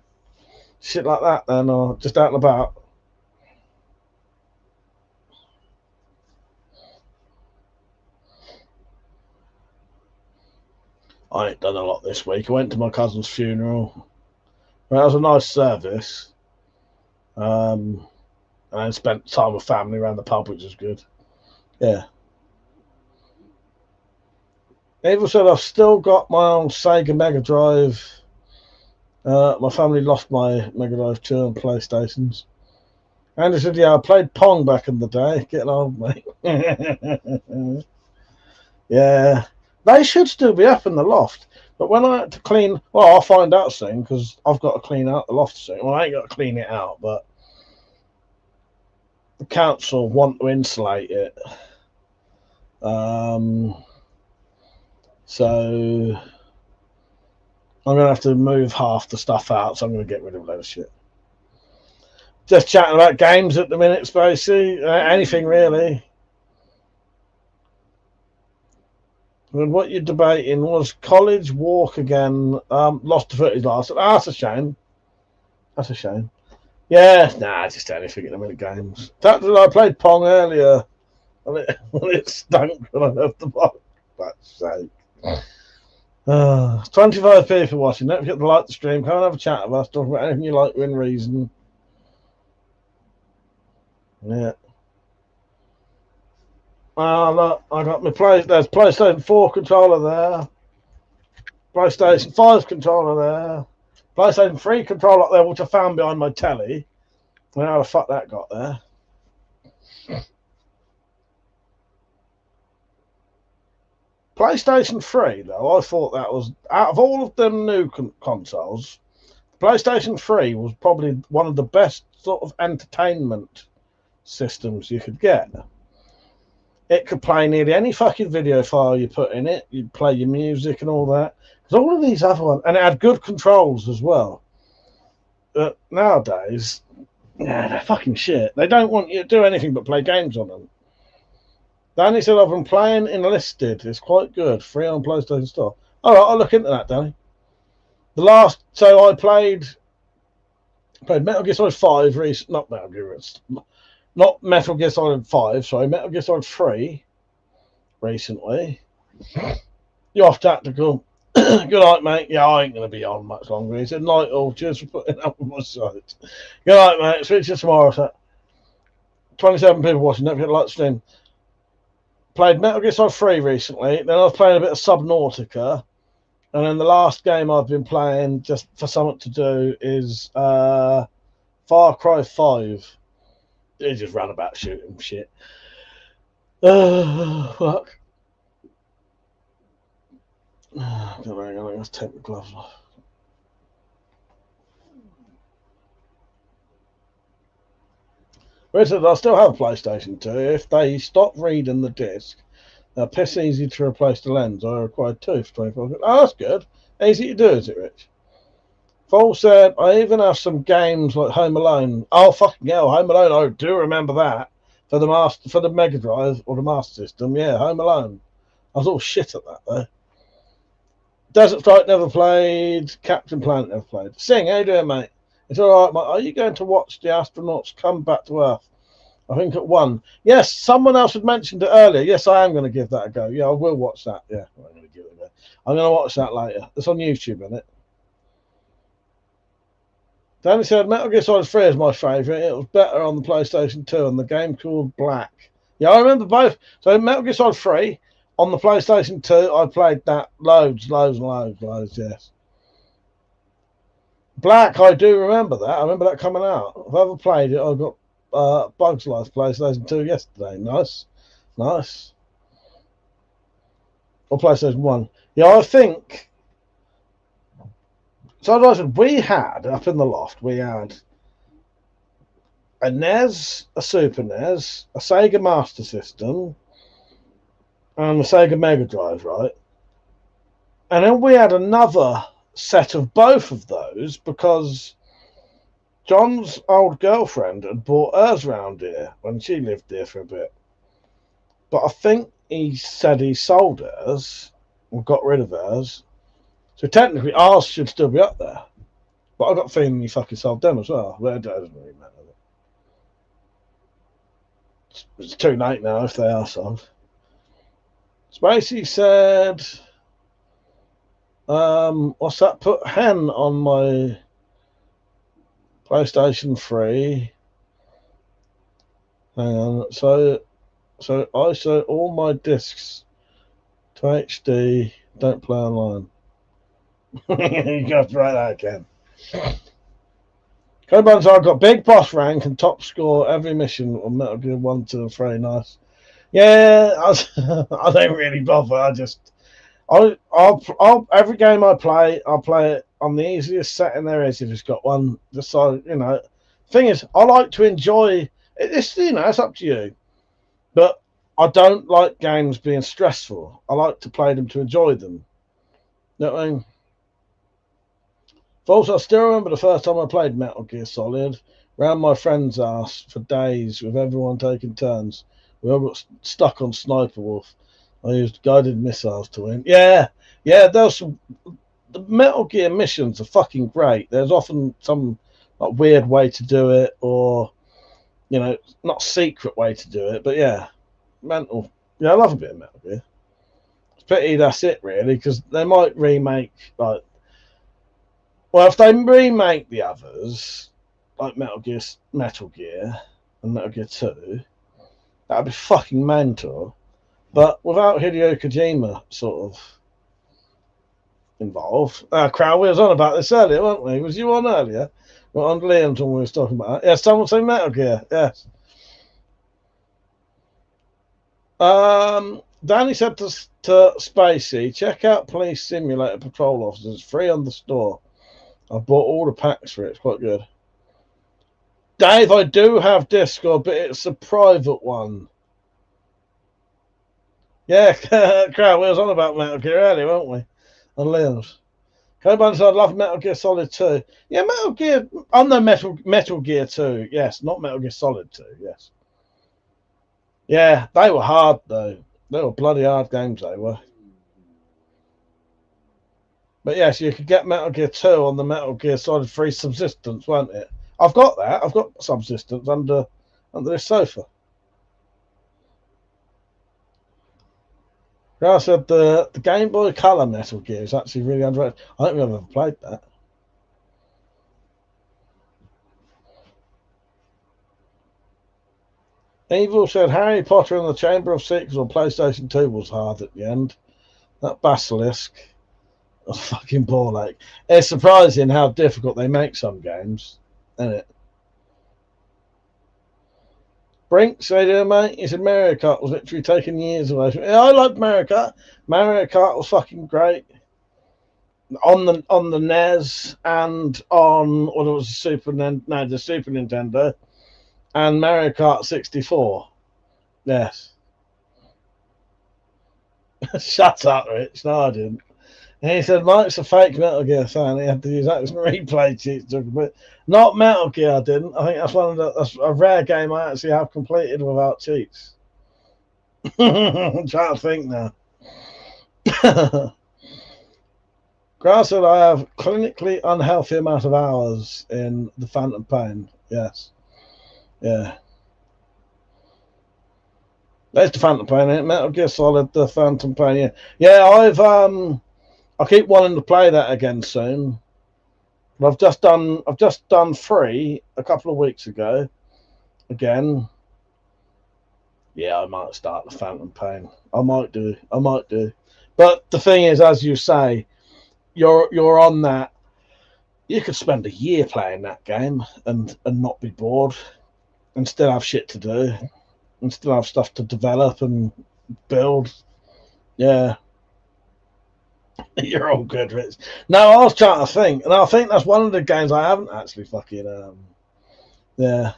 shit like that, then, or just out and about? I ain't done a lot this week. I went to my cousin's funeral. Well, it was a nice service. And then spent time with family around the pub, which is good. Yeah. Ava said, I've still got my old Sega Mega Drive. My family lost my Mega Drive 2 and PlayStations. Andy said, yeah, I played Pong back in the day. Getting old, mate. Yeah. They should still be up in the loft. But when I had to clean... Well, I'll find out soon, because I've got to clean out the loft soon. Well, I ain't got to clean it out, but the council want to insulate it. So I'm going to have to move half the stuff out, so I'm going to get rid of a load of shit. Just chatting about games at the minute, Spacey. Anything, really. And what you're debating was College Walk again. Lost to footage last. That's a shame. That's a shame. Yeah, nah, just anything at the minute games. I played Pong earlier, and it stunk when I left the box. That's sake. 25 people watching. Don't forget to like the stream. Come and have a chat with us. Talk about anything you like within reason. Yeah. Look, I got my there's PlayStation 4 controller there. PlayStation 5 controller there. PlayStation 3 controller up there, which I found behind my telly. I don't know how the fuck that got there. PlayStation 3, though, I thought that was, out of all of them new consoles, PlayStation 3 was probably one of the best sort of entertainment systems you could get. It could play nearly any fucking video file you put in it. You'd play your music and all that. Because all of these other ones, and it had good controls as well. But nowadays, yeah, they're fucking shit. They don't want you to do anything but play games on them. Danny said, I've been playing Enlisted. It's quite good. Free on PlayStation Store. All right, I'll look into that, Danny. So I played Metal Gear Solid 5, not Metal Gear Solid 5, sorry, Metal Gear Solid 3 recently. You're off tactical. Good night, mate. Yeah, I ain't going to be on much longer. He said, night all. Cheers for putting up with my site. Good night, mate. Speak to you tomorrow. So 27 people watching. Don't forget to like the stream. Played Metal Gear Solid 3 recently. Then I was playing a bit of Subnautica. And then the last game I've been playing, just for something to do, is Far Cry 5. They just ran about shooting shit. Fuck. Let's take the gloves off. Richard, I still have a PlayStation 2. If they stop reading the disc, they're piss easy to replace the lens. I required 2 for 24. Oh, that's good. Easy to do, is it, Rich? Paul said, I even have some games like Home Alone. Oh, fucking hell, Home Alone. I do remember that. For the Mega Drive or the Master System. Yeah, Home Alone. I was all shit at that, though. Desert Strike never played. Captain Planet never played. Sing, how you doing, mate? It's all right, mate. Are you going to watch the astronauts come back to Earth? I think at 1. Yes, someone else had mentioned it earlier. Yes, I am going to give that a go. Yeah, I will watch that. Yeah, I'm going to give it a go. I'm going to watch that later. It's on YouTube, isn't it? Danny said Metal Gear Solid 3 is my favourite. It was better on the PlayStation 2 and the game called Black. Yeah, I remember both. So Metal Gear Solid 3 on the PlayStation 2, I played that loads, yes. Black, I do remember that. I remember that coming out. If I ever played it, I got Bugs Life PlayStation 2 yesterday. Nice. Or PlayStation 1. Yeah, I think... So we had, up in the loft, we had a NES, a Super NES, a Sega Master System, and the Sega Mega Drive, right? And then we had another set of both of those because John's old girlfriend had brought hers round here when she lived here for a bit. But I think he said he sold hers or got rid of hers. So technically ours should still be up there. But I got a feeling he fucking sold them as well. But it doesn't really matter. It's too late now if they are sold. Spacey said, what's that? Put Hen on my PlayStation 3. Hang on. So I set all my discs to HD. Don't play online. You got to write that again. Coban's I got big boss rank and top score every mission on Metal Gear 1, 2, and 3. Nice. Yeah, I don't really bother. I'll every game I play, I'll play it on the easiest setting there is if it's got one. Just so you know. Thing is, I like to enjoy it. It's it's up to you. But I don't like games being stressful. I like to play them to enjoy them. You know what I mean? Also, I still remember the first time I played Metal Gear Solid round my friend's house for days with everyone taking turns. We all got stuck on Sniper Wolf. I used guided missiles to win. Yeah, there's some... The Metal Gear missions are fucking great. There's often some like weird way to do it or, not secret way to do it. But yeah, mental. Yeah, I love a bit of Metal Gear. It's pity that's it, really, because they might remake, like... Well, if they remake the others, like Metal Gear and Metal Gear 2, that'd be fucking mental. But without Hideo Kojima sort of involved. Crowd, we was on about this earlier, weren't we? Was you on earlier? Well, on Liam's when we was talking about it. Yeah, someone say Metal Gear, yes. Danny said to Spacey, check out Police Simulator Patrol Officers. It's free on the store. I've bought all the packs for it. It's quite good. Dave, I do have Discord, but it's a private one. Yeah, crowd, we was on about Metal Gear earlier, weren't we? On Liam's. Coban said, I love Metal Gear Solid 2. Yeah, Metal Gear... Oh, no, Metal Gear 2. Yes, not Metal Gear Solid 2, yes. Yeah, they were hard, though. They were bloody hard games, they were. But yes, you could get Metal Gear 2 on the Metal Gear Solid 3 Subsistence, won't it? I've got that. I've got Subsistence under this sofa. I said the Game Boy Color Metal Gear is actually really underrated. I don't think I've ever played that. Evil said Harry Potter and the Chamber of Secrets on PlayStation 2 was hard at the end. That Basilisk. A fucking ball ache. It's surprising how difficult they make some games, isn't it? Brink, say there, mate. He said Mario Kart was literally taking years away from me. Yeah, I liked Mario Kart. Mario Kart was fucking great. On the NES and on what was the Super Nintendo and Mario Kart 64. Yes. Shut up, Rich. No, I didn't. And he said, Mike's a fake Metal Gear fan. He had to use that as replay cheats. But not Metal Gear, I didn't. I think that's a rare game I actually have completed without cheats. I'm trying to think now. Grass said, I have clinically unhealthy amount of hours in the Phantom Pain. Yes. Yeah. There's the Phantom Pain, ain't it? Metal Gear Solid, the Phantom Pain, yeah. Yeah, I keep wanting to play that again soon. But I've just done 3 a couple of weeks ago. Again. Yeah, I might start the Phantom Pain. I might do. But the thing is, as you say, you're on that. You could spend a year playing that game and not be bored, and still have shit to do, and still have stuff to develop and build. Yeah. You're all good, Rich. No, I was trying to think, and I think that's one of the games I haven't actually fucking yeah.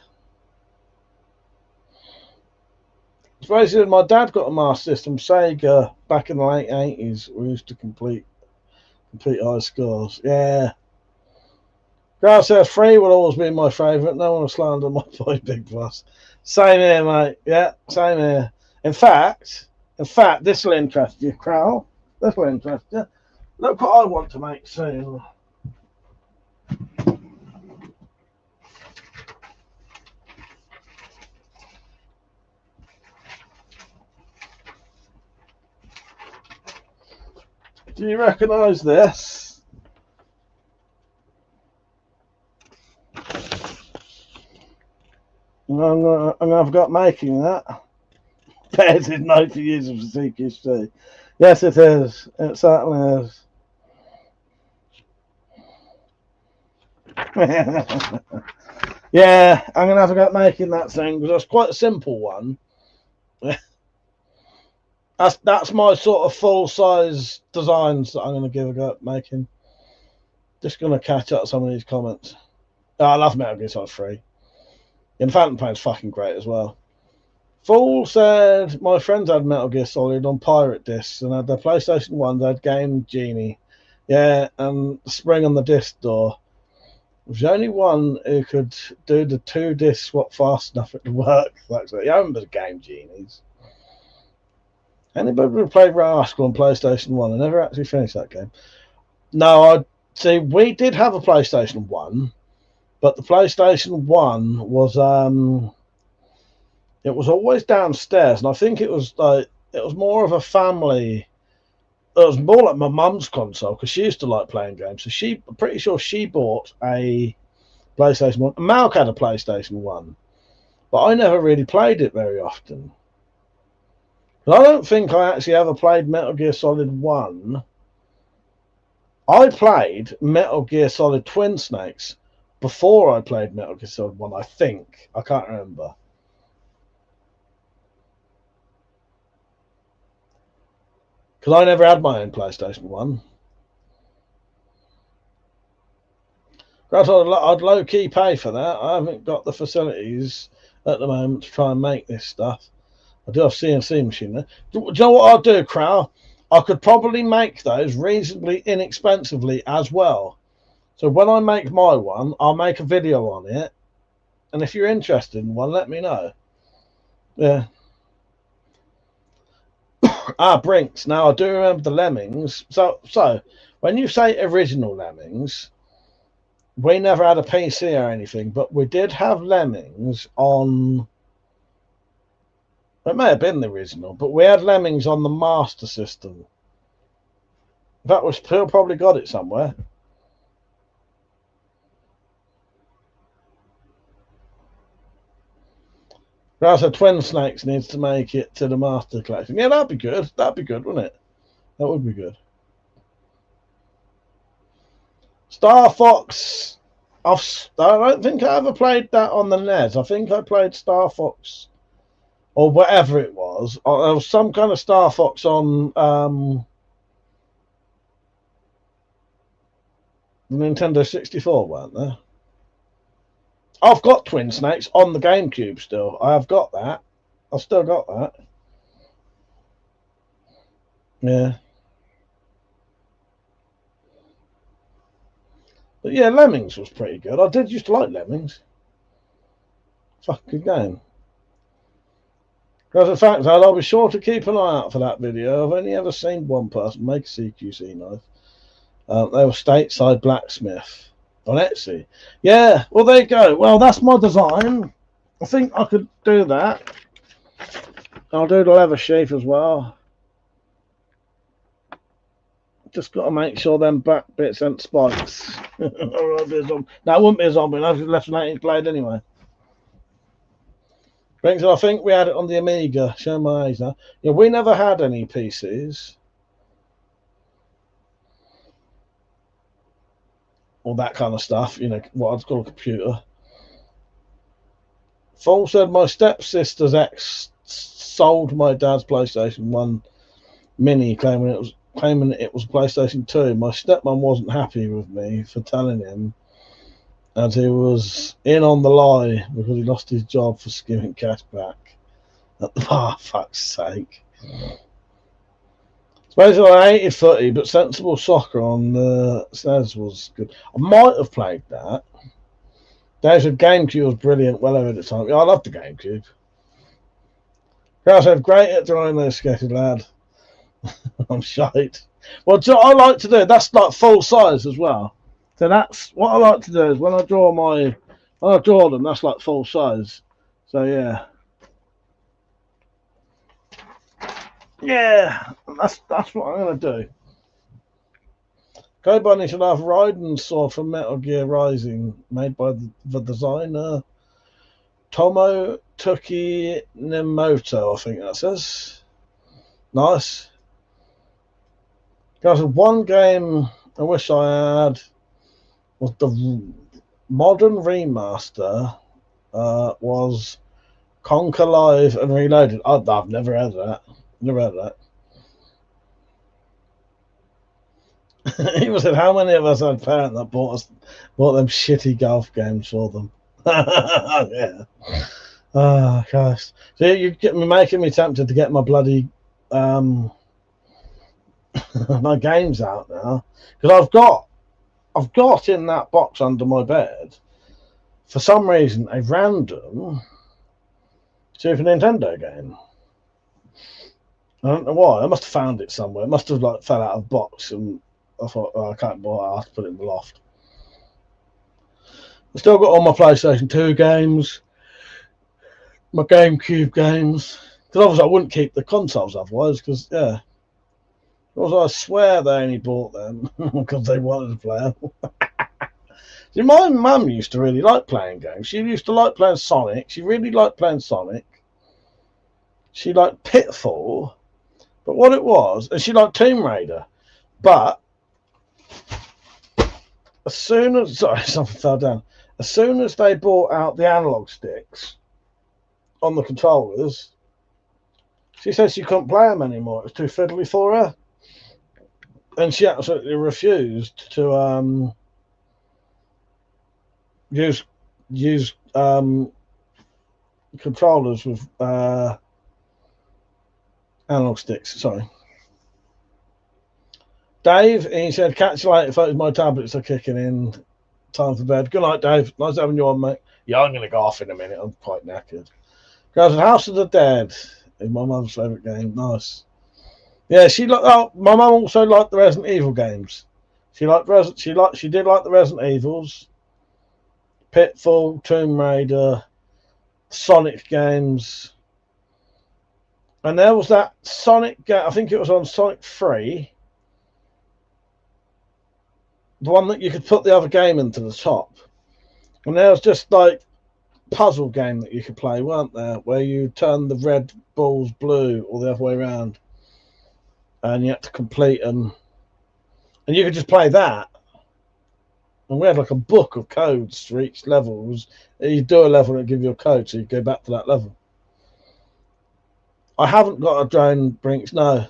It's basically my dad got a Master System Sega back in the late 80s. We used to complete high scores. Yeah. Grass says 3 will always be my favourite. No one will slander my boy Big Boss. Same here, mate. Yeah, same here. In fact, this will interest you, Crow. This will interest you. Look what I want to make soon. Do you recognise this? I've got making that. There's his 90 years of CQC. Yes, it is. It certainly is. Yeah, I'm going to have a go at making that thing because it's quite a simple one. That's my sort of full-size designs that I'm going to give a go at making. Just going to catch up some of these comments. Oh, I love Metal Gear Solid 3. And Phantom Pain's fucking great as well. Fool said, my friends had Metal Gear Solid on pirate discs and had their PlayStation 1, they had Game Genie. Yeah, and Spring on the disc door. There's only one who could do the 2-disc swap fast enough it to work. Actually, I remember the Game Genies. Anybody who played Rascal on PlayStation 1? I never actually finished that game. No, I see. We did have a PlayStation 1, but the PlayStation 1 was it was always downstairs, and I think it was more of a family. It was more like my mum's console because she used to like playing games. So I'm pretty sure she bought a PlayStation 1. Malk had a PlayStation 1, but I never really played it very often. I don't think I actually ever played Metal Gear Solid 1. I played Metal Gear Solid Twin Snakes before I played Metal Gear Solid 1, I think. I can't remember. Because I never had my own PlayStation 1. I'd low-key pay for that. I haven't got the facilities at the moment to try and make this stuff. I do have CNC machine there. Do you know what I'll do, Crow? I could probably make those reasonably inexpensively as well. So when I make my one, I'll make a video on it. And if you're interested in one, let me know. Yeah. Brinks. Now, I do remember the Lemmings. So when you say original Lemmings, we never had a PC or anything, but we did have Lemmings on... It may have been the original, but we had Lemmings on the Master System. That was Phil probably got it somewhere. So Twin Snakes needs to make it to the Master Collection. Yeah, that'd be good. That'd be good, wouldn't it? That would be good. Star Fox. I don't think I ever played that on the NES. I think I played Star Fox or whatever it was. There was some kind of Star Fox on the Nintendo 64, weren't there? I've got Twin Snakes on the GameCube still. I have got that. I've still got that. Yeah. But yeah, Lemmings was pretty good. I did used to like Lemmings. Fucking good game. As a fact, I'll be sure to keep an eye out for that video. I've only ever seen one person make a CQC knife. They were Stateside Blacksmith on Etsy. Yeah, well, there you go. Well, that's my design. I think I could do that. I'll do the leather sheath as well. Just got to make sure them back bits and spikes. No, it wouldn't be a zombie. I've left an 8-inch blade anyway. Brings, I think we had it on the Amiga. Show my age now. Yeah, we never had any PCs. All that kind of stuff, you know, what I'd call a computer. Fall said my stepsister's ex sold my dad's PlayStation 1 Mini, claiming it was PlayStation 2. My stepmom wasn't happy with me for telling him, as he was in on the lie because he lost his job for skimming cash back. Oh, fuck's sake. Basically, I hated footy, but sensible soccer on the SNES was good. I might have played that. Dave said GameCube was brilliant, well over the time. Yeah, I loved the GameCube. Guys said, great at drawing those sketchy lad. I'm shite. Well, I like to do, that's like full size as well. So that's what I like to do is when I draw them, that's like full size. So yeah. Yeah, that's what I'm gonna do. Go Bunny should have Raiden's sword from Metal Gear Rising, made by the designer Tomo Tuki Nemoto, I think that says. Nice. Guys, one game I wish I had was the modern remaster. Was Conquer Live and Reloaded. I've never heard of that. Never heard of that. He said, how many of us had parents that bought them shitty golf games for them? Yeah. Oh, gosh. So you get me making me tempted to get my bloody my games out now, because I've got in that box under my bed for some reason a random Super Nintendo game. I don't know why. I must have found it somewhere. It must have like fell out of the box, and I thought, oh, I can't buy it. I have to put it in the loft. I've still got all my PlayStation 2 games, my GameCube games. Because obviously I wouldn't keep the consoles otherwise. Because yeah, also I swear they only bought them because they wanted to play them. See, my mum used to really like playing games. She used to like playing Sonic. She really liked playing Sonic. She liked Pitfall. But what it was, and she liked Tomb Raider, but as soon as, sorry, something fell down. As soon as they brought out the analog sticks on the controllers, she said she couldn't play them anymore. It was too fiddly for her. And she absolutely refused to use controllers with analog sticks, sorry. Dave, he said, catch you later, folks. My tablets are kicking in. Time for bed. Good night, Dave. Nice having you on, mate. Yeah, I'm going to go off in a minute. I'm quite knackered. Guys, House of the Dead is my mum's favourite game. Nice. Yeah, my mum also liked the Resident Evil games. She did like the Resident Evils, Pitfall, Tomb Raider, Sonic games. And there was that Sonic game, I think it was on Sonic 3. The one that you could put the other game into the top. And there was just like puzzle game that you could play, weren't there? Where you turn the red balls blue or the other way around. And you had to complete them. And you could just play that. And we had like a book of codes for each level. You do a level and it'd give you a code, so you go back to that level. I haven't got a drone, Brinks, no.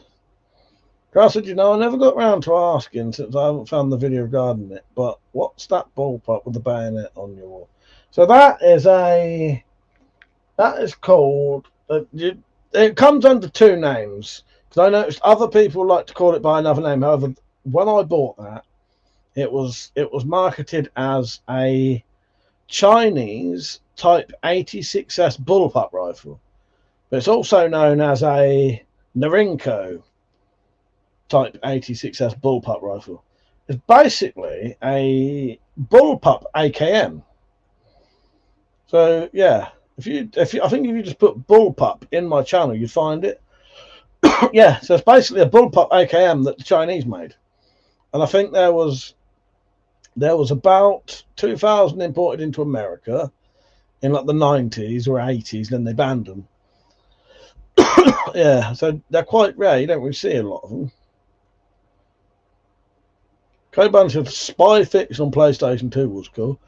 Carl said, I never got round to asking since I haven't found the video regarding it, but what's that ballpark with the bayonet on your wall? So that is called, it comes under two names, because I noticed other people like to call it by another name. However, when I bought that, it was marketed as a Chinese type 86S bullpup rifle. But it's also known as a Norinco type 86S bullpup rifle. It's basically a bullpup AKM. So yeah, I think if you just put bullpup in my channel, you'd find it. Yeah, so it's basically a bullpup AKM that the Chinese made. and I think there was about 2,000 imported into America in like the 90s or 80s, then they banned them. Yeah, so they're quite rare. You don't really see a lot of them. Code Bunch of Spy Fiction on PlayStation 2 was cool.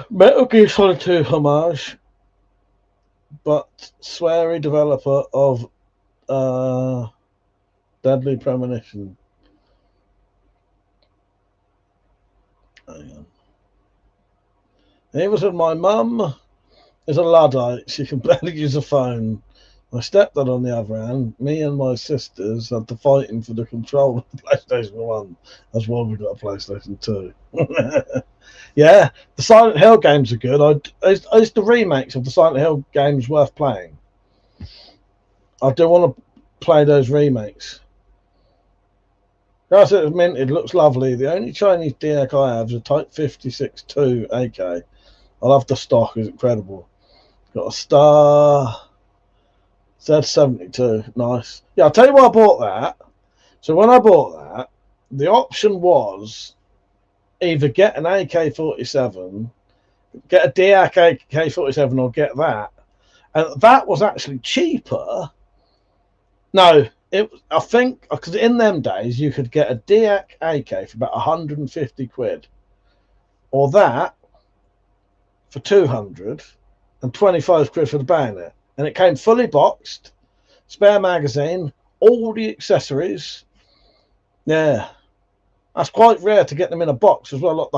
Metal Gear Solid 2 homage, but sweary developer of Deadly Premonition. Hang on. It was my mum is a Luddite. She can barely use a phone. My stepdad, on the other hand, me and my sisters had to fighting for the control of the PlayStation 1. That's why we got a PlayStation 2. Yeah, the Silent Hill games are good. Is the remakes of the Silent Hill games worth playing? I do want to play those remakes. As it was minted, looks lovely. The only Chinese DAC I have is a Type 56-2 AK. I love the stock, it's incredible. Got a star. Z72, nice. Yeah, I'll tell you why I bought that. So when I bought that, the option was either get an AK-47, get a DAC AK-47, or get that. And that was actually cheaper. No, I think, because in them days, you could get a DAC AK for about 150 quid. Or that for 200 and 25 quid for the bayonet. And it came fully boxed, spare magazine, all the accessories. Yeah, that's quite rare to get them in a box as well. Like the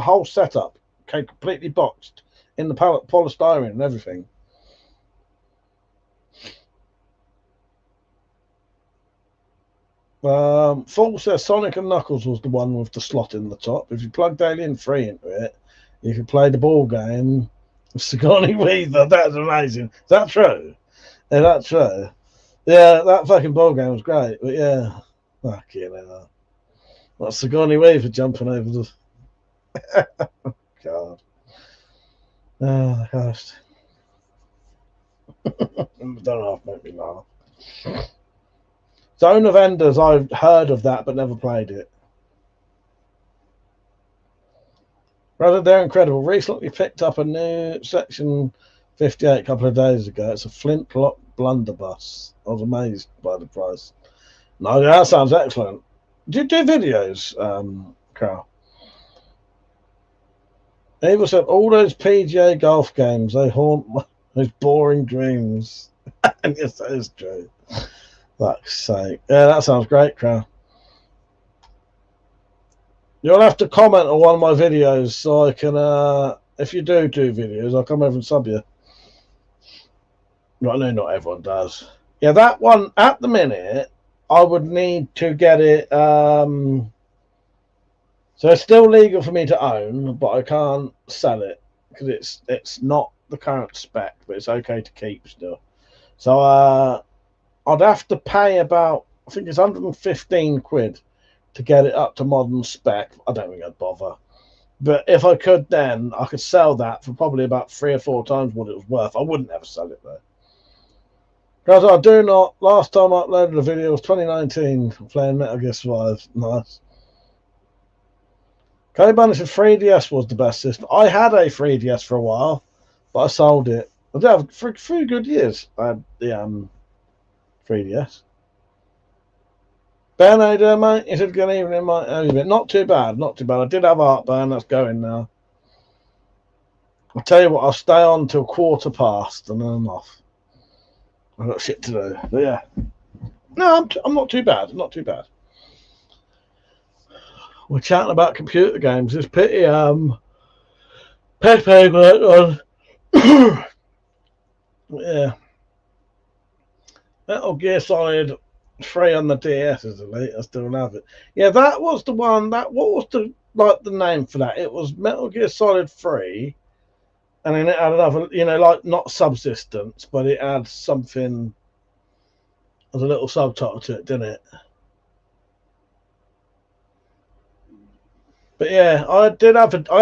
whole setup came completely boxed in the polystyrene and everything. Full says Sonic and Knuckles was the one with the slot in the top. If you plugged Alien 3 into it, you could play the ball game. Sigourney Weaver, that's amazing. Is that true? Is that true? Yeah, that fucking ball game was great. But yeah, fucking hell. What, Sigourney Weaver jumping over the. God. Oh, gosh. Don't know if it made me laugh. Zone of Enders, I've heard of that but never played it. Brother, they're incredible. Recently picked up a new Section 58 a couple of days ago. It's a flintlock blunderbuss. I was amazed by the price. No, that sounds excellent. Do you do videos, Carl? Ava said, all those PGA golf games, they haunt those boring dreams. And yes, that is true. Fuck's sake. Yeah, that sounds great, Carl. You'll have to comment on one of my videos so I can, if you do videos, I'll come over and sub you. I know not everyone does. Yeah, that one, at the minute, I would need to get it, so it's still legal for me to own, but I can't sell it because it's not the current spec, but it's okay to keep still. So, I'd have to pay about, I think it's 115 quid. To get it up to modern spec. I don't think I'd bother. But if I could then, I could sell that for probably about 3 or 4 times what it was worth. I wouldn't ever sell it though. Guys, I do not. Last time I uploaded a video was 2019 playing Metal Gear Survive. Nice. Kelly Banish of 3DS was the best system. I had a 3DS for a while, but I sold it. I did have for 3 good years. I had the 3DS. Ben, how you doing, mate? You said good evening, mate. Not too bad, not too bad. I did have heartburn, that's going now. I'll tell you what, I'll stay on till 1:15 and then I'm off. I've got shit to do. But yeah. No, I'm not too bad. Not too bad. We're chatting about computer games. It's pity Pepe worked on yeah. Metal Gear Solid 3 on the DS is elite. I still have it. Yeah, that was the one. What was the name for that? It was Metal Gear Solid 3, and then it had another, like not Subsistence, but it had something as a little subtitle to it, didn't it? But yeah, I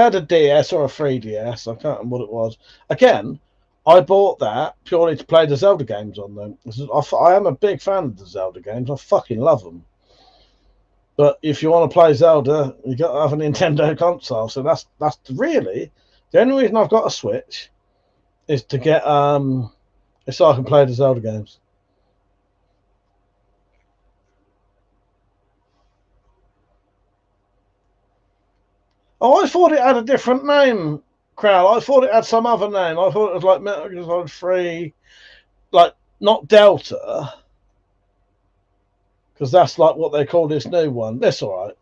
had a DS or a 3DS. I can't remember what it was. Again, I bought that purely to play the Zelda games on them. I am a big fan of the Zelda games. I fucking love them. But if you want to play Zelda, you got to have a Nintendo console. So that's really the only reason I've got a Switch is to get is so I can play the Zelda games. Oh, I thought it had a different name, Crowl. I thought it had some other name. I thought it was like Metal Gear Solid 3, like not Delta, because that's like what they call this new one. That's all right.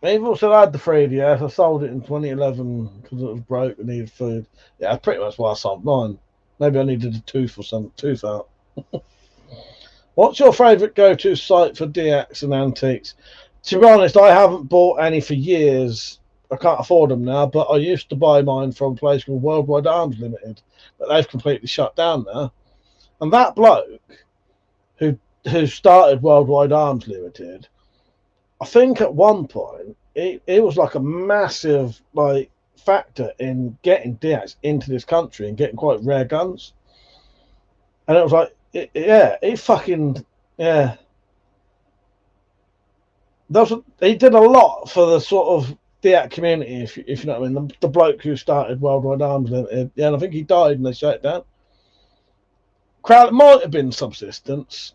They've also had the 3DS. I sold it in 2011 because it was broke and needed food. Yeah, that's pretty much why I sold mine. Maybe I needed a tooth out. What's your favourite go-to site for DX and antiques? To be honest, I haven't bought any for years. I can't afford them now, but I used to buy mine from a place called Worldwide Arms Limited, but they've completely shut down now. And that bloke who started Worldwide Arms Limited, I think at one point it was like a massive like factor in getting DX into this country and getting quite rare guns. And it was like, he did a lot for the sort of DX community, if you know what I mean. The bloke who started Worldwide Arms, and I think he died and they shut it down. Crowd might have been Subsistence.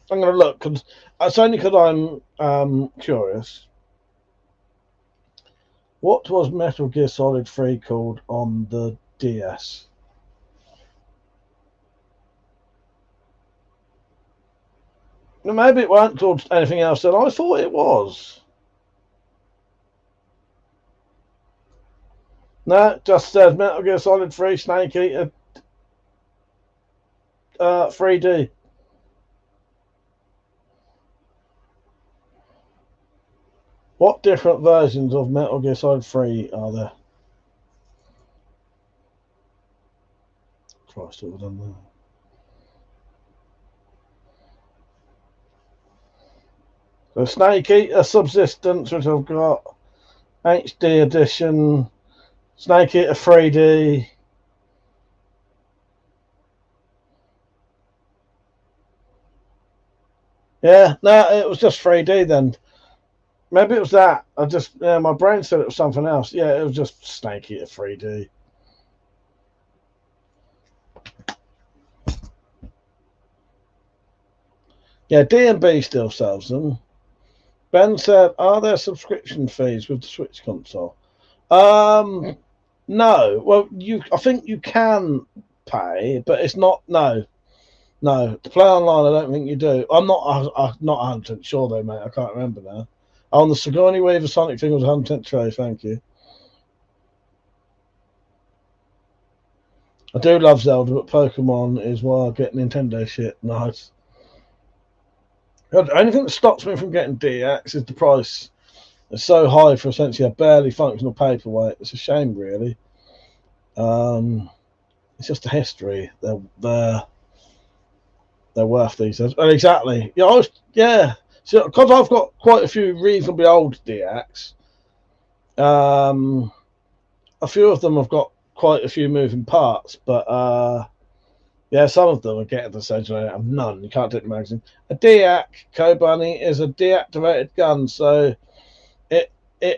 I'm going to look because it's only because I'm curious. What was Metal Gear Solid 3 called on the DS? Maybe it weren't called anything else than I thought it was. No, it just says Metal Gear Solid 3 Snake Eater 3D. What different versions of Metal Gear Solid 3 are there? Christ, what have I done there? So Snake Eater Subsistence, which I've got, HD edition, Snake Eater 3D. Yeah, no, it was just 3D then. Maybe it was that. My brain said it was something else. Yeah, it was just Snake Eater 3D. Yeah, D&B still sells them. Ben said, are there subscription fees with the Switch console? No. Well, I think you can pay, but it's not. No. To play online, I don't think you do. I'm not 100% sure though, mate. I can't remember now. On the Sigourney Weaver Sonic thing was 100% true. Thank you. I do love Zelda, but Pokemon is why I get Nintendo shit. Nice. The only thing that stops me from getting DX is the price. It's so high for essentially a barely functional paperweight. It's a shame, really. It's just a history. They're worth these days. Oh, exactly. Yeah. So because I've got quite a few reasonably old DX, a few of them have got quite a few moving parts, but yeah, some of them are getting to the stage where I have none. You can't take the magazine. A DX Co-Bunny is a deactivated gun, so it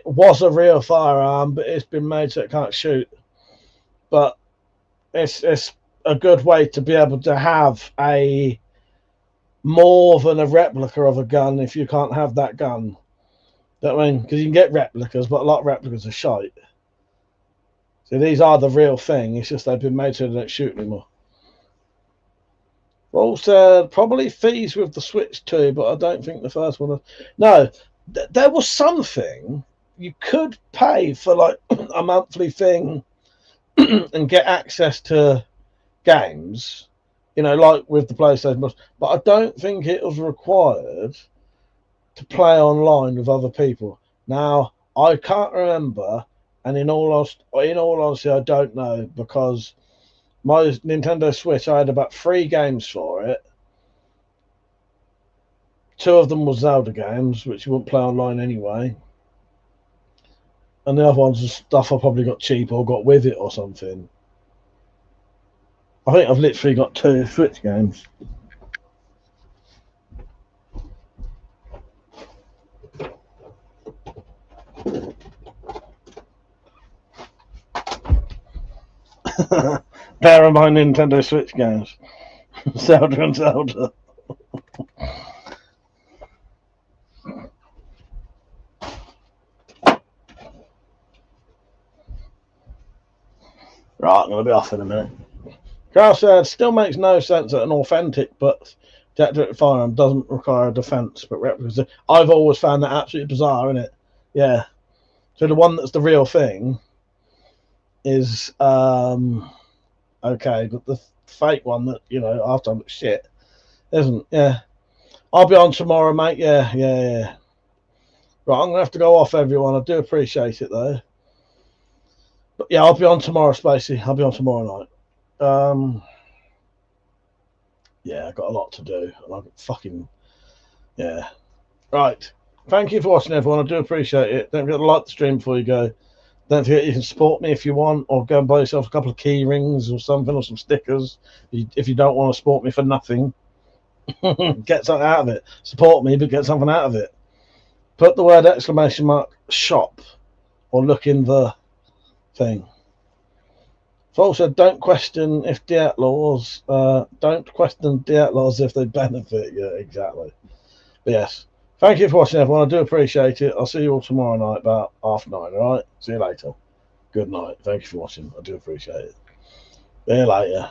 was a real firearm, but it's been made so it can't shoot. But it's a good way to be able to have a more than a replica of a gun if you can't have that gun. You know what I mean? Because you can get replicas, but a lot of replicas are shite. So these are the real thing. It's just they've been made so they don't shoot anymore. Roll said probably fees with the Switch too, but I don't think the first one. No, there was something you could pay for, like a monthly thing, and get access to games. You know, like with the PlayStation, but I don't think it was required to play online with other people. Now I can't remember, and in all honesty, I don't know, because my Nintendo Switch, I had about 3 games for it. 2 of them were Zelda games, which you wouldn't play online anyway. And the other ones were stuff I probably got cheap or got with it or something. I think I've literally got 2 Switch games. Bear in mind Nintendo Switch games. Zelda and Zelda. Right, I'm going to be off in a minute. Carl said, still makes no sense that an authentic but deactivated firearm doesn't require a defense, but replicas. I've always found that absolutely bizarre, innit? Yeah. So the one that's the real thing is okay, but the fake one that, you know, half time looks shit, isn't? Yeah. I'll be on tomorrow, mate. Yeah. Right, I'm going to have to go off, everyone. I do appreciate it, though. But yeah, I'll be on tomorrow, Spacey. I'll be on tomorrow night. Yeah, I've got a lot to do. And I've fucking, yeah. Right. Thank you for watching, everyone. I do appreciate it. Don't forget to like the stream before you go. Don't forget you can support me if you want, or go and buy yourself a couple of key rings or something, or some stickers. If you don't want to support me for nothing, get something out of it. Support me, but get something out of it. Put the word !shop or look in the thing. Also, don't question if the outlaws. Don't question the outlaws if they benefit. Yeah, exactly. But yes, thank you for watching, everyone. I do appreciate it. I'll see you all tomorrow night about 9:30. All right. See you later. Good night. Thank you for watching. I do appreciate it. See you later.